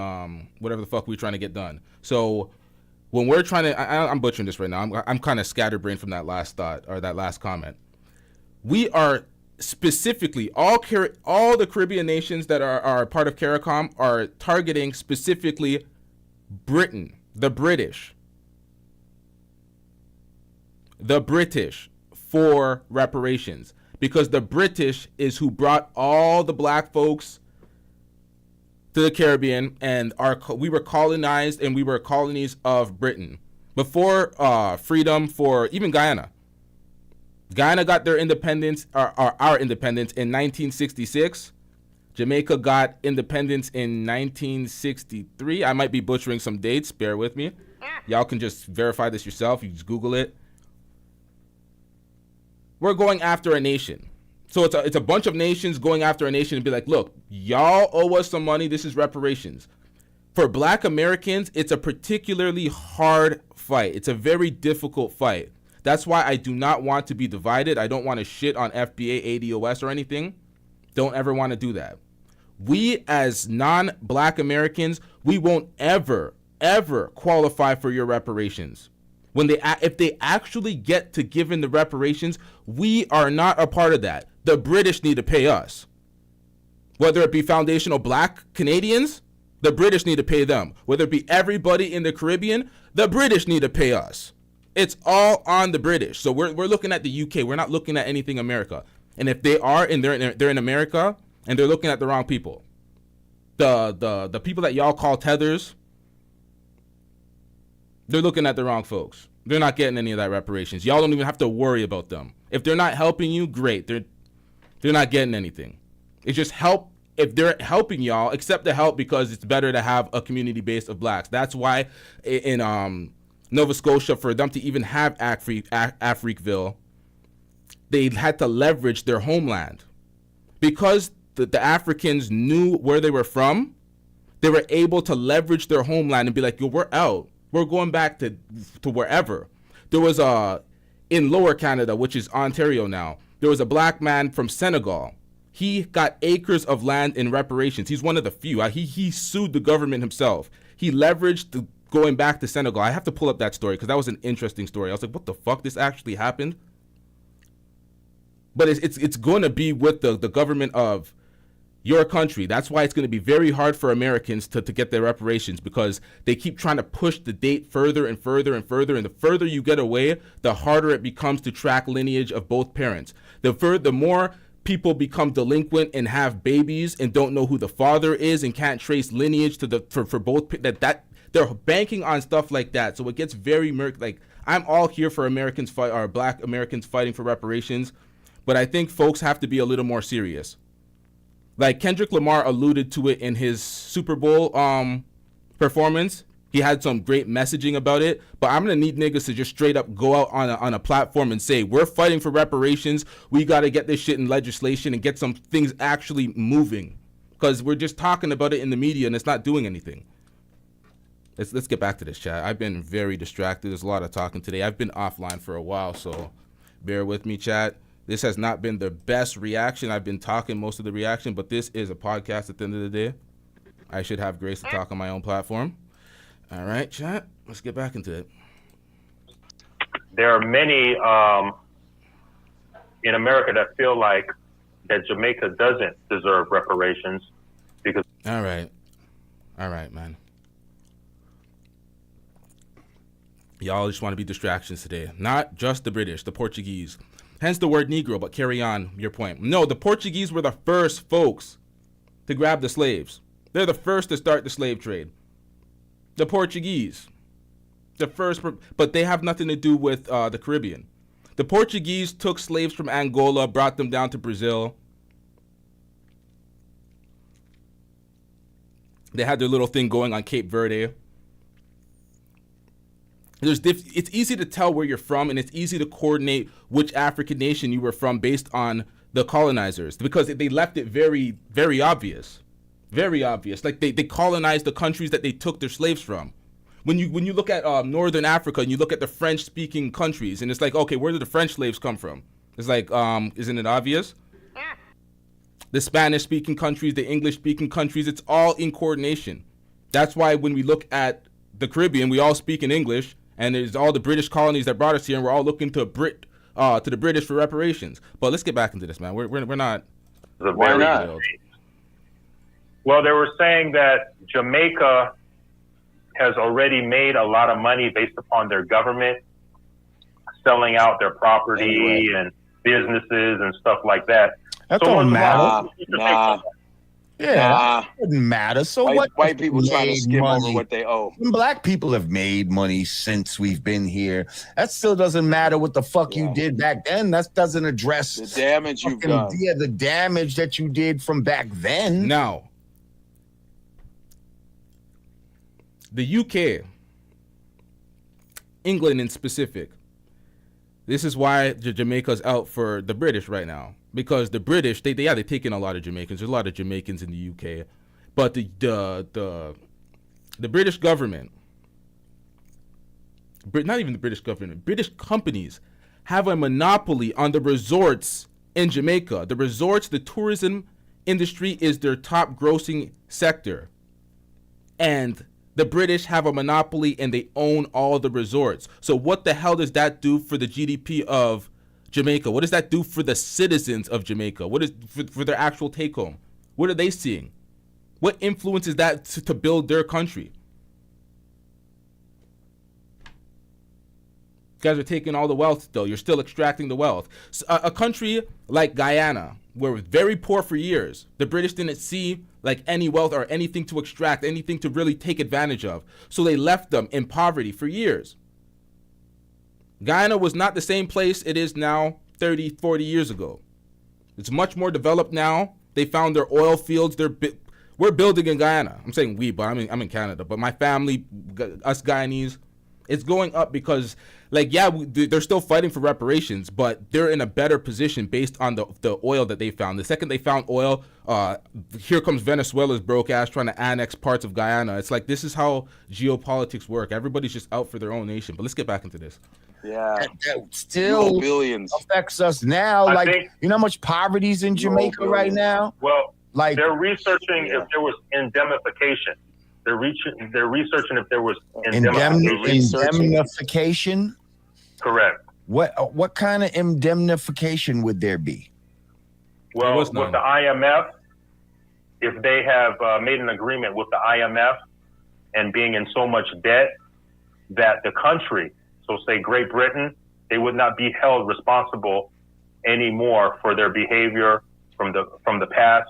whatever the fuck we're trying to get done. So when we're trying to, I'm butchering this right now. I'm kind of scatterbrained from that last thought or that last comment. We are specifically all the Caribbean nations that are part of CARICOM are targeting specifically Britain, the British for reparations, because the British is who brought all the black folks to the Caribbean, and we were colonized and we were colonies of Britain before freedom for even Guyana. Guyana got their independence, our independence, in 1966. Jamaica got independence in 1963. I might be butchering some dates. Bear with me. Y'all can just verify this yourself. You just Google it. We're going after a nation. So it's a bunch of nations going after a nation and be like, look, y'all owe us some money. This is reparations. For black Americans, it's a particularly hard fight. It's a very difficult fight. That's why I do not want to be divided. I don't want to shit on FBA, ADOS, or anything. Don't ever want to do that. We as non-black Americans, we won't ever qualify for your reparations. If they actually get to giving the reparations, we are not a part of that. The British need to pay us. Whether it be foundational black Canadians, the British need to pay them. Whether it be everybody in the Caribbean, the British need to pay us. It's all on the British. So we're looking at the UK. We're not looking at anything America. And if they are, and they're in America, and they're looking at the wrong people. The people that y'all call tethers, they're looking at the wrong folks. They're not getting any of that reparations. Y'all don't even have to worry about them. If they're not helping you, great. They're not getting anything. It's just help. If they're helping y'all, accept the help, because it's better to have a community base of blacks. That's why in Nova Scotia, for them to even have Afriqueville, they had to leverage their homeland. Because the Africans knew where they were from, they were able to leverage their homeland and be like, yo, we're out. We're going back to wherever. There was in Lower Canada, which is Ontario now, there was a black man from Senegal. He got acres of land in reparations. He's one of the few. He sued the government himself. He leveraged going back to Senegal. I have to pull up that story because that was an interesting story. I was like, what the fuck? This actually happened? But it's going to be with the government of your country. That's why it's going to be very hard for Americans to get their reparations, because they keep trying to push the date further and further and further. And the further you get away, the harder it becomes to track lineage of both parents. The more people become delinquent and have babies and don't know who the father is and can't trace lineage for both, that they're banking on stuff like that. So it gets very murky. Like, I'm all here for Americans black Americans fighting for reparations, but I think folks have to be a little more serious. Like Kendrick Lamar alluded to it in his Super Bowl performance. He had some great messaging about it, but I'm gonna need niggas to just straight up go out on a platform and say, we're fighting for reparations. We gotta get this shit in legislation and get some things actually moving, because we're just talking about it in the media and it's not doing anything. Let's get back to this, chat. I've been very distracted. There's a lot of talking today. I've been offline for a while, so bear with me, chat. This has not been the best reaction. I've been talking most of the reaction, but this is a podcast at the end of the day. I should have grace to talk on my own platform. All right, chat, let's get back into it. There are many in America that feel like that Jamaica doesn't deserve reparations because. All right, man. Y'all just want to be distractions today. Not just the British, the Portuguese. Hence the word Negro, but carry on your point. No, the Portuguese were the first folks to grab the slaves. They're the first to start the slave trade. The Portuguese. The first, but they have nothing to do with the Caribbean. The Portuguese took slaves from Angola, brought them down to Brazil. They had their little thing going on Cape Verde. It's easy to tell where you're from, and it's easy to coordinate which African nation you were from based on the colonizers, because they left it very, very obvious. Very obvious. Like they colonized the countries that they took their slaves from. When you look at Northern Africa and you look at the French-speaking countries, and it's like, okay, where did the French slaves come from? It's like, isn't it obvious? The Spanish-speaking countries, the English-speaking countries, it's all in coordination. That's why when we look at the Caribbean, we all speak in English, and there's all the British colonies that brought us here, and we're all looking to the British for reparations. But let's get back into this, man. We're not. Why not? Well, they were saying that Jamaica has already made a lot of money based upon their government selling out their property and businesses and stuff like that. That So don't what's matter. wrong? Yeah, it doesn't matter. So White people trying to made skim money. over what they owe. Black people have made money since we've been here. That still doesn't matter what the fuck you did back then. That doesn't address The damage you've fucking- done. Yeah, the damage that you did from back then. Now, the UK, England in specific, this is why Jamaica's out for the British right now. Because the British, they take in a lot of Jamaicans. There's a lot of Jamaicans in the UK. But the British government, not even the British government, British companies have a monopoly on the resorts in Jamaica. The resorts, the tourism industry is their top grossing sector. And the British have a monopoly and they own all the resorts. So what the hell does that do for the GDP of Jamaica? What does that do for the citizens of Jamaica? What is for their actual take home? What are they seeing? What influence is that to build their country? You guys are taking all the wealth still. You're still extracting the wealth. So, a country like Guyana, where it was very poor for years, the British didn't see like any wealth or anything to extract, anything to really take advantage of. So they left them in poverty for years. Guyana was not the same place it is now 30, 40 years ago. It's much more developed now. They found their oil fields. We're building in Guyana. I'm saying we, but I'm in Canada. But my family, us Guyanese, it's going up because, like, yeah, they're still fighting for reparations, but they're in a better position based on the oil that they found. The second they found oil, here comes Venezuela's broke ass trying to annex parts of Guyana. It's like, this is how geopolitics work. Everybody's just out for their own nation. But let's get back into this. Yeah, that still billions affects us now. I Like, think- you know how much poverty's in Jamaica right now? Well, Like, they're researching if there was indemnification. They're researching if there was indemnification. Correct. What kind of indemnification would there be? Well, with the IMF, if they have made an agreement with the IMF and being in so much debt that the country, so say Great Britain, they would not be held responsible anymore for their behavior from the past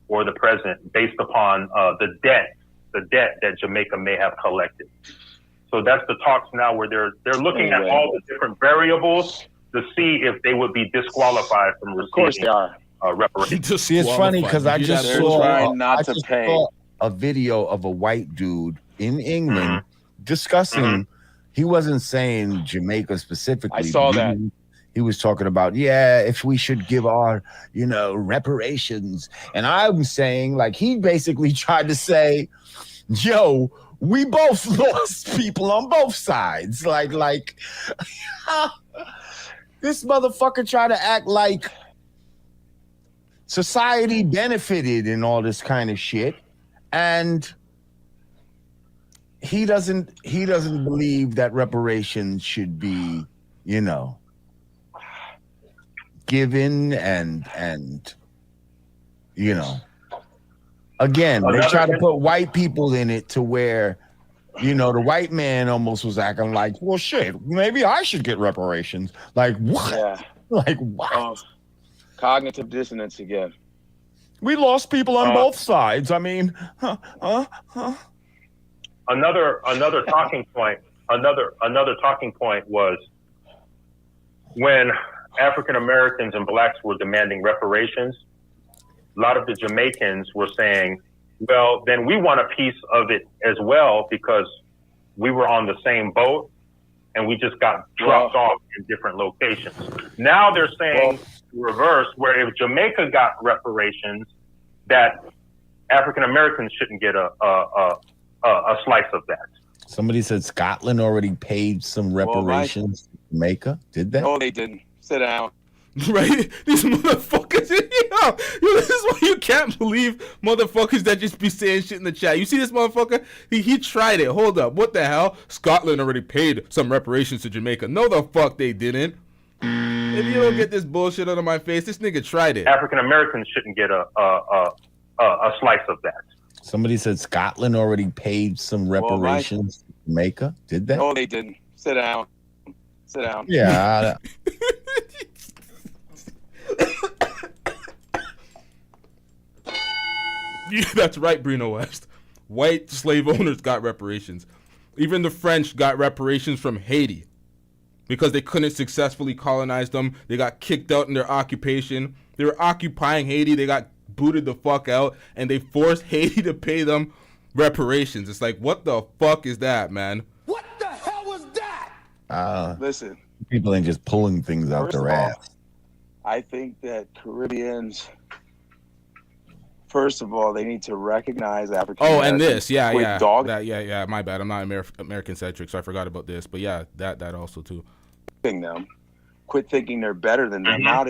or the present based upon the debt that Jamaica may have collected. So that's the talks now where they're looking at all the different variables to see if they would be disqualified from receiving. Of course they are. Reparations. See, it's funny because I just saw pay. A video of a white dude in England discussing. He wasn't saying Jamaica specifically. I saw that. He was talking about, if we should give our, reparations. And I'm saying, like, he basically tried to say, yo, we both lost people on both sides. Like this motherfucker tried to act like society benefited and all this kind of shit. And he doesn't believe that reparations should be, given and again, they try to put white people in it to where, the white man almost was acting like, well, shit, maybe I should get reparations. Like what? Yeah. Like what? Cognitive dissonance again. We lost people on both sides. I mean, Another talking point. Another talking point was when African Americans and blacks were demanding reparations. A lot of the Jamaicans were saying, well, then we want a piece of it as well because we were on the same boat and we just got dropped off in different locations. Now they're saying reverse, where if Jamaica got reparations, that African Americans shouldn't get a slice of that. Somebody said Scotland already paid some reparations to Jamaica. Did they? No, they didn't. Sit down. Right? These motherfuckers. Yo, this is why you can't believe motherfuckers that just be saying shit in the chat. You see this motherfucker? He tried it. Hold up. What the hell? Scotland already paid some reparations to Jamaica. No, the fuck they didn't. If you don't get this bullshit out of my face, this nigga tried it. African Americans shouldn't get a slice of that. Somebody said Scotland already paid some reparations to Jamaica. Did they? No, they didn't. Sit down. Sit down. Yeah. Yeah, that's right, Bruno West. White slave owners got reparations. Even the French got reparations from Haiti because they couldn't successfully colonize them. They got kicked out in their occupation. They were occupying Haiti. They got booted the fuck out, and they forced Haiti to pay them reparations. It's like, what the fuck is that, man? What the hell was that? Listen. People ain't just pulling things out First their of all, ass. I think that Caribbeans, first of all, they need to recognize African Oh, Americans. and this, yeah. Quit My bad. I'm not American centric, so I forgot about this. But yeah, that also too. them. Quit thinking they're better than them. Now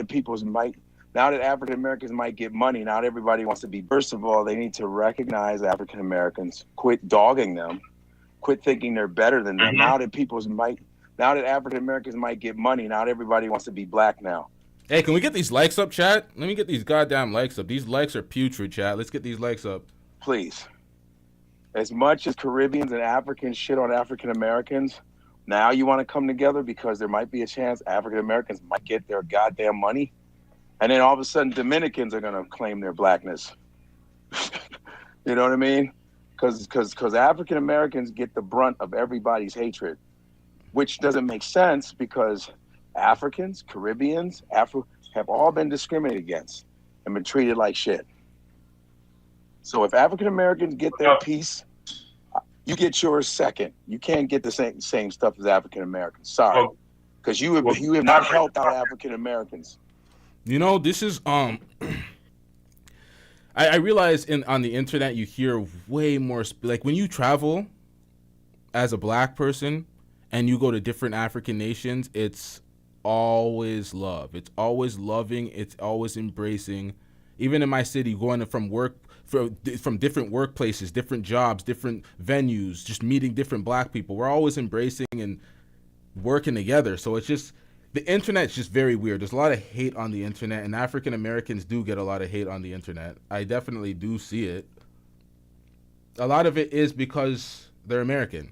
that African Americans might get money, not everybody wants to be. First of all, they need to recognize African Americans. Quit dogging them. Quit thinking they're better than them. Now that African Americans might get money, not everybody wants to be black now. Hey, can we get these likes up, chat? Let me get these goddamn likes up. These likes are putrid, chat. Let's get these likes up. Please. As much as Caribbeans and Africans shit on African Americans, now you want to come together because there might be a chance African Americans might get their goddamn money. And then all of a sudden Dominicans are going to claim their blackness. You know what I mean? Because African Americans get the brunt of everybody's hatred, which doesn't make sense because Africans, Caribbeans, have all been discriminated against and been treated like shit. So if African Americans get their piece, you get yours second. You can't get the same stuff as African Americans. Sorry, because you have not helped out African Americans. You know, this is I realize on the internet you hear way more like when you travel as a black person and you go to different African nations, it's always love. It's always loving. It's always embracing. Even in my city, going from different workplaces, different jobs, different venues, just meeting different black people, we're always embracing and working together. So it's just, the internet's just very weird. There's a lot of hate on the internet, and African Americans do get a lot of hate on the internet. I definitely do see it. A lot of it is because they're American.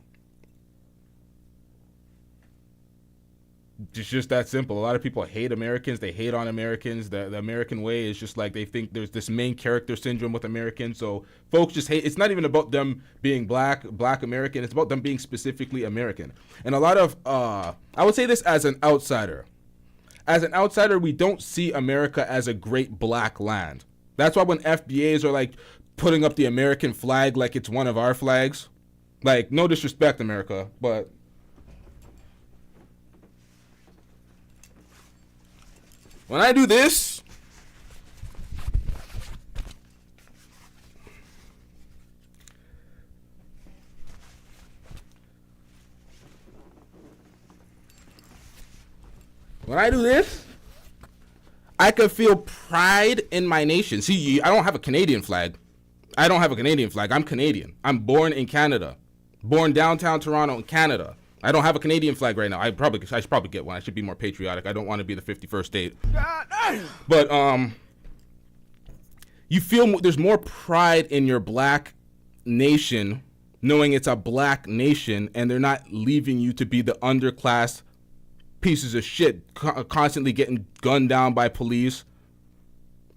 It's just that simple. A lot of people hate Americans. They hate on Americans. The American way is just like they think there's this main character syndrome with Americans. So folks just hate. It's not even about them being black American. It's about them being specifically American. And a lot of, I would say this as an outsider. As an outsider, we don't see America as a great black land. That's why when FBAs are like putting up the American flag like it's one of our flags, like no disrespect, America, but when I do this, I could feel pride in my nation. See, I don't have a Canadian flag. I'm Canadian. I'm born in Canada. Born downtown Toronto in Canada. I don't have a Canadian flag right now. I should probably get one. I should be more patriotic. I don't want to be the 51st state. But you feel there's more pride in your black nation, knowing it's a black nation, and they're not leaving you to be the underclass pieces of shit, constantly getting gunned down by police,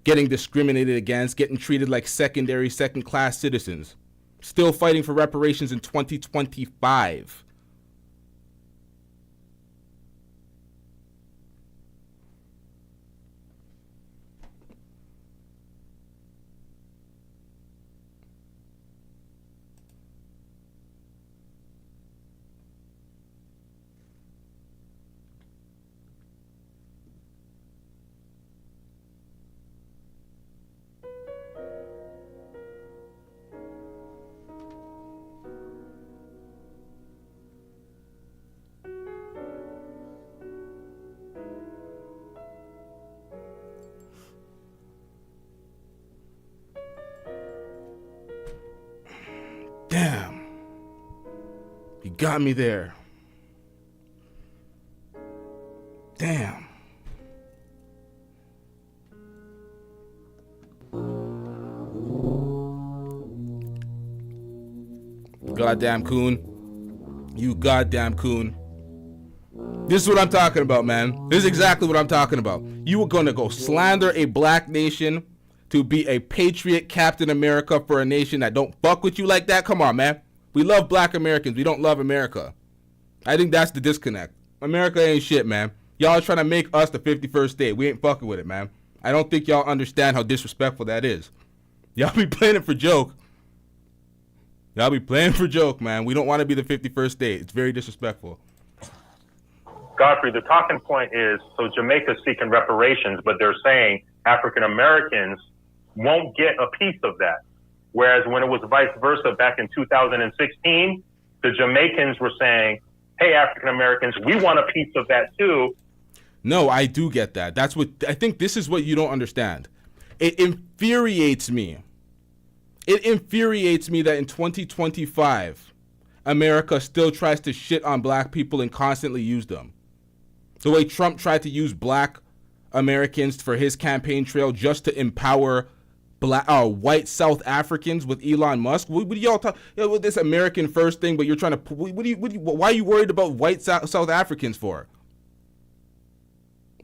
getting discriminated against, getting treated like second-class citizens, still fighting for reparations in 2025. Damn. He got me there. Damn. Goddamn coon. You goddamn coon. This is what I'm talking about, man. This is exactly what I'm talking about. You were gonna go slander a black nation to be a patriot Captain America for a nation that don't fuck with you like that? Come on, man. We love black Americans. We don't love America. I think that's the disconnect. America ain't shit, man. Y'all are trying to make us the 51st state. We ain't fucking with it, man. I don't think y'all understand how disrespectful that is. Y'all be playing it for joke. Y'all be playing for joke, man. We don't want to be the 51st state. It's very disrespectful. Godfrey, the talking point is, so Jamaica's seeking reparations, but they're saying African Americans won't get a piece of that. Whereas when it was vice versa back in 2016, the Jamaicans were saying, hey, African Americans, we want a piece of that too. No, I do get that. That's what I think. This is what you don't understand. It infuriates me. It infuriates me that in 2025, America still tries to shit on black people and constantly use them. The way Trump tried to use black Americans for his campaign trail just to empower black, white South Africans with Elon Musk. What do y'all talk? With this American first thing, but you're trying to. Why are you worried about white South Africans for?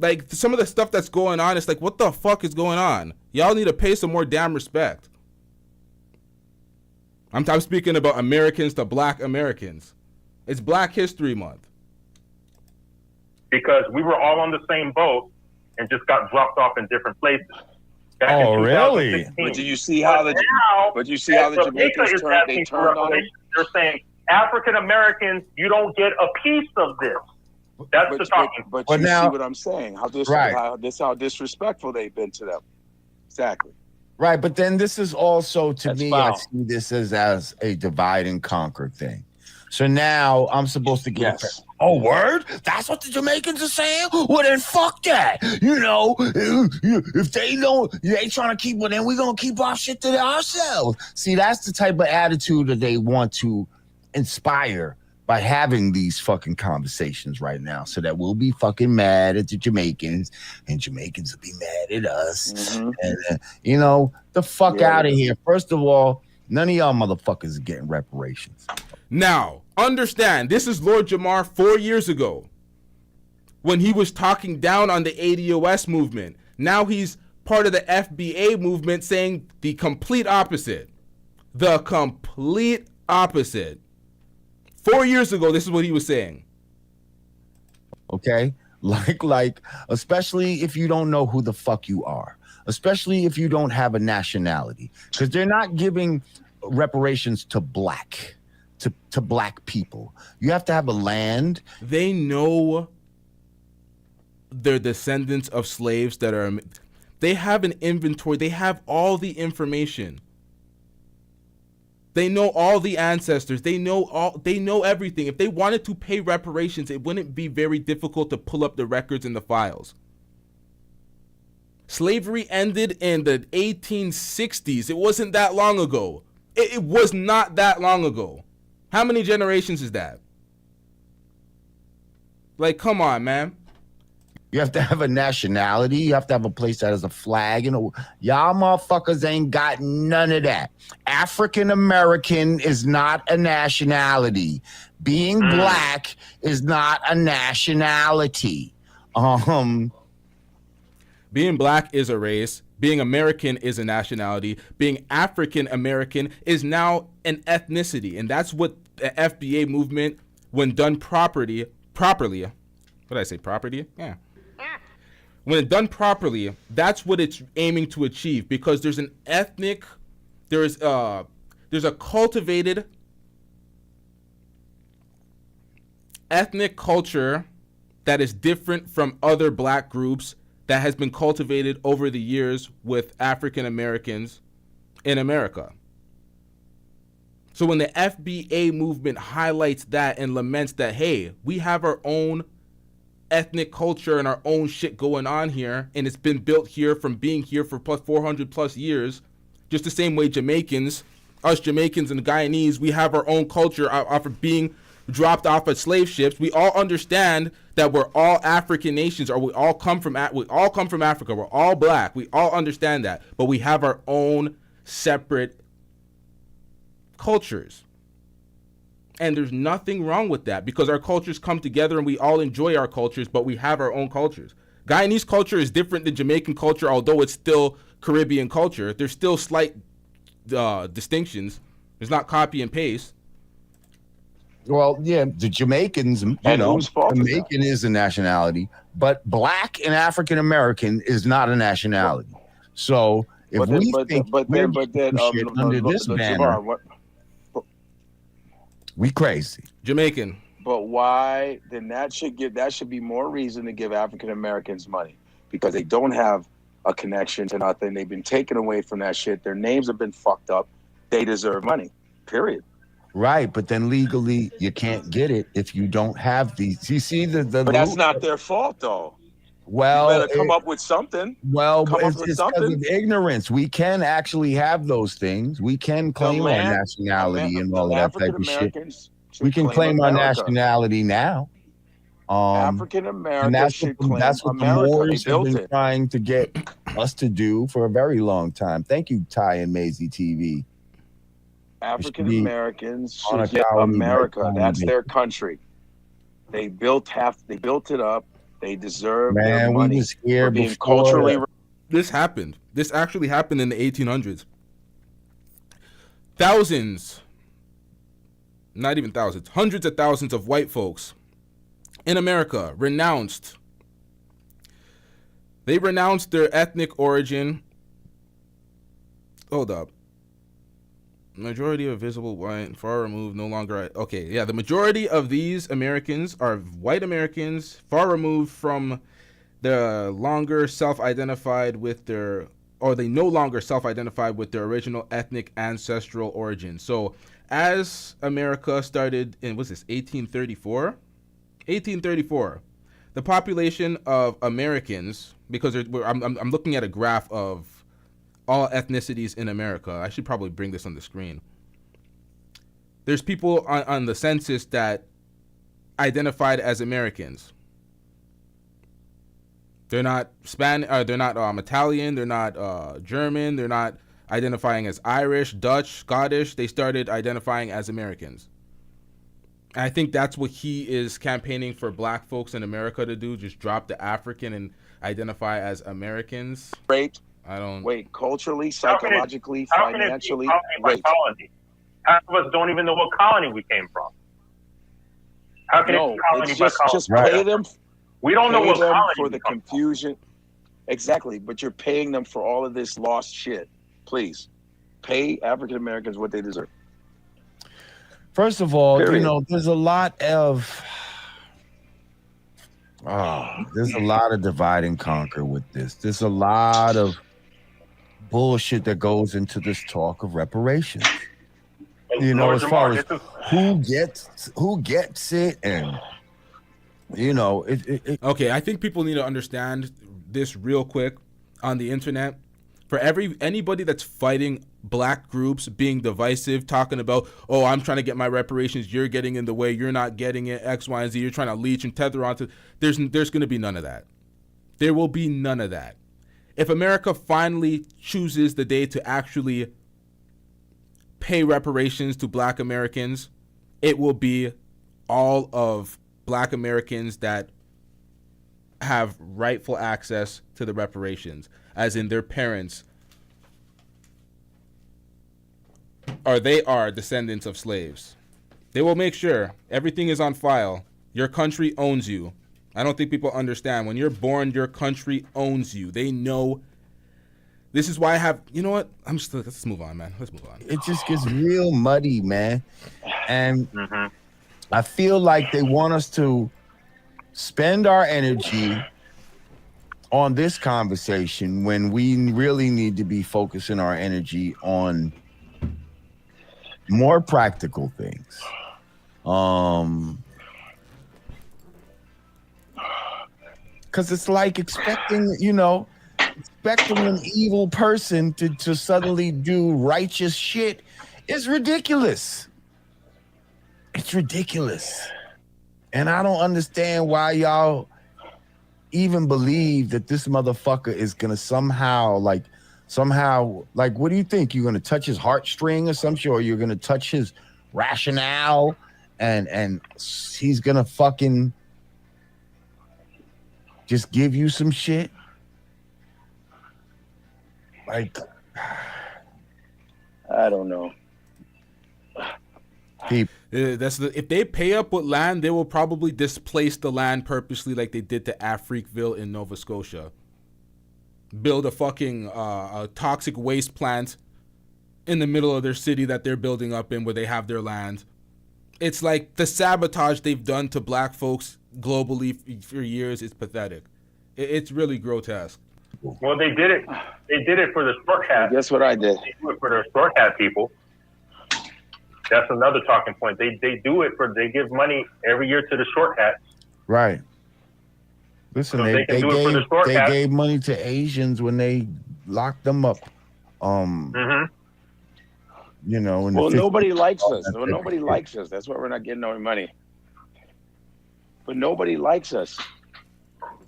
Like, some of the stuff that's going on, it's like, what the fuck is going on? Y'all need to pay some more damn respect. I'm speaking about Americans to black Americans. It's Black History Month. Because we were all on the same boat and just got dropped off in different places. Back in really? 2016. But do you see how the Jamaicans turned on it? They're saying, African Americans, you don't get a piece of this. That's the talking. But you see what I'm saying? How disrespectful they've been to them. Exactly. Right, but then this is also, to That's me, foul. I see this as a divide and conquer thing. So now I'm supposed to get oh, word? That's what the Jamaicans are saying? Well, then fuck that. You know, if they don't, they trying to keep it, then we're going to keep our shit to ourselves. See, that's the type of attitude that they want to inspire by having these fucking conversations right now, so that we'll be fucking mad at the Jamaicans and Jamaicans will be mad at us. Mm-hmm. And, you know, the fuck out of here. First of all, none of y'all motherfuckers are getting reparations. Now, understand, this is Lord Jamar 4 years ago when he was talking down on the ADOS movement. Now he's part of the FBA movement saying the complete opposite. The complete opposite. 4 years ago, this is what he was saying. Okay? Like, especially if you don't know who the fuck you are. Especially if you don't have a nationality. Because they're not giving reparations to black people. You have to have a land. They know they're descendants of slaves that are. They have an inventory. They have all the information. They know all the ancestors. They know everything. If they wanted to pay reparations, it wouldn't be very difficult to pull up the records and the files. Slavery ended in the 1860s. It wasn't that long ago. It was not that long ago. How many generations is that? Like, come on, man. You have to have a nationality. You have to have a place that has a flag. You know, y'all motherfuckers ain't got none of that. African American is not a nationality. Being black is not a nationality. Being black is a race. Being American is a nationality. Being African American is now an ethnicity. And that's what the FBA movement, when done properly, what did I say, property? Yeah. When done properly, that's what it's aiming to achieve, because there's an ethnic, there's a cultivated ethnic culture that is different from other black groups that has been cultivated over the years with African Americans in America. So when the FBA movement highlights that and laments that, hey, we have our own ethnic culture and our own shit going on here, and it's been built here from being here for plus 400 plus years, just the same way Jamaicans us Jamaicans and Guyanese, we have our own culture off of being dropped off at slave ships. We all understand that we're all African nations, or we all come from Africa. We're all black. We all understand that, but we have our own separate cultures. And there's nothing wrong with that, because our cultures come together and we all enjoy our cultures, but we have our own cultures. Guyanese culture is different than Jamaican culture, although it's still Caribbean culture. There's still slight distinctions. There's not copy and paste. Well, yeah, the Jamaicans, Jamaican is a nationality, but black and African American is not a nationality. So if under this banner, we crazy. Jamaican. But why? Then that should be more reason to give African Americans money, because they don't have a connection to nothing. They've been taken away from that shit. Their names have been fucked up. They deserve money. Period. Right, but then legally you can't get it if you don't have these. You see the But that's not their fault, though. Well, you better come up with something. Well, it's because of ignorance. We can actually have those things. We can claim our nationality and all that type of shit. We can claim our nationality now. African Americans should claim that's what America. the Moors They have built been it. trying to get us to do for a very long time. Thank you, Ty and Maisie TV. African Americans on a should get colony America. right That's now. their country. They built it up. They deserve Man, their we money was here for being before culturally. This happened. This actually happened in the 1800s. Thousands, not even thousands, hundreds of thousands of white folks in America renounced their ethnic origin. Hold up. Majority of visible white, far removed, no longer. Okay, yeah, the majority of these Americans are white Americans, far removed from the longer self-identified with their, or they no longer self-identified with their original ethnic ancestral origin. So, as America started in, what's this, 1834? 1834, the population of Americans, because I'm looking at a graph of all ethnicities in America. I should probably bring this on the screen. There's people on the census that identified as Americans. They're not they're not Italian, they're not German, they're not identifying as Irish, Dutch, Scottish. They started identifying as Americans. And I think that's what he is campaigning for black folks in America to do, just drop the African and identify as Americans. Great. I don't wait. Culturally, psychologically, how financially. Can it be colony? Half of us don't even know what colony we came from. How can it be colony by colony? Just pay them. We don't know what colony for the confusion. Exactly, but you're paying them for all of this lost shit. Please, pay African Americans what they deserve. First of all, Period. there's a lot of divide and conquer with this. There's a lot of bullshit that goes into this talk of reparations. As far as who gets it, and Okay, I think people need to understand this real quick on the internet. For anybody that's fighting black groups, being divisive, talking about, oh, I'm trying to get my reparations, you're getting in the way, you're not getting it, X, Y, and Z, you're trying to leech and tether onto, there's going to be none of that. There will be none of that. If America finally chooses the day to actually pay reparations to black Americans, it will be all of black Americans that have rightful access to the reparations, as in their parents they are descendants of slaves. They will make sure everything is on file. Your country owns you. I don't think people understand. When you're born, your country owns you. They know. This is why I have, you know what? Let's move on, man. Let's move on. It just gets real muddy, man. And I feel like they want us to spend our energy on this conversation when we really need to be focusing our energy on more practical things. Because it's like expecting an evil person to suddenly do righteous shit It's ridiculous. It's ridiculous. And I don't understand why y'all even believe that this motherfucker is gonna somehow, like, what do you think? You're gonna touch his heartstring or some shit, or you're gonna touch his rationale and he's gonna fucking just give you some shit? Like, I don't know. If they pay up with land, they will probably displace the land purposely, like they did to Africville in Nova Scotia. Build a fucking a toxic waste plant in the middle of their city that they're building up in, where they have their land. It's like the sabotage they've done to black folks globally for years is pathetic. It's really grotesque. Well, they did it. They did it for the short hat. Guess what I did? They do it for the short hat people. That's another talking point. They do it for, they give money every year to the short hats. right. Listen, So they they can do it for the short they hat. gave money to Asians when they locked them up. You know, in the Well, 50s. nobody likes us. Well, nobody likes us. That's why we're not getting no money. But nobody likes us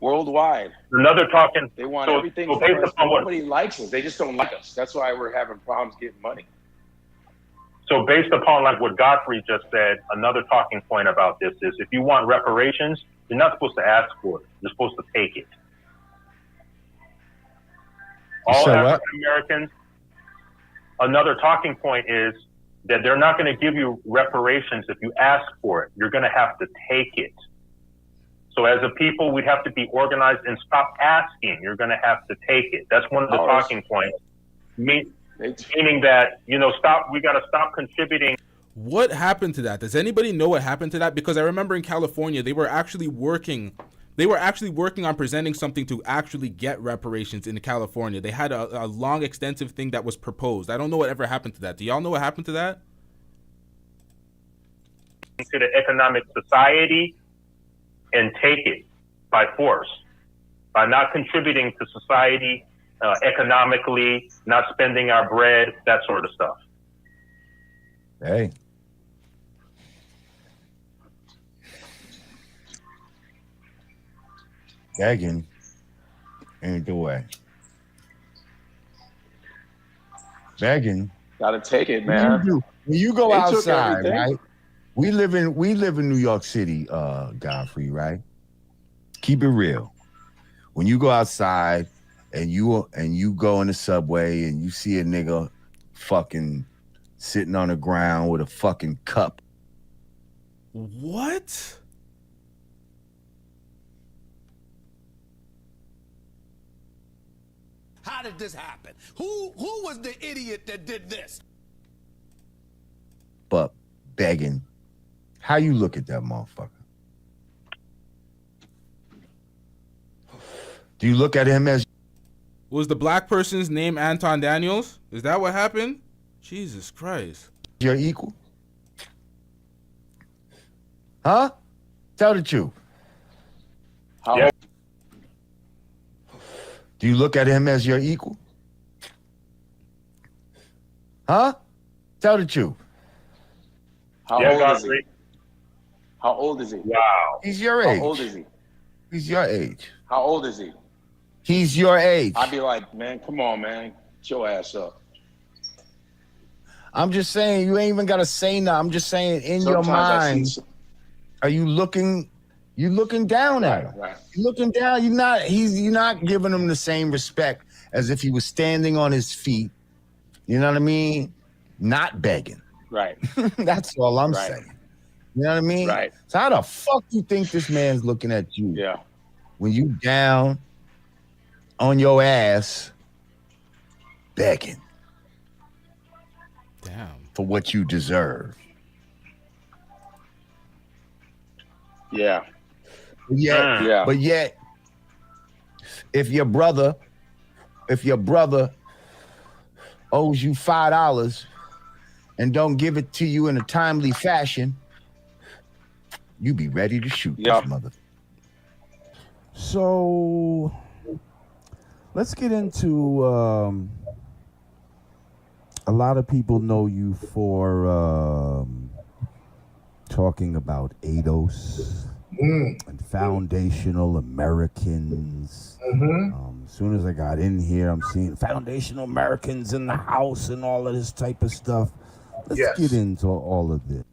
worldwide. Another talking. They want so, everything so for based us. upon what, Nobody likes us. They just don't like us. That's why we're having problems getting money. so based upon like what Godfrey just said, another talking point about this is if you want reparations, you're not supposed to ask for it. You're supposed to take it. All So what? African Americans. Another talking point is that they're not going to give you reparations if you ask for it. You're going to have to take it. So as a people, we'd have to be organized and stop asking. You're going to have to take it. That's one of the talking points. Meaning that, you know, we got to stop contributing. What happened to that? Does anybody know what happened to that? Because I remember in California, they were actually working on presenting something to actually get reparations in California. They had a long, extensive thing that was proposed. I don't know what ever happened to that. Do y'all know what happened to that? To the economic society and take it by force, by not contributing to society economically, not spending our bread, that sort of stuff. Hey. Begging ain't the way. Begging. Gotta take it, man. When you go They took outside, everything. right? We live in New York City, Godfrey, right? Keep it real. When you go outside and you go in the subway and you see a nigga fucking sitting on the ground with a fucking cup. What? How did this happen? Who was the idiot that did this? But begging. How you look at that motherfucker? Do you look at him as Was the black person's name Anton Daniels? Is that what happened? Jesus Christ. your equal? Huh? Tell the truth. Yeah. Do you look at him as your equal? Huh? Tell the truth. How Yeah, old is Godfrey. he? How old is he? Wow. He's your age. How old is he? He's your age. How old is he? He's your age. I'd be like, man, come on, man. Get your ass up. I'm just saying, you ain't even gotta say nothing. I'm just saying, in your Sometimes I mind, see are you looking down at him? Right. You're looking down. You're not giving him the same respect as if he was standing on his feet. You know what I mean? Not begging. Right. That's all I'm Right. saying. You know what I mean? Right. So how the fuck you think this man's looking at you? Yeah. When you down on your ass begging Damn. for what you deserve. Yeah. But yet, if your brother owes you $5 and don't give it to you in a timely fashion, you be ready to shoot this mother. So let's get into a lot of people know you for talking about ADOS and foundational Americans. As soon as I got in here, I'm seeing foundational Americans in the house and all of this type of stuff. Let's get into all of this.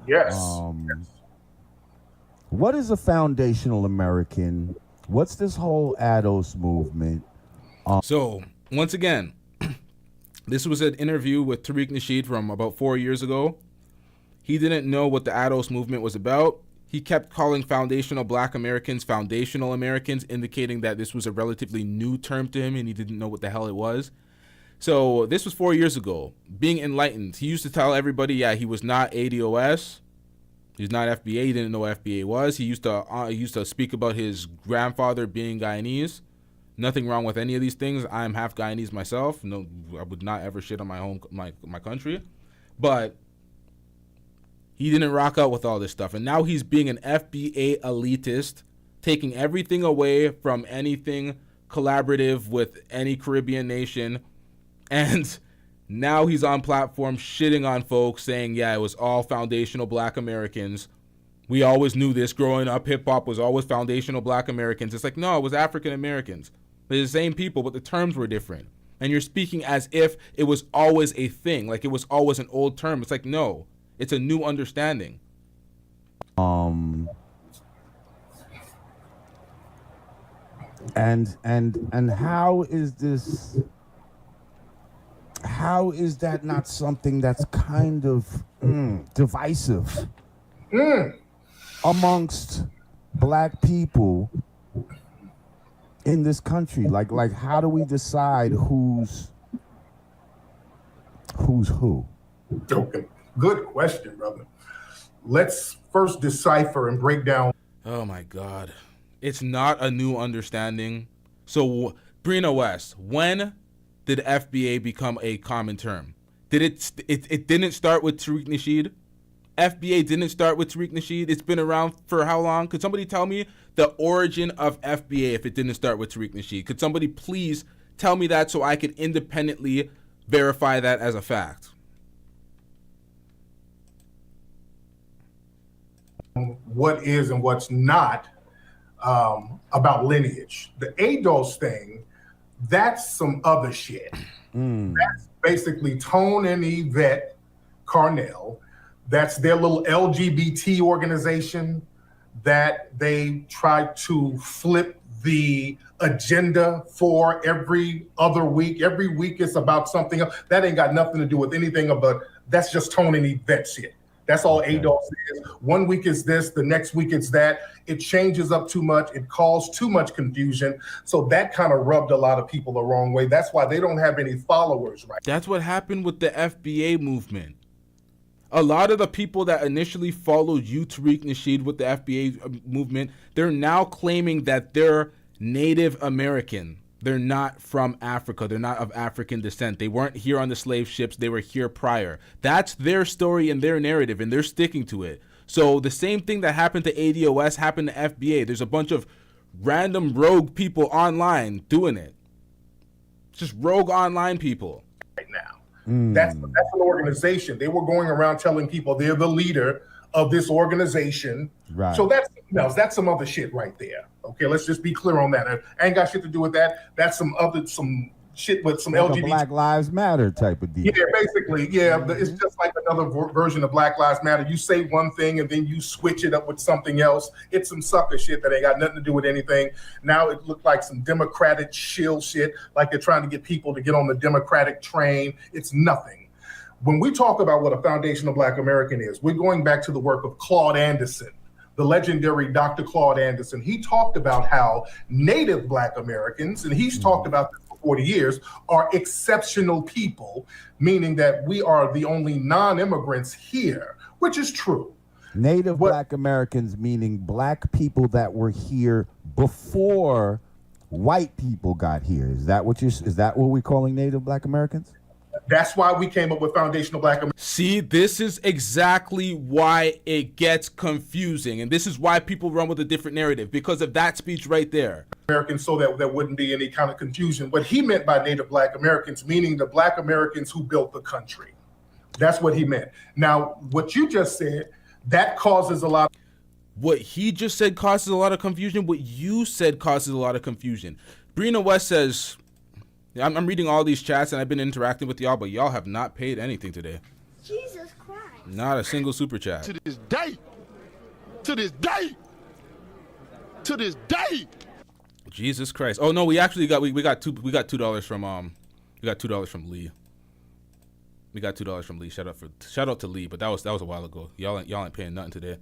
Yes. What is a foundational American? What's this whole ADOS movement? So, once again, this was an interview with Tariq Nasheed from about 4 years ago. He didn't know what the ADOS movement was about. He kept calling foundational black Americans foundational Americans, indicating that this was a relatively new term to him and he didn't know what the hell it was. So this was 4 years ago. Being enlightened, he used to tell everybody, yeah, he was not ADOS. He's not FBA. He didn't know what FBA was. He used to speak about his grandfather being Guyanese. Nothing wrong with any of these things. I'm half Guyanese myself. No, I would not ever shit on my country. But he didn't rock out with all this stuff. And now he's being an FBA elitist, taking everything away from anything collaborative with any Caribbean nation. And now he's on platform shitting on folks, saying, yeah, it was all foundational black Americans. We always knew this growing up. Hip hop was always foundational black Americans. It's like, no, it was African Americans. They're the same people, but the terms were different. And you're speaking as if it was always a thing, like it was always an old term. It's like, no, it's a new understanding. And how is this? How is that not something that's kind of divisive amongst black people in this country? Like how do we decide who's who? Okay, good question, brother. Let's first decipher and break down. Oh my God. It's not a new understanding. So, Brina West, when did FBA become a common term? Did it didn't start with Tariq Nasheed? FBA didn't start with Tariq Nasheed. It's been around for how long? Could somebody tell me the origin of FBA if it didn't start with Tariq Nasheed? Could somebody please tell me that so I could independently verify that as a fact? What is and what's not about lineage. The ADOS thing, that's some other shit. That's basically Tone and Yvette Carnell. That's their little LGBT organization that they try to flip the agenda for every other week. Every week it's about something else. That ain't got nothing to do with anything about, that's just Tone and Yvette shit. That's all ADOS is. 1 week is this, the next week it's that. It changes up too much. It caused too much confusion. So that kind of rubbed a lot of people the wrong way. That's why they don't have any followers right now. That's what happened with the FBA movement. A lot of the people that initially followed you, Tariq Nasheed, with the FBA movement, they're now claiming that they're Native American. They're not from Africa. They're not of African descent. They weren't here on the slave ships. They were here prior. That's their story and their narrative, and they're sticking to it. So the same thing that happened to ADOS happened to FBA. There's a bunch of random rogue people online doing it. Just rogue online people. Right now. That's an organization. They were going around telling people they're the leader of this organization. Right. So that's something else. That's some other shit right there. Okay, let's just be clear on that. I ain't got shit to do with that. That's some shit with some like LGBT. a Black Lives Matter type of deal. Yeah, basically, yeah. It's just like another version of Black Lives Matter. You say one thing and then you switch it up with something else. It's some sucker shit that ain't got nothing to do with anything. Now it looked like some Democratic shill shit, like they're trying to get people to get on the Democratic train. It's nothing. When we talk about what a foundational Black American is, we're going back to the work of Claude Anderson, the legendary Dr. Claude Anderson. He talked about how Native Black Americans, and he's talked about this for 40 years, are exceptional people, meaning that we are the only non-immigrants here, which is true. Native Black Americans, meaning black people that were here before white people got here. Is that what we're calling Native Black Americans? That's why we came up with Foundational Black Americans. See, this is exactly why it gets confusing. And this is why people run with a different narrative, because of that speech right there. Americans, so that there wouldn't be any kind of confusion. What he meant by Native Black Americans, meaning the Black Americans who built the country. That's what he meant. Now, what you just said, that causes a lot. What he just said causes a lot of confusion. What you said causes a lot of confusion. Brina West says, I'm reading all these chats and I've been interacting with y'all, but y'all have not paid anything today. Jesus Christ. Not a single super chat. To this day. To this day. To this day. Jesus Christ. Oh no, we actually got we got $2 from we got $2 from Lee. We got $2 from Lee. Shout out to Lee, but that was a while ago. Y'all ain't paying nothing today.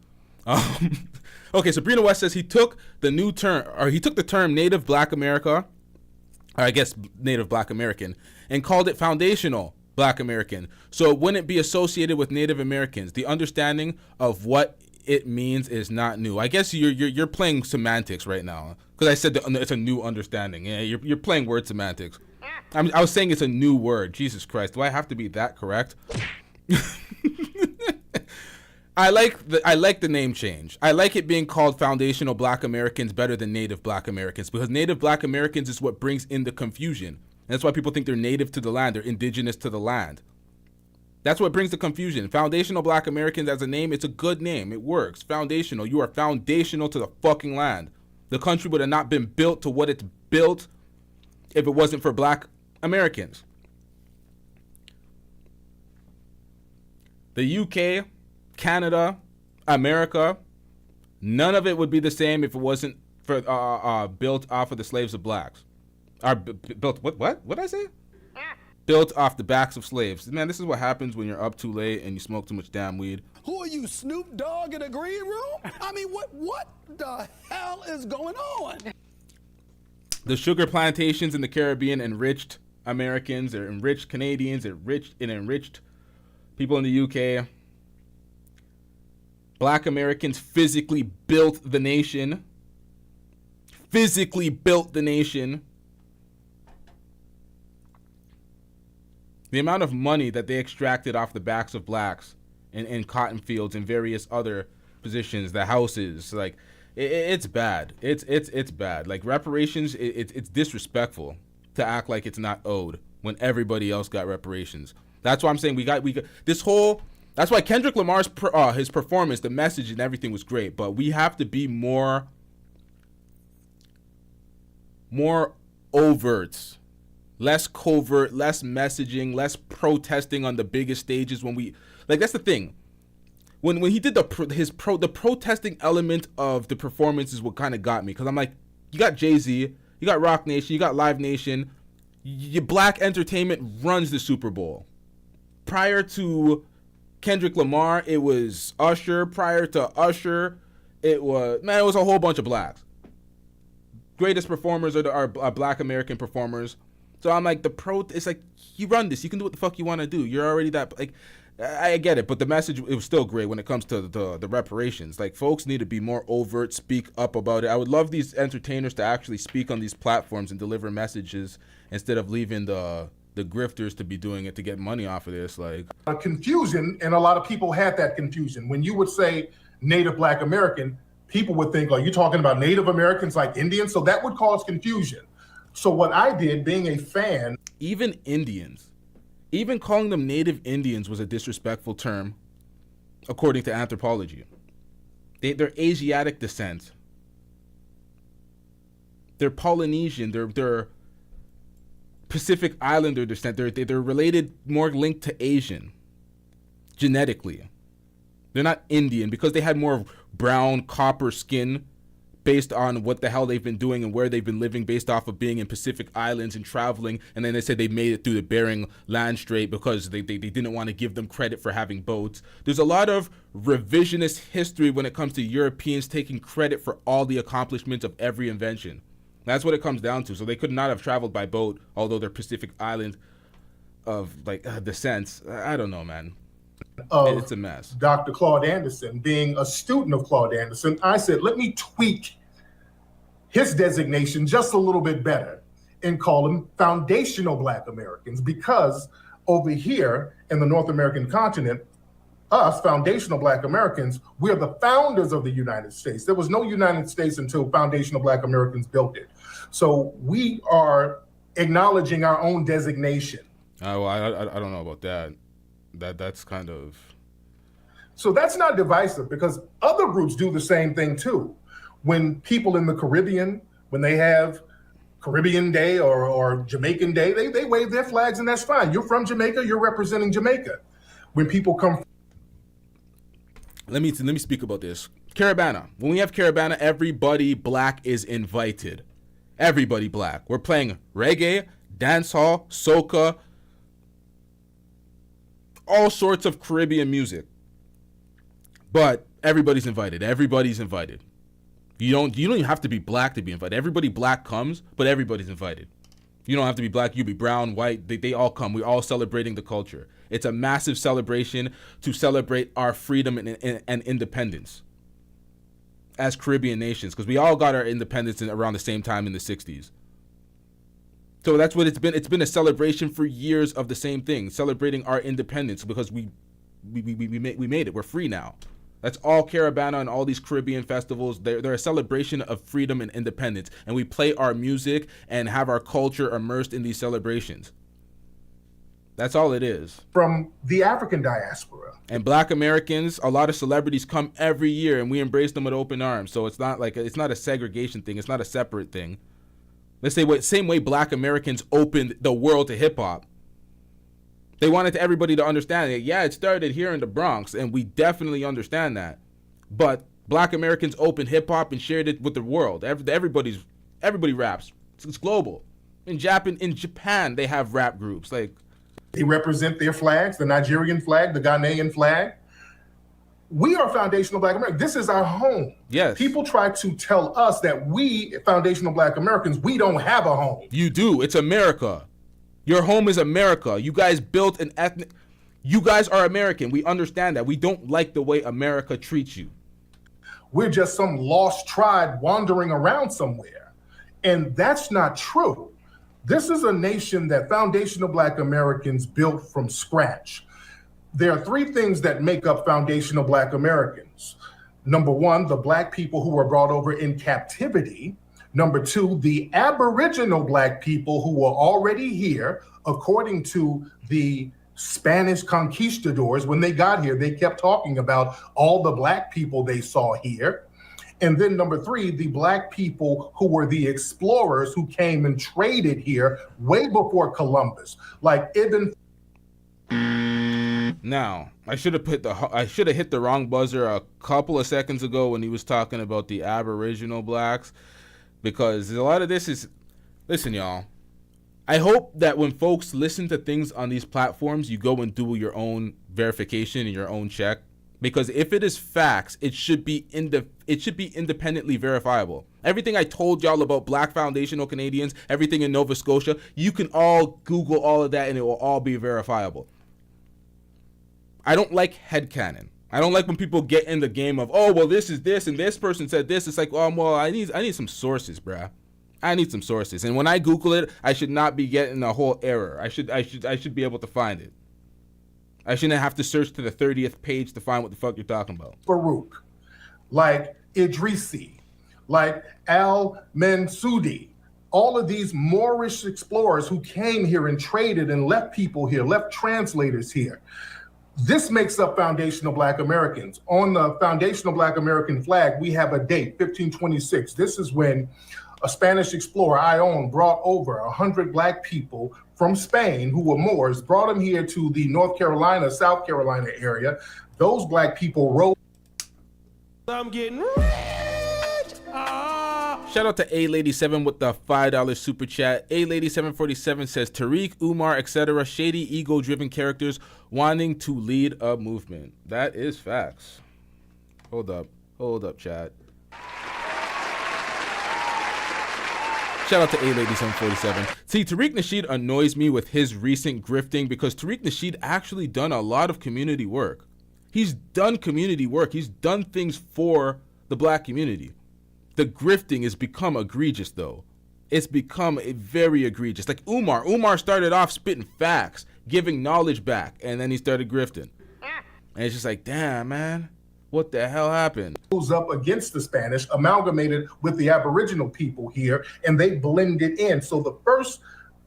Okay, so Brina West says he took the term Native Black America, or I guess Native Black American, and called it Foundational Black American, so it wouldn't be associated with Native Americans. The understanding of what it means is not new. I guess you're playing semantics right now, because I said that it's a new understanding. Yeah, you're playing word semantics. I was saying it's a new word. Jesus Christ, do I have to be that correct? I like the name change. I like it being called Foundational Black Americans better than Native Black Americans, because Native Black Americans is what brings in the confusion. And that's why people think they're native to the land, they're indigenous to the land. That's what brings the confusion. Foundational Black Americans as a name, it's a good name. It works. Foundational. You are foundational to the fucking land. The country would have not been built to what it's built if it wasn't for Black Americans. The UK, Canada, America, none of it would be the same if it wasn't for built off of the slaves of blacks. Built what did I say? Built off the backs of slaves. Man, this is what happens when you're up too late and you smoke too much damn weed. Who are you, Snoop Dogg in the green room? I mean, what the hell is going on? The sugar plantations in the Caribbean enriched Americans, it enriched Canadians, it enriched people in the UK. Black Americans physically built the nation. Physically built the nation. The amount of money that they extracted off the backs of blacks in cotton fields and various other positions, the houses, like it's bad. It's bad. Like reparations, it's disrespectful to act like it's not owed when everybody else got reparations. That's why I'm saying we got this whole. That's why Kendrick Lamar's his performance, the message and everything was great, but we have to be more overt. Less covert, less messaging, less protesting on the biggest stages. When we that's the thing. When he did the protesting element of the performance is what kind of got me, because I'm like, you got Jay-Z, you got Rock Nation, you got Live Nation, your black entertainment runs the Super Bowl. Prior to Kendrick Lamar, it was Usher. Prior to Usher, it was a whole bunch of blacks. Greatest performers are black American performers. So I'm like, it's like, you run this, you can do what the fuck you want to do. You're already that, like, I get it, but the message, it was still great when it comes to the reparations. Like, folks need to be more overt, speak up about it. I would love these entertainers to actually speak on these platforms and deliver messages instead of leaving the grifters to be doing it to get money off of this. Like, confusion, and a lot of people had that confusion. When you would say Native Black American, people would think, are you talking about Native Americans like Indians? So that would cause confusion. So what I did, being a fan... Even Indians, even calling them Native Indians was a disrespectful term, according to anthropology. They're Asiatic descent. They're Polynesian. They're Pacific Islander descent. They're related, more linked to Asian, genetically. They're not Indian because they had more brown, copper skin based on what the hell they've been doing and where they've been living based off of being in Pacific Islands and traveling. And then they said they made it through the Bering Land Strait because they didn't want to give them credit for having boats. There's a lot of revisionist history when it comes to Europeans taking credit for all the accomplishments of every invention. That's what it comes down to. So they could not have traveled by boat, although they're Pacific Island of descents. I don't know, man. It's a mess. Dr. Claude Anderson, being a student of Claude Anderson, I said, let me tweak his designation just a little bit better and call them Foundational Black Americans, because over here in the North American continent, us, foundational Black Americans, we're the founders of the United States. There was no United States until foundational Black Americans built it. So we are acknowledging our own designation. Well, I don't know about that. That's kind of... So that's not divisive, because other groups do the same thing too. When people in the Caribbean, when they have Caribbean Day or Jamaican Day, they wave their flags, and that's fine. You're from Jamaica, you're representing Jamaica. When people come... Let me speak about this. Caravana. When we have Caravana, everybody Black is invited. Everybody Black. We're playing reggae, dancehall, soca, all sorts of Caribbean music. But everybody's invited. Everybody's invited. You don't even have to be Black to be invited. Everybody Black comes, but everybody's invited. You don't have to be Black. You be brown, white. They all come. We're all celebrating the culture. It's a massive celebration to celebrate our freedom and independence as Caribbean nations, because we all got our independence around the same time in the 60s. So that's what it's been. It's been a celebration for years of the same thing, celebrating our independence, because we made it. We're free now. That's all Caravana and all these Caribbean festivals. They're a celebration of freedom and independence, and we play our music and have our culture immersed in these celebrations. That's all it is. From the African diaspora. And Black Americans, a lot of celebrities come every year, and we embrace them with open arms. So it's not a segregation thing. It's not a separate thing. Let's say same way Black Americans opened the world to hip hop. They wanted everybody to understand it. Yeah, it started here in the Bronx, and we definitely understand that. But Black Americans opened hip hop and shared it with the world. Everybody raps. It's global. In Japan, they have rap groups. They represent their flags, the Nigerian flag, the Ghanaian flag. We are foundational Black Americans. This is our home. Yes. People try to tell us that we, foundational Black Americans, we don't have a home. You do. It's America. Your home is America. You guys built an ethnic... You guys are American. We understand that. We don't like the way America treats you. We're just some lost tribe wandering around somewhere. And that's not true. This is a nation that foundational Black Americans built from scratch. There are three things that make up foundational Black Americans. Number one, the Black people who were brought over in captivity. Number two, the Aboriginal Black people who were already here, according to the Spanish conquistadors. When they got here, they kept talking about all the Black people they saw here. And then number three, the Black people who were the explorers who came and traded here way before Columbus, like Ibn. Now, I should have hit the wrong buzzer a couple of seconds ago when he was talking about the Aboriginal Blacks, because a lot of this is, listen, y'all. I hope that when folks listen to things on these platforms, you go and do your own verification and your own check. Because if it is facts, it should be independently verifiable. Everything I told y'all about Black foundational Canadians, everything in Nova Scotia, you can all Google all of that and it will all be verifiable. I don't like headcanon. I don't like when people get in the game of, oh, well, this is this and this person said this. It's like, oh, well, I need some sources, bruh. I need some sources. And when I Google it, I should not be getting a whole error. I should be able to find it. I shouldn't have to search to the 30th page to find what the fuck you're talking about. Farouk, like Idrisi, like Al-Mansoudi, all of these Moorish explorers who came here and traded and left people here, left translators here. This makes up foundational Black Americans. On the foundational Black American flag, we have a date, 1526. This is when a Spanish explorer, Ion, brought over 100 Black people from Spain who were Moors, brought them here to the North Carolina, South Carolina area. Those Black people rode. I'm getting rich. Shout out to A-Lady7 with the $5 super chat. A-Lady747 says, Tariq, Umar, etc. shady, ego-driven characters wanting to lead a movement. That is facts. Hold up, chat. Shout out to A-Lady747. See, Tariq Nasheed annoys me with his recent grifting because Tariq Nasheed actually done a lot of community work. He's done community work. He's done things for the Black community. The grifting has become egregious, though. it's become a very egregious. Like Umar started off spitting facts, giving knowledge back, and then he started grifting. And it's just like, damn, man, what the hell happened? Goes up against the Spanish, amalgamated with the Aboriginal people here, and they blended in. So the first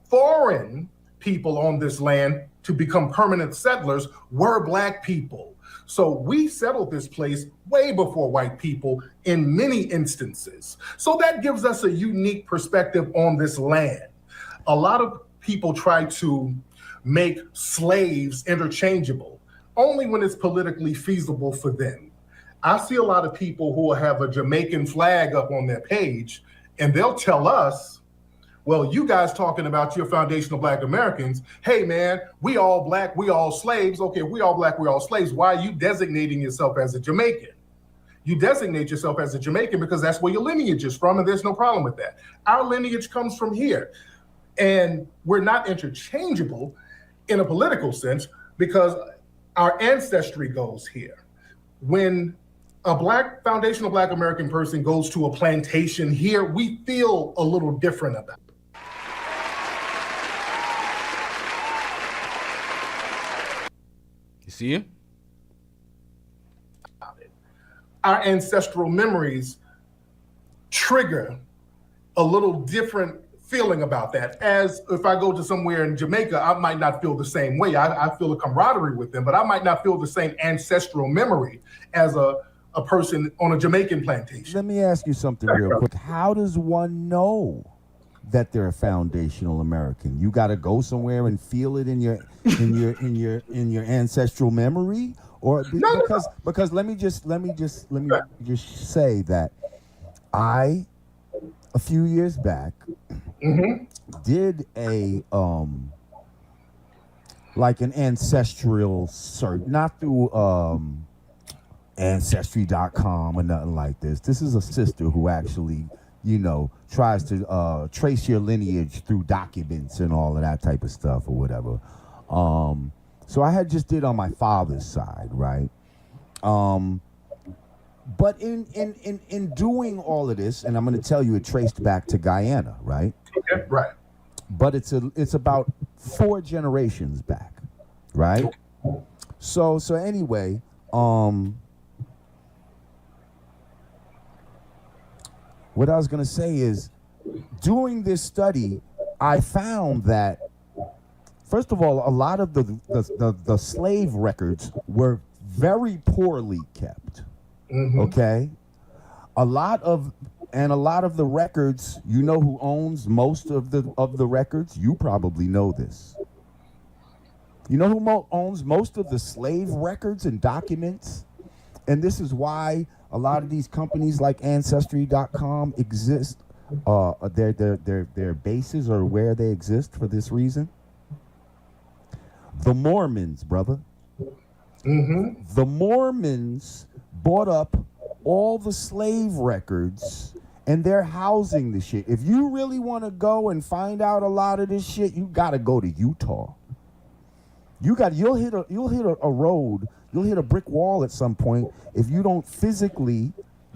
foreign people on this land to become permanent settlers were Black people. So we settled this place way before white people in many instances. So that gives us a unique perspective on this land. A lot of people try to make slaves interchangeable, only when it's politically feasible for them. I see a lot of people who have a Jamaican flag up on their page, and they'll tell us, well, you guys talking about your foundational Black Americans, hey man, we all Black, we all slaves. Okay, we all Black, we all slaves. Why are you designating yourself as a Jamaican? You designate yourself as a Jamaican because that's where your lineage is from, and there's no problem with that. Our lineage comes from here, and we're not interchangeable in a political sense because our ancestry goes here. When a Black, foundational Black American person goes to a plantation here, we feel a little different about it. You see him? Our ancestral memories trigger a little different feeling about that. As if I go to somewhere in Jamaica, I might not feel the same way. I feel a camaraderie with them, but I might not feel the same ancestral memory as a person on a Jamaican plantation. Let me ask you something real quick. How does one know that they're a foundational American? You got to go somewhere and feel it in your ancestral memory, or because let me just say that I, a few years back, did a like an ancestral search, not through Ancestry.com or nothing like this. This is a sister who actually, tries to trace your lineage through documents and all of that type of stuff or whatever. So I had just did on my father's side, right? But in doing all of this, and I'm going to tell you, it traced back to Guyana, right? Okay, right. But it's about 4 generations back, right? So anyway, what I was going to say is, doing this study, I found that, first of all, a lot of the slave records were very poorly kept. Okay? A lot of the records, you know who owns most of the records? You probably know this. You know who owns most of the slave records and documents? And this is why a lot of these companies like Ancestry.com exist. Their bases are where they exist for this reason. The Mormons, brother. The Mormons bought up all the slave records, and they're housing the shit. If you really want to go and find out a lot of this shit, you got to go to Utah. You'll hit a road, you'll hit a brick wall at some point if you don't physically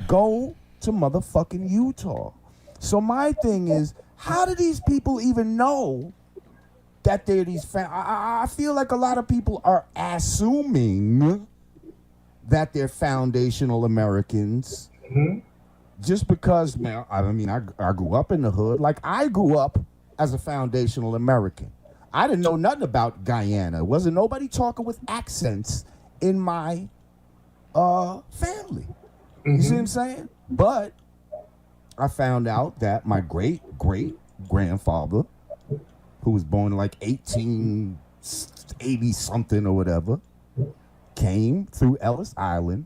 go to motherfucking Utah. So my thing is, how do these people even know that they're these I feel like a lot of people are assuming that they're foundational Americans just because, man, I grew up in the hood. Like, I grew up as a foundational American. I didn't know nothing about Guyana. Wasn't nobody talking with accents in my family. You see what I'm saying? But I found out that my great-great-grandfather, who was born in like 1880 something or whatever, came through Ellis Island.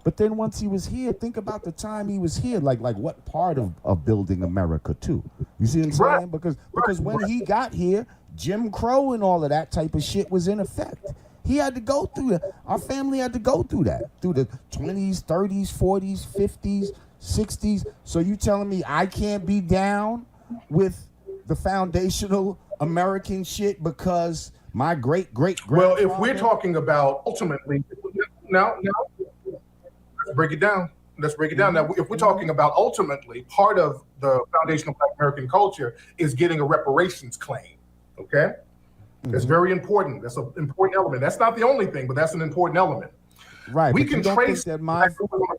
But then once he was here, think about the time he was here, like what part of building America too. You see what I'm saying? Because when he got here, Jim Crow and all of that type of shit was in effect. He had to go through it. Our family had to go through that, through the 20s, 30s, 40s, 50s, 60s. So you telling me I can't be down with the foundational American shit because my great-great-grandfather... Well, if we're talking about ultimately... Now, let's break it down. Let's break it down. Now, if we're talking about ultimately, part of the foundational Black American culture is getting a reparations claim. Okay, that's very important. That's an important element. That's not the only thing, but that's an important element. Right. We but can you don't trace think that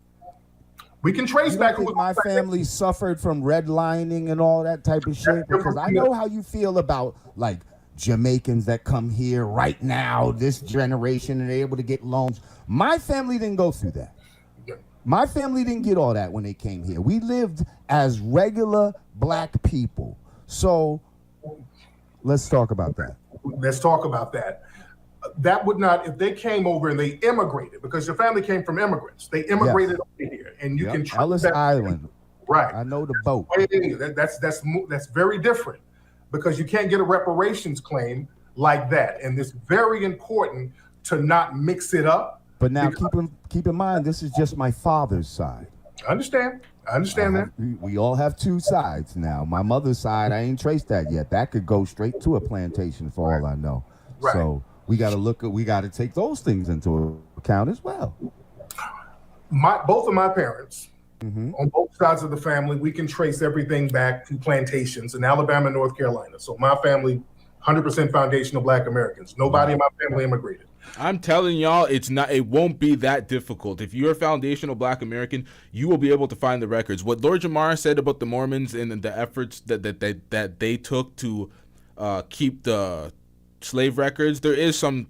we can trace back who my family suffered from redlining and all that type of shit, because I know how you feel about like Jamaicans that come here right now, this generation, and they're able to get loans. My family didn't go through that. My family didn't get all that when they came here. We lived as regular Black people. So let's talk about that. Let's talk about that. That would not, if they came over and they immigrated, because your family came from immigrants. They immigrated over here, and you can trace Ellis that. Island. Right. I know the boat. That's very different, because you can't get a reparations claim like that, and it's very important to not mix it up. But now keep in mind, this is just my father's side. I understand that. We all have two sides now. My mother's side, I ain't traced that yet. That could go straight to a plantation for all I know. Right. So we got to take those things into account as well. Both of my parents, on both sides of the family, we can trace everything back to plantations in Alabama and North Carolina. So my family, 100% foundational Black Americans. Nobody in my family immigrated. I'm telling y'all, it won't be that difficult. If you're a foundational Black American, you will be able to find the records. What Lord Jamar said about the Mormons and the efforts that they took to keep the slave records, there is some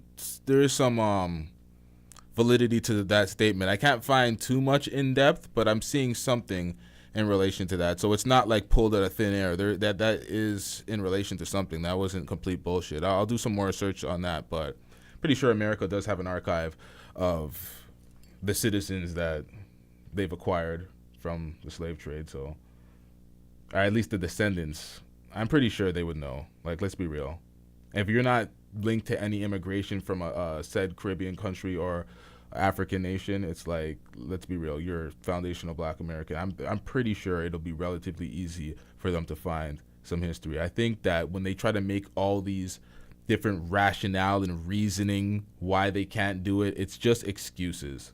validity to that statement. I can't find too much in depth, but I'm seeing something in relation to that. So it's not like pulled out of thin air. That is in relation to something. That wasn't complete bullshit. I'll do some more research on that, but pretty sure America does have an archive of the citizens that they've acquired from the slave trade. So, or at least the descendants, I'm pretty sure they would know. Like, let's be real. If you're not linked to any immigration from a said Caribbean country or African nation, it's like, let's be real, you're foundational Black American. I'm pretty sure it'll be relatively easy for them to find some history. I think that when they try to make all these different rationale and reasoning why they can't do it, it's just excuses.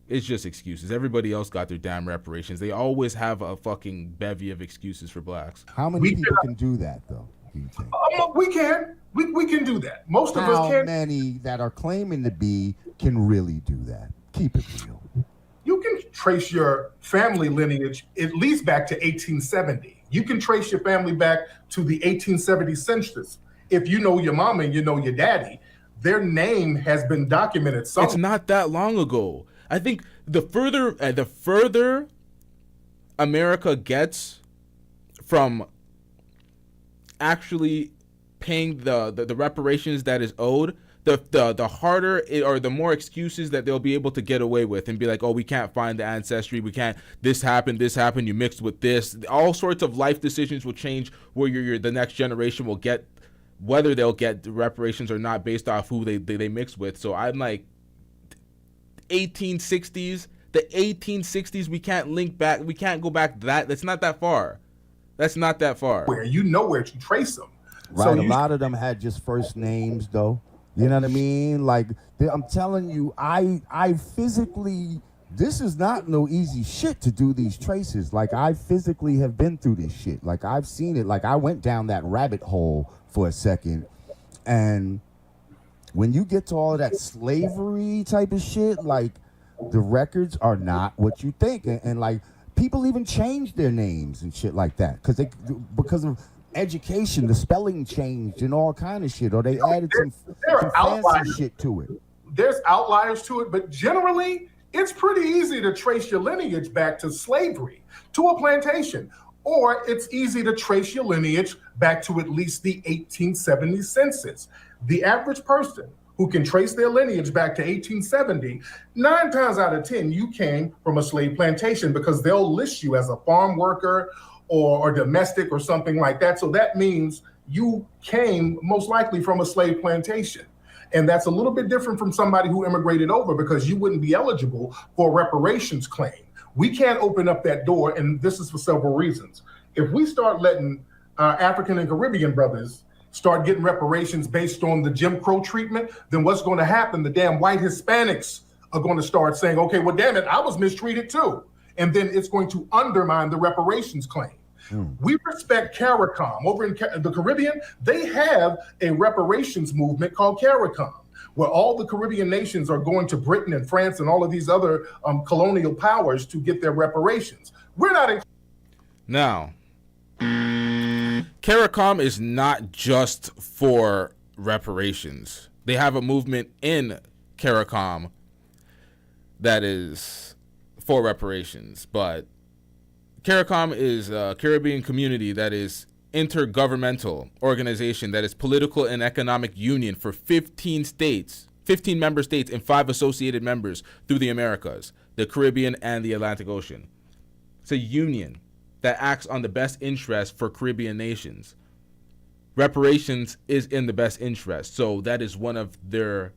It's just excuses. Everybody else got their damn reparations. They always have a fucking bevy of excuses for Blacks. How many people can do that, though, do you think? We can. We can do that. Most of us can. How many that are claiming to be can really do that? Keep it real. You can trace your family lineage at least back to 1870. You can trace your family back to the 1870 census. If you know your mama and you know your daddy, their name has been documented somewhere. It's not that long ago. I think the further America gets from actually paying the reparations that is owed, the harder or the more excuses that they'll be able to get away with and be like, oh, we can't find the ancestry, we can't, this happened, you mixed with this. All sorts of life decisions will change where the next generation will get, whether they'll get reparations or not based off who they mix with. So I'm like, 1860s, the 1860s, we can't link back, we can't go back that's not that far. That's not that far. Where you know where to trace them. Right, so a lot of them had just first names, though. You know what I mean? Like, I'm telling you, I physically, this is not no easy shit to do these traces. Like, I physically have been through this shit. Like, I've seen it. Like, I went down that rabbit hole for a second, and when you get to all of that slavery type of shit, like, the records are not what you think. And like, people even change their names and shit like that because of education, the spelling changed and all kind of shit, or they added some fancy shit to it. There's outliers to it, but generally, it's pretty easy to trace your lineage back to slavery, to a plantation, or it's easy to trace your lineage back to at least the 1870 census. The average person who can trace their lineage back to 1870, 9 times out of 10, you came from a slave plantation, because they'll list you as a farm worker or domestic or something like that. So that means you came most likely from a slave plantation. And that's a little bit different from somebody who immigrated over, because you wouldn't be eligible for a reparations claim. We can't open up that door, and this is for several reasons. If we start letting African and Caribbean brothers start getting reparations based on the Jim Crow treatment, then what's going to happen? The damn white Hispanics are going to start saying, okay, well, damn it, I was mistreated too. And then it's going to undermine the reparations claim. We respect CARICOM. Over in the Caribbean, they have a reparations movement called CARICOM, where all the Caribbean nations are going to Britain and France and all of these other colonial powers to get their reparations. We're not in. Now, CARICOM is not just for reparations. They have a movement in CARICOM that is for reparations, but CARICOM is a Caribbean community that is intergovernmental organization that is political and economic union for 15 states, 15 member states and 5 associated members through the Americas, the Caribbean, and the Atlantic Ocean. It's a union that acts on the best interest for Caribbean nations. Reparations is in the best interest, so that is one of their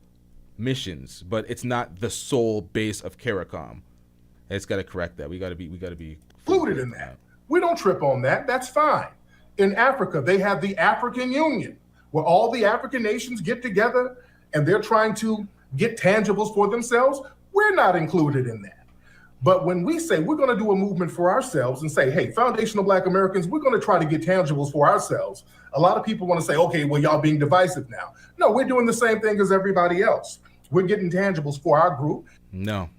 missions, but it's not the sole base of CARICOM. It's got to correct that. We got to be included in that. We don't trip on that. That's fine. In Africa, they have the African Union, where all the African nations get together and they're trying to get tangibles for themselves. We're not included in that. But when we say we're going to do a movement for ourselves and say, hey, foundational Black Americans, we're going to try to get tangibles for ourselves. A lot of people want to say, okay, well, y'all being divisive now. No, we're doing the same thing as everybody else. We're getting tangibles for our group. No.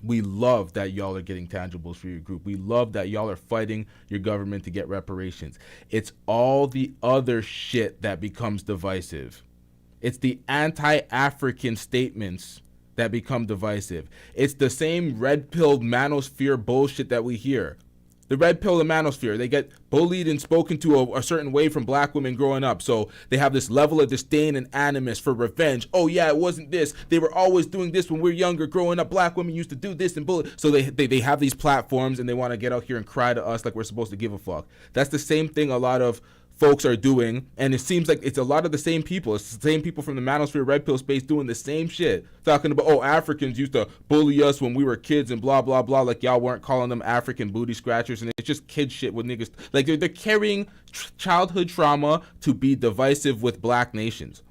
We love that y'all are getting tangibles for your group. We love that y'all are fighting your government to get reparations. It's all the other shit that becomes divisive. It's the anti-African statements that become divisive. It's the same red pill manosphere bullshit that we hear. The red pill and manosphere, they get bullied and spoken to a certain way from Black women growing up. So they have this level of disdain and animus for revenge. Oh yeah, it wasn't this. They were always doing this when we were younger. Growing up, Black women used to do this and bully. So they have these platforms and they want to get out here and cry to us like we're supposed to give a fuck. That's the same thing a lot of folks are doing, and it seems like it's a lot of the same people. It's the same people from the manosphere red pill space doing the same shit, talking about, oh, Africans used to bully us when we were kids and blah blah blah, like y'all weren't calling them African booty scratchers. And it's just kid shit with niggas, like they're carrying childhood trauma to be divisive with Black nations.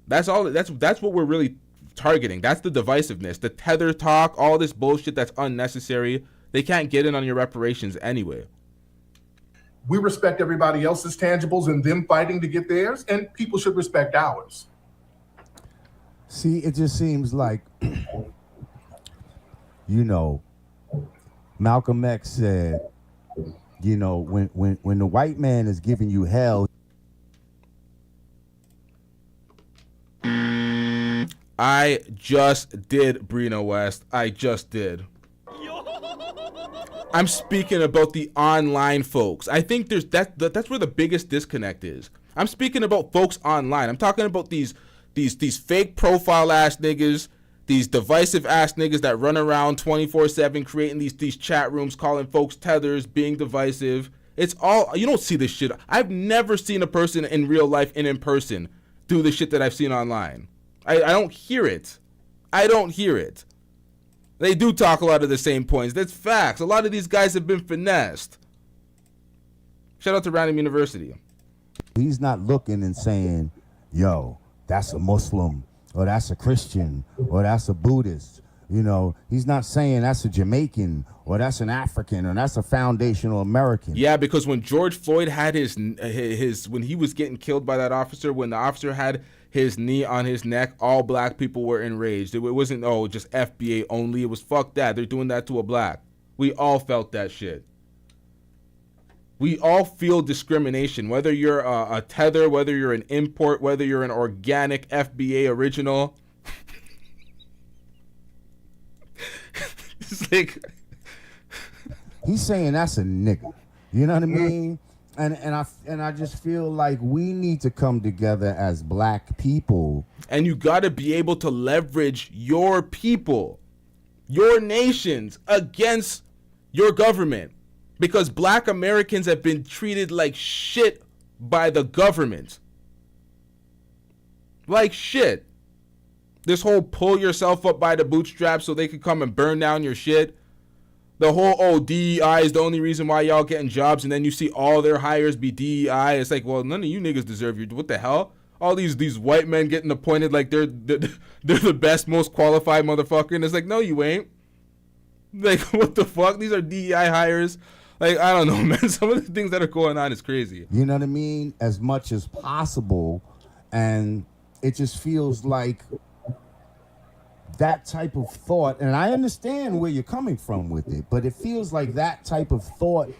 That's all. That's what we're really targeting. That's the divisiveness, the tether talk, all this bullshit that's unnecessary. They can't get in on your reparations anyway. We respect everybody else's tangibles and them fighting to get theirs, and people should respect ours. See, it just seems like, Malcolm X said, when the white man is giving you hell. I just did, Brino West. I just did. I'm speaking about the online folks. I think that's where the biggest disconnect is. I'm speaking about folks online. I'm talking about these fake profile ass niggas, these divisive ass niggas that run around 24/7 creating these chat rooms, calling folks tethers, being divisive. It's all, you don't see this shit. I've never seen a person in real life and in person do the shit that I've seen online. I don't hear it. I don't hear it. They do talk a lot of the same points. That's facts. A lot of these guys have been finessed. Shout out to Random University. He's not looking and saying, yo, that's a Muslim, or that's a Christian, or that's a Buddhist. He's not saying that's a Jamaican, or that's an African, or that's a foundational American. Yeah, because when George Floyd had his when he was getting killed by that officer, when the officer had his knee on his neck, all Black people were enraged. It wasn't, just FBA only. It was, fuck that. They're doing that to a Black. We all felt that shit. We all feel discrimination, whether you're a tether, whether you're an import, whether you're an organic FBA original. It's like... He's saying that's a nigga. You know what I mean? And I just feel like we need to come together as Black people. And you got to be able to leverage your people, your nations against your government, because Black Americans have been treated like shit by the government. Like shit. This whole pull yourself up by the bootstraps so they can come and burn down your shit. The whole, DEI is the only reason why y'all getting jobs, and then you see all their hires be DEI. It's like, well, none of you niggas deserve your, what the hell? all these white men getting appointed like they're the best, most qualified motherfucker, and it's like, no, you ain't. Like, what the fuck? These are DEI hires. Like, I don't know, man. Some of the things that are going on is crazy. You know what I mean? As much as possible. And it just feels like that type of thought, and I understand where you're coming from with it, but it feels like that type of thought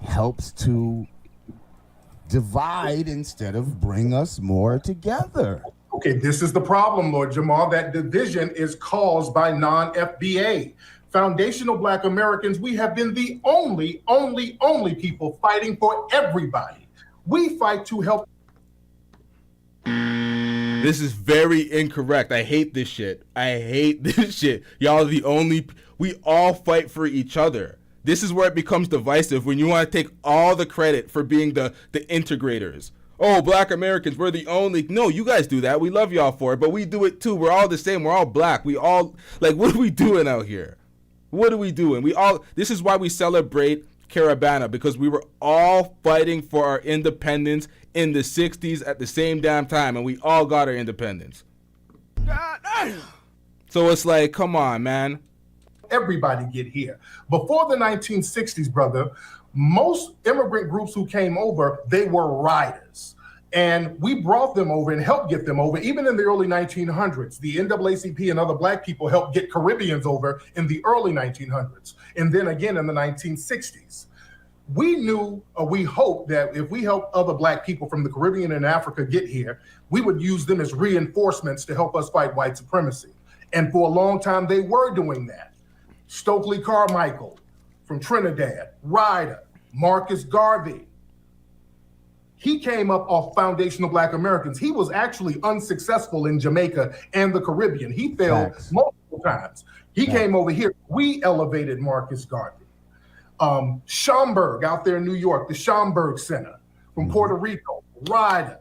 helps to divide instead of bring us more together. Okay, this is the problem, Lord Jamar. That division is caused by non-FBA. Foundational Black Americans, we have been the only people fighting for everybody. We fight to help. This is very incorrect. I hate this shit. Y'all are the only, we all fight for each other. This is where it becomes divisive, when you want to take all the credit for being the integrators. Oh, Black Americans, we're the only. No, you guys do that. We love y'all for it, but we do it too. We're all the same. We're all black. We all, like, what are we doing out here? What are we doing? This is why we celebrate Caravana, because we were all fighting for our independence in the 60s at the same damn time, and we all got our independence. God damn. So it's like, come on, man. Everybody get here. Before the 1960s, brother, most immigrant groups who came over, they were riders. And we brought them over and helped get them over. Even in the early 1900s, the NAACP and other Black people helped get Caribbeans over in the early 1900s. And then again in the 1960s. We knew, or we hoped, that if we helped other Black people from the Caribbean and Africa get here, we would use them as reinforcements to help us fight white supremacy. And for a long time, they were doing that. Stokely Carmichael from Trinidad, Ryder, Marcus Garvey. He came up off Foundational Black Americans. He was actually unsuccessful in Jamaica and the Caribbean. He failed multiple times. He came over here. We elevated Marcus Garvey. Schomburg out there in New York, the Schomburg Center from Puerto Rico, Ryder.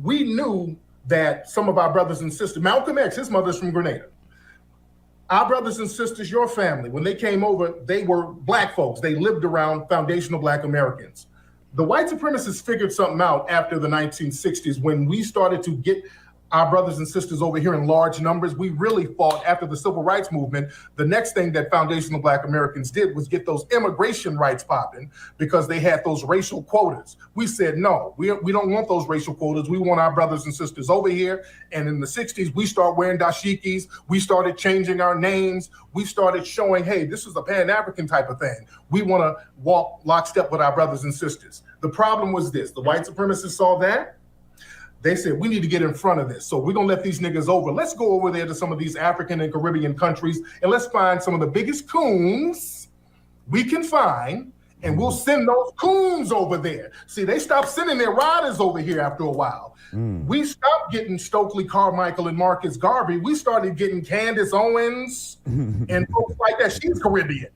We knew that some of our brothers and sisters, Malcolm X, his mother's from Grenada. Our brothers and sisters, your family, when they came over, they were Black folks. They lived around Foundational Black Americans. The white supremacists figured something out after the 1960s when we started to get our brothers and sisters over here in large numbers. We really fought after the civil rights movement. The next thing that Foundational Black Americans did was get those immigration rights popping because they had those racial quotas. We said, no, we don't want those racial quotas. We want our brothers and sisters over here. And in the 60s, we started wearing dashikis. We started changing our names. We started showing, hey, this is a Pan-African type of thing. We want to walk lockstep with our brothers and sisters. The problem was this. The white supremacists saw that. They said, we need to get in front of this. So we're going to let these niggas over. Let's go over there to some of these African and Caribbean countries, and let's find some of the biggest coons we can find, and we'll send those coons over there. See, they stopped sending their riders over here after a while. We stopped getting Stokely Carmichael and Marcus Garvey. We started getting Candace Owens and folks like that. She's Caribbean.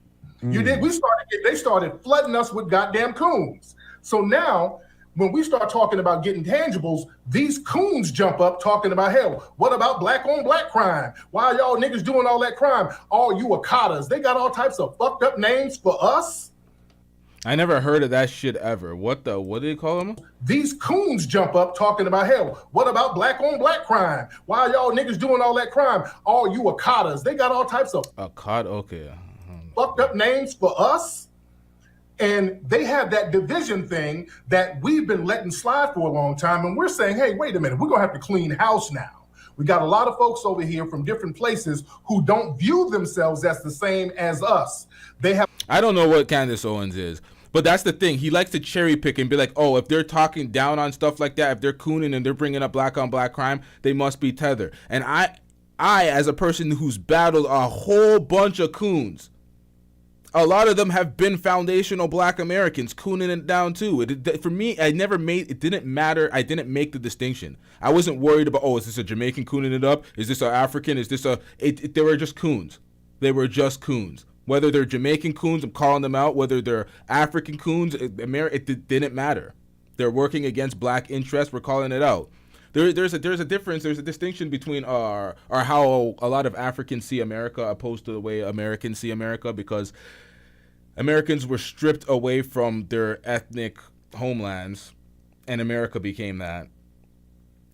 You did. They started flooding us with goddamn coons. So now, when we start talking about getting tangibles, these coons jump up talking about, hell, what about black on black crime? Why are y'all niggas doing all that crime? All you Akatas, they got all types of fucked up names for us. I never heard of that shit ever. What do they call them? These coons jump up talking about, hell, what about black on black crime? Why are y'all niggas doing all that crime? All you Akatas, they got all types of okay. Fucked up names for us. And they have that division thing that we've been letting slide for a long time. And we're saying, hey, wait a minute, we're going to have to clean house now. We got a lot of folks over here from different places who don't view themselves as the same as us. I don't know what Candace Owens is, but that's the thing. He likes to cherry pick and be like, oh, if they're talking down on stuff like that, if they're cooning and they're bringing up black on black crime, they must be tethered. And I, as a person who's battled a whole bunch of coons, a lot of them have been foundational black Americans cooning it down too. For me, it didn't matter. I didn't make the distinction. I wasn't worried about, oh, is this a Jamaican cooning it up? Is this an African? Is this they were just coons. They were just coons. Whether they're Jamaican coons, I'm calling them out. Whether they're African coons, it didn't matter. They're working against black interests. We're calling it out. There's a difference. There's a distinction between how a lot of Africans see America opposed to the way Americans see America, because Americans were stripped away from their ethnic homelands, and America became that.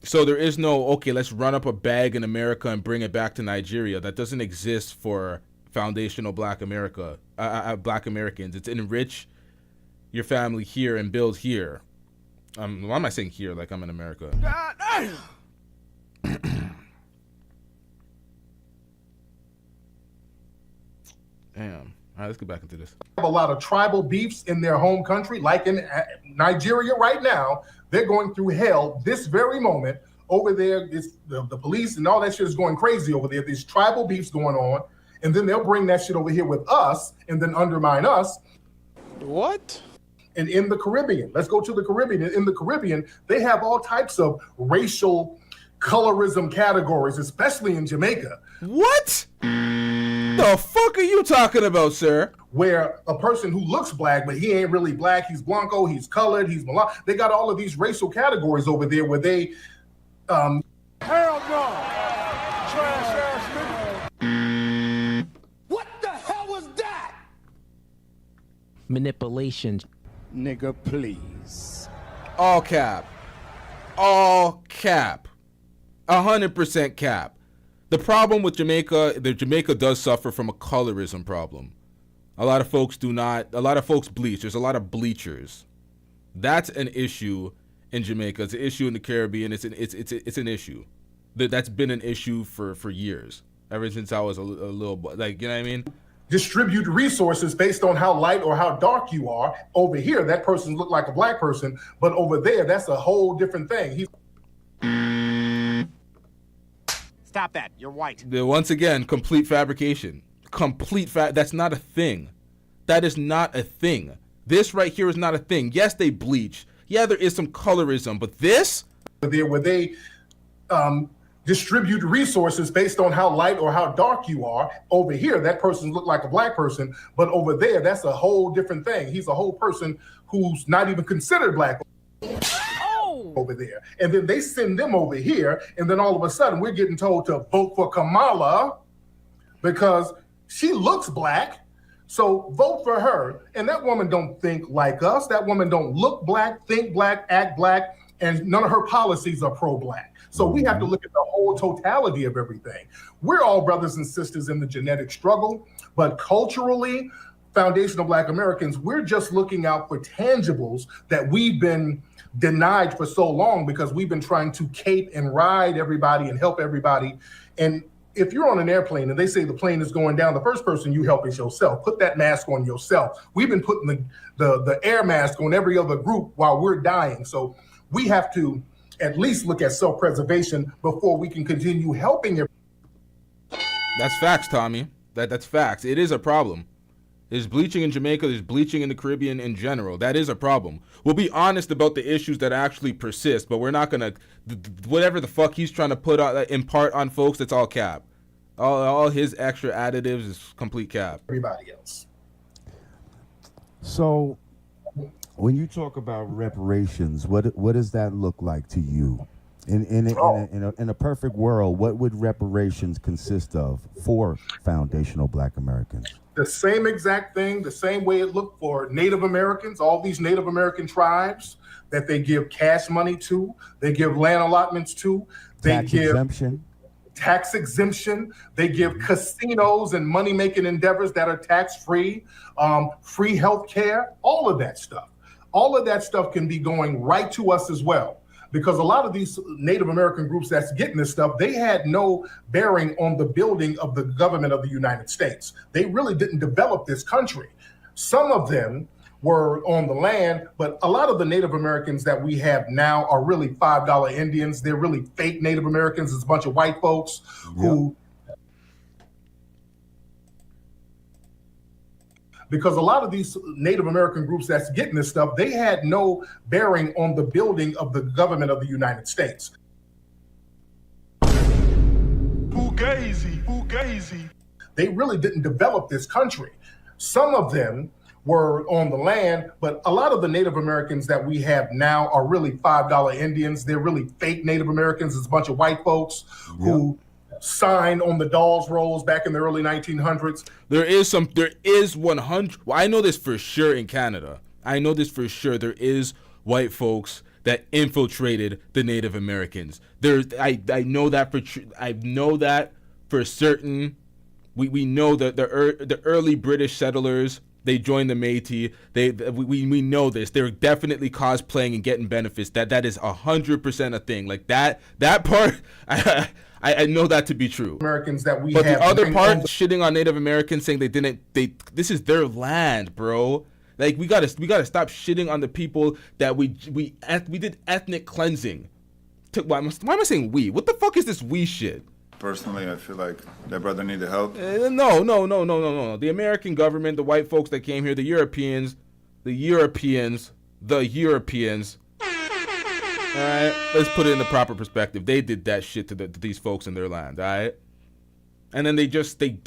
So there is no, okay, let's run up a bag in America and bring it back to Nigeria. That doesn't exist for foundational Black Americans. It's enrich your family here and build here. Why am I saying here like I'm in America? God damn. Damn. All right, let's get back into this. Have a lot of tribal beefs in their home country, like in Nigeria right now. They're going through hell this very moment. Over there, the police and all that shit is going crazy over there. There's tribal beefs going on, and then they'll bring that shit over here with us and then undermine us. What? And in the Caribbean, let's go to the Caribbean. In the Caribbean, they have all types of racial colorism categories, especially in Jamaica. What? The fuck are you talking about, sir? Where a person who looks black, but he ain't really black, he's blanco, he's colored, he's mulatto. They got all of these racial categories over there where they Hell no. Trash ass nigga. What the hell was that? Manipulation. Nigga, please. All cap. All cap. 100% cap. The problem with Jamaica, Jamaica does suffer from a colorism problem. A lot of folks bleach. There's a lot of bleachers. That's an issue in Jamaica. It's an issue in the Caribbean. It's an issue. That's been an issue for years. Ever since I was a little, like, you know what I mean? Distribute resources based on how light or how dark you are. Over here, that person look like a black person, but over there, that's a whole different thing. Stop that. You're white. Once again, complete fabrication. That's not a thing. That is not a thing. This right here is not a thing. Yes, they bleach. Yeah, there is some colorism, but this? Where they distribute resources based on how light or how dark you are. Over here, that person look like a black person, but over there, that's a whole different thing. He's a whole person who's not even considered black. Over there, and then they send them over here, and then all of a sudden we're getting told to vote for Kamala because she looks black, so vote for her. And that woman don't think like us. That woman don't look black, think black, act black, and none of her policies are pro-black. So we have to look at the whole totality of everything. We're all brothers and sisters in the genetic struggle, but culturally, foundational Black Americans, we're just looking out for tangibles that we've been denied for so long because we've been trying to cape and ride everybody and help everybody. And if you're on an airplane and they say the plane is going down, the first person you help is yourself. Put that mask on yourself. We've been putting the air mask on every other group while we're dying. So we have to at least look at self-preservation before we can continue helping everybody. That's facts, Tommy. That's facts. It is a problem. There's bleaching in Jamaica. There's bleaching in the Caribbean in general. That is a problem. We'll be honest about the issues that actually persist, but we're not going to, whatever the fuck he's trying to put out, impart on folks, that's all cap. All his extra additives is complete cap. Everybody else. So when you talk about reparations, what does that look like to you? In a perfect world, what would reparations consist of for foundational Black Americans? The same exact thing, the same way it looked for Native Americans, all these Native American tribes that they give cash money to, they give land allotments to, they give tax exemption, they give casinos and money-making endeavors that are tax-free, free health care, all of that stuff. All of that stuff can be going right to us as well. Because a lot of these Native American groups that's getting this stuff, they had no bearing on the building of the government of the United States. They really didn't develop this country. Some of them were on the land, but a lot of the Native Americans that we have now are really $5 Indians. They're really fake Native Americans. It's a bunch of white folks who... Because a lot of these Native American groups that's getting this stuff, they had no bearing on the building of the government of the United States. Fugazi. They really didn't develop this country. Some of them were on the land, but a lot of the Native Americans that we have now are really $5 Indians. They're really fake Native Americans. It's a bunch of white folks who signed on the Dawes rolls back in the early 1900s. There is 100. Well, I know this for sure in Canada. I know this for sure. There is white folks that infiltrated the Native Americans. I know that for certain. We know that the early British settlers, they joined the Métis. We know this. They're definitely cosplaying and getting benefits. That is 100% a thing. Like that part, I know that to be true. Americans that we but have. The other part, shitting on Native Americans, saying this is their land, bro. Like we gotta stop shitting on the people that we did ethnic cleansing. Why am I saying we? What the fuck is this we shit? Personally, I feel like that brother needed help. No. The American government, the white folks that came here, the Europeans. All right, let's put it in the proper perspective. They did that shit to these folks in their land, all right? And then they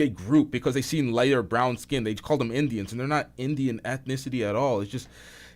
group because they seen lighter brown skin. They called them Indians, and they're not Indian ethnicity at all.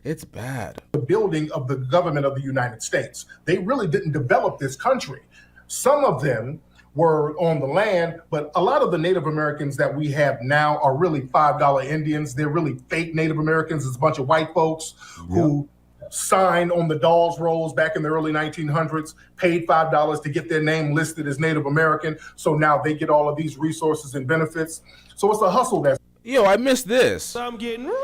It's bad. The building of the government of the United States. They really didn't develop this country. Some of them were on the land, but a lot of the Native Americans that we have now are really $5 Indians. They're really fake Native Americans. It's a bunch of white folks who signed on the Dawes rolls back in the early 1900s, paid $5 to get their name listed as Native American. So now they get all of these resources and benefits. So it's a hustle that's... Yo, I missed this. I'm getting rich.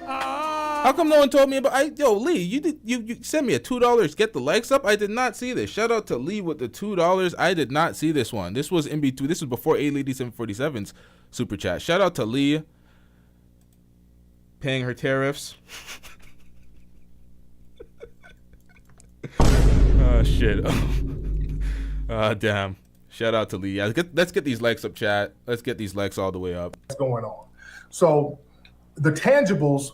How come no one told me about? Yo, Lee, you sent me a $2. Get the likes up. I did not see this. Shout out to Lee with the $2. I did not see this one. This was in between. This was before A-Lady747's super chat. Shout out to Lee paying her tariffs. Oh shit. Damn. Shout out to Lee. Yeah, let's get these likes up, chat. Let's get these likes all the way up. What's going on? So the tangibles,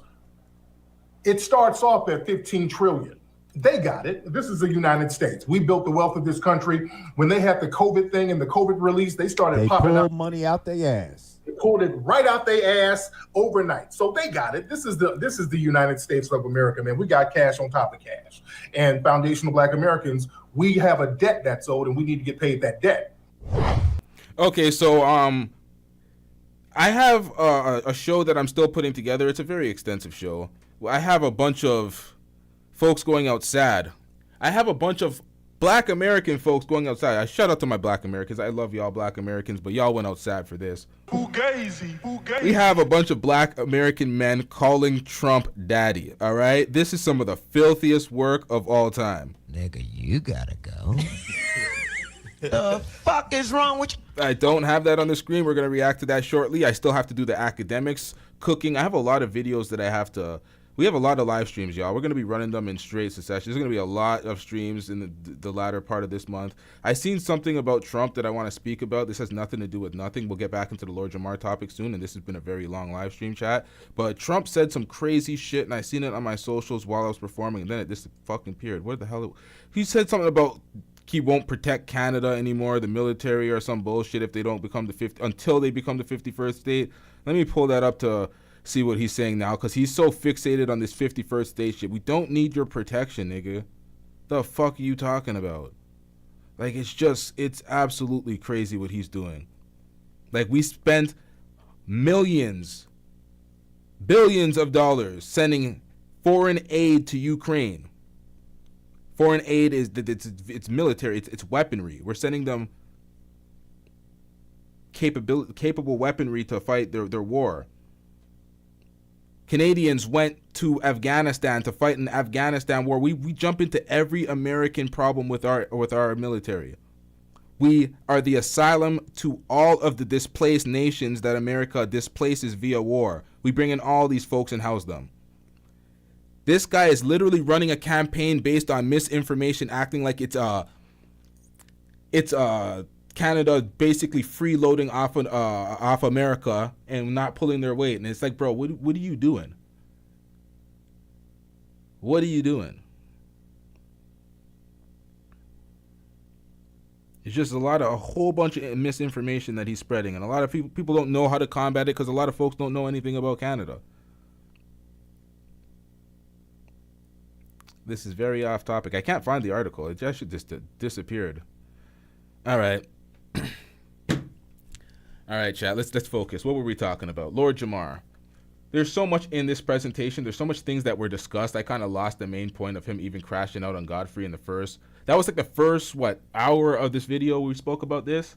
it starts off at 15 trillion. They got it. This is the United States. We built the wealth of this country. When they had the COVID thing and the COVID release, they started popping up money out their ass. They pulled it right out their ass overnight. So they got it. This is the United States of America, man. We got cash on top of cash. And foundational Black Americans, we have a debt that's owed, and we need to get paid that debt. Okay, so I have a show that I'm still putting together. It's a very extensive show. I have a bunch of folks going out sad. I have a bunch of Black American folks going outside. I shout out to my Black Americans. I love y'all Black Americans, but y'all went outside for this. We have a bunch of Black American men calling Trump daddy, all right? This is some of the filthiest work of all time. Nigga, you gotta go. The fuck is wrong with you? I don't have that on the screen. We're going to react to that shortly. I still have to do the academics, cooking. I have a lot of videos that I have to... We have a lot of live streams, y'all. We're going to be running them in straight succession. There's going to be a lot of streams in the latter part of this month. I seen something about Trump that I want to speak about. This has nothing to do with nothing. We'll get back into the Lord Jamar topic soon, and this has been a very long live stream chat. But Trump said some crazy shit, and I seen it on my socials while I was performing, and then it just fucking appeared. What the hell? He said something about he won't protect Canada anymore, the military or some bullshit if they don't become until they become the 51st state. Let me pull that up to see what he's saying now, because he's so fixated on this 51st state shit. We don't need your protection, nigga. The fuck are you talking about? Like, it's absolutely crazy what he's doing. Like, we spent billions of dollars sending foreign aid to Ukraine. Foreign aid is it's military, it's weaponry. We're sending them capable weaponry to fight their war. Canadians went to Afghanistan to fight in the Afghanistan war. We jump into every American problem with our military. We are the asylum to all of the displaced nations that America displaces via war. We bring in all these folks and house them. This guy is literally running a campaign based on misinformation, acting like it's Canada basically freeloading off America and not pulling their weight. And it's like, bro, what are you doing? What are you doing? It's just a whole bunch of misinformation that he's spreading, and a lot of people don't know how to combat it because a lot of folks don't know anything about Canada. This is very off topic. I can't find the article. It just disappeared. All right. All right, chat. Let's focus. What were we talking about? Lord Jamar. there's so much in this presentation. There's so much things that were discussed. I kind of lost the main point of him even crashing out on Godfrey in the first. That was like the first, hour of this video we spoke about this.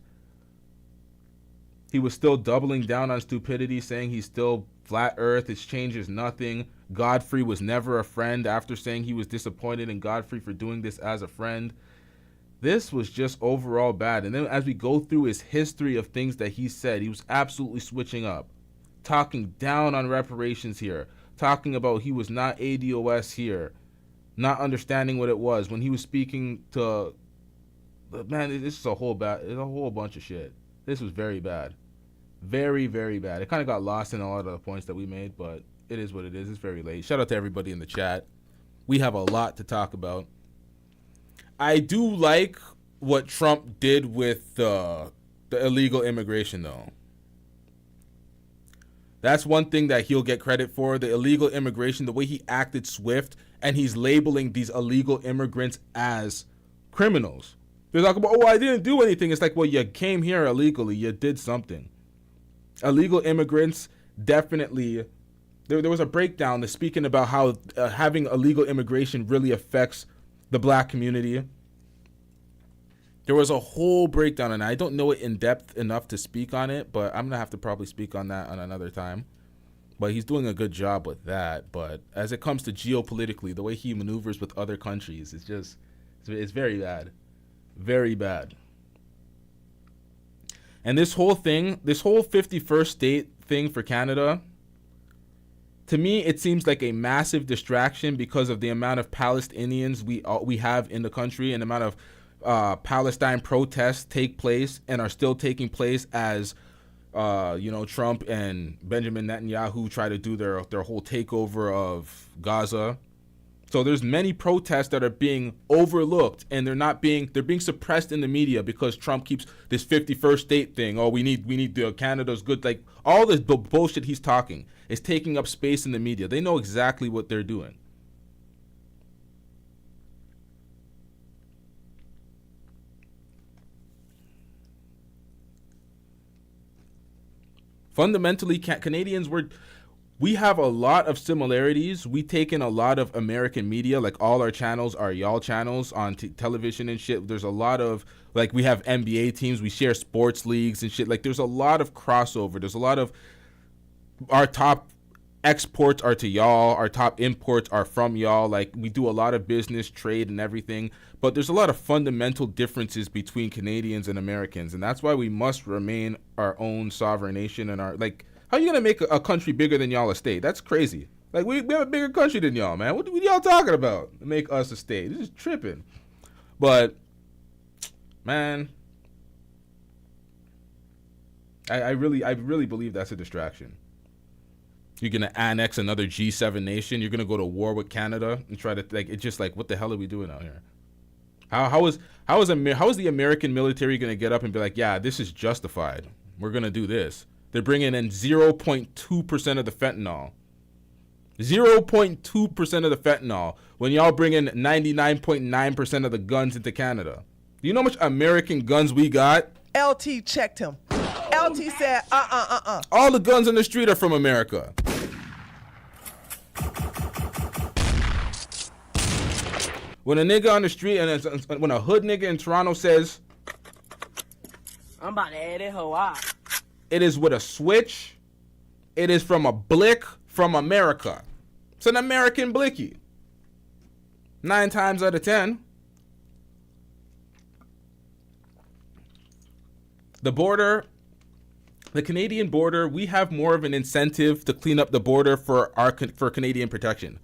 He was still doubling down on stupidity, saying he's still flat earth. His change is nothing. Godfrey was never a friend after saying he was disappointed in Godfrey for doing this as a friend. This was just overall bad. And then as we go through his history of things that he said, he was absolutely switching up. Talking down on reparations here, talking about he was not ADOS here, not understanding what it was when he was speaking to, man, this is a whole bunch of shit. This was very bad, very, very bad. It kind of got lost in a lot of the points that we made, but it is what it is. It's very late. Shout out to everybody in the chat. We have a lot to talk about. I do like what Trump did with the illegal immigration, though. That's one thing that he'll get credit for, the illegal immigration, the way he acted swift, and he's labeling these illegal immigrants as criminals. They're talking about, I didn't do anything. It's like, well, you came here illegally. You did something. Illegal immigrants, definitely. There was a breakdown that's speaking about how having illegal immigration really affects the black community. There was a whole breakdown, and I don't know it in depth enough to speak on it, but I'm going to have to probably speak on that on another time. But he's doing a good job with that. But as it comes to geopolitically, the way he maneuvers with other countries, it's very bad. Very bad. And this whole 51st state thing for Canada, to me, it seems like a massive distraction because of the amount of Palestinians we have in the country and the amount of Palestine protests take place and are still taking place as Trump and Benjamin Netanyahu try to do their whole takeover of Gaza. So there's many protests that are being overlooked, and they're being suppressed in the media because Trump keeps this 51st state thing. Oh, we need Canada's good. Like all this bullshit he's talking is taking up space in the media. They know exactly what they're doing. Fundamentally, Canadians we have a lot of similarities. We take in a lot of American media, like all our channels are y'all channels on television and shit. There's a lot of, like, we have NBA teams, we share sports leagues and shit. Like, there's a lot of crossover. There's a lot of, our top exports are to y'all, our top imports are from y'all. Like, we do a lot of business, trade, and everything. But there's a lot of fundamental differences between Canadians and Americans, and that's why we must remain our own sovereign nation. And how are you gonna make a country bigger than y'all a state? That's crazy. Like, we have a bigger country than y'all, man. What y'all talking about? Make us a state? This is tripping. But man, I really believe that's a distraction. You're gonna annex another G7 nation. You're gonna go to war with Canada and try to, like, it's just like, what the hell are we doing out here? How is the American military gonna get up and be like, yeah, this is justified. We're gonna do this. They're bringing in 0.2% of the fentanyl. 0.2% of the fentanyl when y'all bring in 99.9% of the guns into Canada. Do you know how much American guns we got? LT checked him. LT said, All the guns on the street are from America. When a nigga on the street, and when a hood nigga in Toronto says, I'm about to add it hoe out. It is with a switch. It is from a blick from America. It's an American blicky. 9 times out of 10. The border, the Canadian border, we have more of an incentive to clean up the border for Canadian protection.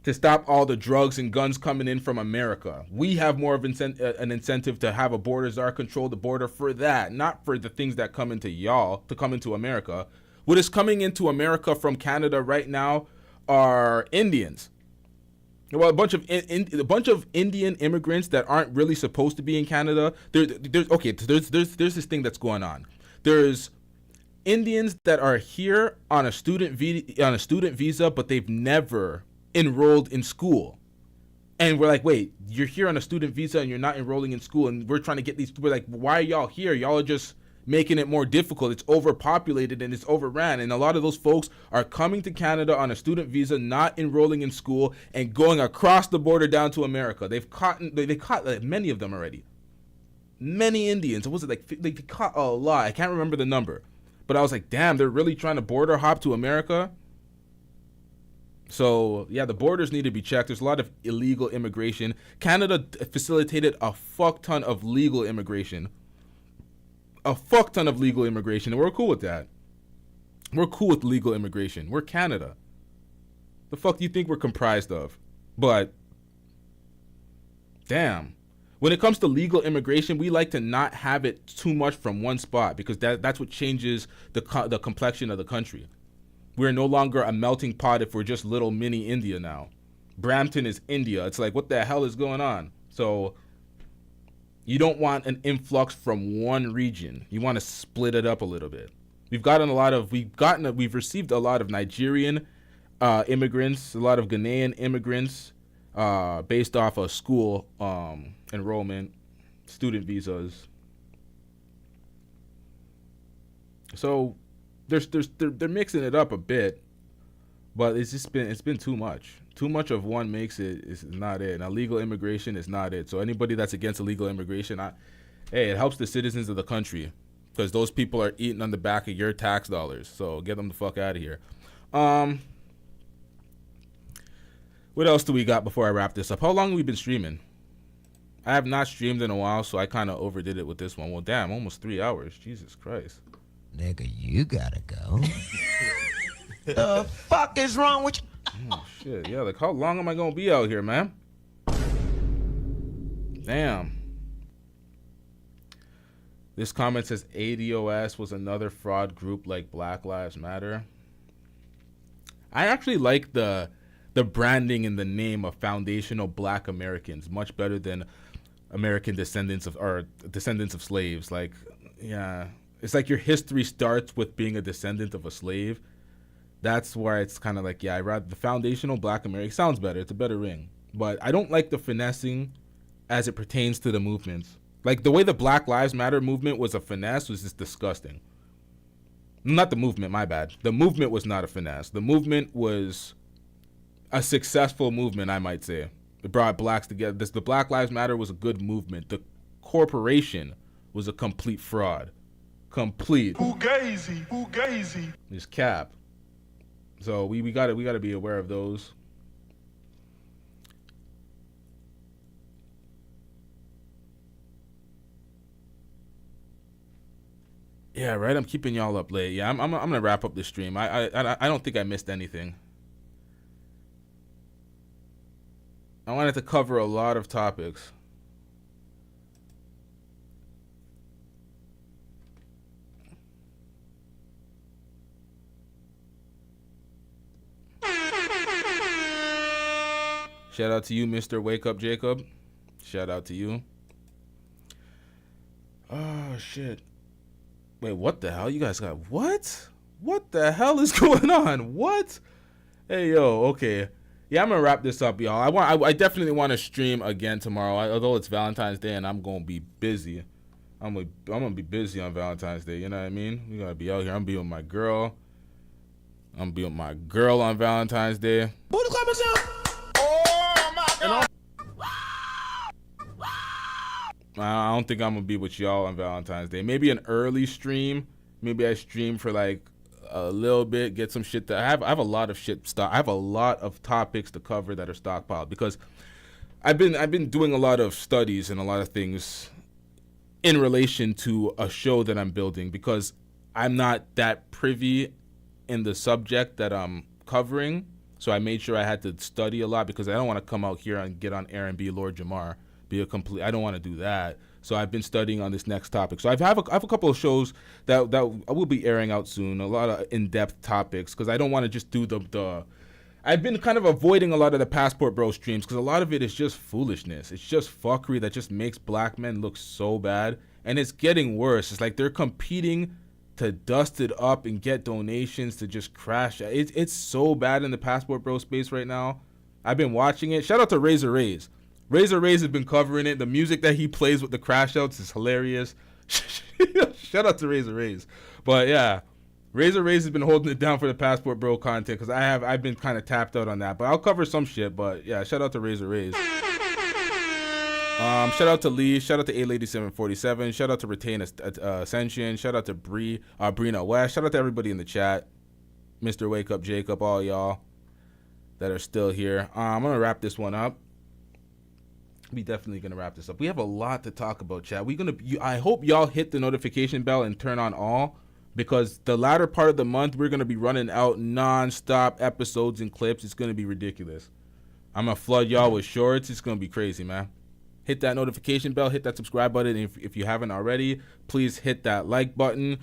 To stop all the drugs and guns coming in from America. We have more of an incentive to have a border czar control the border for that, not for the things that come into y'all, to come into America. What is coming into America from Canada right now are Indians. Well, a bunch of Indian immigrants that aren't really supposed to be in Canada. There's this thing that's going on. There's Indians that are here on a student visa, but they've never enrolled in school. And we're like, wait, you're here on a student visa and you're not enrolling in school, and we're trying to get these. We're like, why are y'all here? Y'all are just making it more difficult. It's overpopulated and it's overran. And a lot of those folks are coming to Canada on a student visa, not enrolling in school, and going across the border down to America. They caught many of them already. Many Indians. What was it like? They caught a lot. I can't remember the number. But I was like, damn, they're really trying to border hop to America? So, yeah, the borders need to be checked. There's a lot of illegal immigration. Canada facilitated a fuck ton of legal immigration. A fuck ton of legal immigration, and we're cool with that. We're cool with legal immigration. We're Canada. The fuck do you think we're comprised of? But, damn. When it comes to legal immigration, we like to not have it too much from one spot because that's what changes the complexion of the country. We're no longer a melting pot if we're just little mini India now. Brampton is India. It's like, what the hell is going on? So you don't want an influx from one region. You want to split it up a little bit. We've received a lot of Nigerian immigrants, a lot of Ghanaian immigrants based off of school enrollment, student visas. So they're mixing it up a bit, but it's been too much. Too much of one makes it is not it. Now legal immigration is not it. So anybody that's against illegal immigration, hey, it helps the citizens of the country because those people are eating on the back of your tax dollars. So get them the fuck out of here. What else do we got before I wrap this up? How long have we been streaming? I have not streamed in a while, so I kind of overdid it with this one. Well, damn, almost 3 hours. Jesus Christ. Nigga, you gotta go. The fuck is wrong with you? Oh, shit. Yeah, like, how long am I going to be out here, man? Damn. This comment says ADOS was another fraud group like Black Lives Matter. I actually like the branding and the name of Foundational Black Americans much better than American descendants of slaves. Like, yeah, it's like your history starts with being a descendant of a slave. That's where it's kind of like, yeah, I rather the Foundational Black American sounds better. It's a better ring, but I don't like the finessing as it pertains to the movements. Like the way the Black Lives Matter movement was a finesse was just disgusting. Not the movement, my bad. The movement was not a finesse. The movement was a successful movement, I might say. It brought blacks together. The Black Lives Matter was a good movement. The corporation was a complete fraud. Complete. Fugazi. It's cap. So we gotta be aware of those. Yeah, right. I'm keeping y'all up late. Yeah, I'm gonna wrap up the stream. I don't think I missed anything. I wanted to cover a lot of topics. Shout out to you, Mr. Wake Up Jacob. Shout out to you. Oh, shit. Wait, what the hell? You guys got what? What the hell is going on? What? Hey, yo, okay. Yeah, I'm gonna wrap this up, y'all. I definitely want to stream again tomorrow. Although it's Valentine's Day and I'm gonna be busy. I'm gonna be busy on Valentine's Day. You know what I mean? We gotta be out here. I'm gonna be with my girl. I'm gonna be with my girl on Valentine's Day. I don't think I'm gonna be with y'all on Valentine's Day. Maybe an early stream. Maybe I stream for like a little bit, get some shit. I have a lot of shit I have a lot of topics to cover that are stockpiled because I've been doing a lot of studies and a lot of things in relation to a show that I'm building because I'm not that privy in the subject that I'm covering. So I made sure I had to study a lot because I don't want to come out here and get on air and be Lord Jamar. I don't want to do that. So I've been studying on this next topic. So I have a couple of shows that I will be airing out soon. A lot of in-depth topics because I don't want to just do the. I've been kind of avoiding a lot of the Passport Bro streams because a lot of it is just foolishness. It's just fuckery that just makes black men look so bad, and it's getting worse. It's like they're competing to dust it up and get donations to just crash. It's so bad in the Passport Bro space right now. I've been watching it. Shout out to Razor Rays. Razor Rays has been covering it. The music that he plays with the crash outs is hilarious. Shout out to Razor Rays. But yeah, Razor Rays has been holding it down for the Passport Bro content because I've been kind of tapped out on that. But I'll cover some shit. But yeah, shout out to Razor Rays. Shout out to Lee. Shout out to A-Lady747. Shout out to Retain Ascension. Shout out to Brina West. Shout out to everybody in the chat. Mr. Wake Up Jacob, all y'all that are still here. I'm going to wrap this one up. We definitely going to wrap this up. We have a lot to talk about, chat. I hope y'all hit the notification bell and turn on all, because the latter part of the month, we're going to be running out non-stop episodes and clips. It's going to be ridiculous. I'm going to flood y'all with shorts. It's going to be crazy, man. Hit that notification bell, hit that subscribe button. If you haven't already, please hit that like button.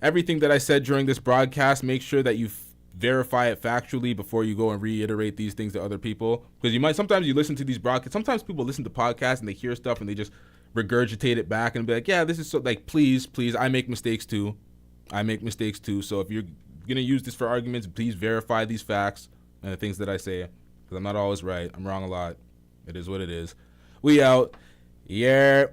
Everything that I said during this broadcast, make sure that you verify it factually before you go and reiterate these things to other people. Because sometimes you listen to these broadcasts, sometimes people listen to podcasts and they hear stuff and they just regurgitate it back and be like, yeah, this is so, like, please, I make mistakes too. So if you're going to use this for arguments, please verify these facts and the things that I say. Because I'm not always right. I'm wrong a lot. It is what it is. We out. Yeah.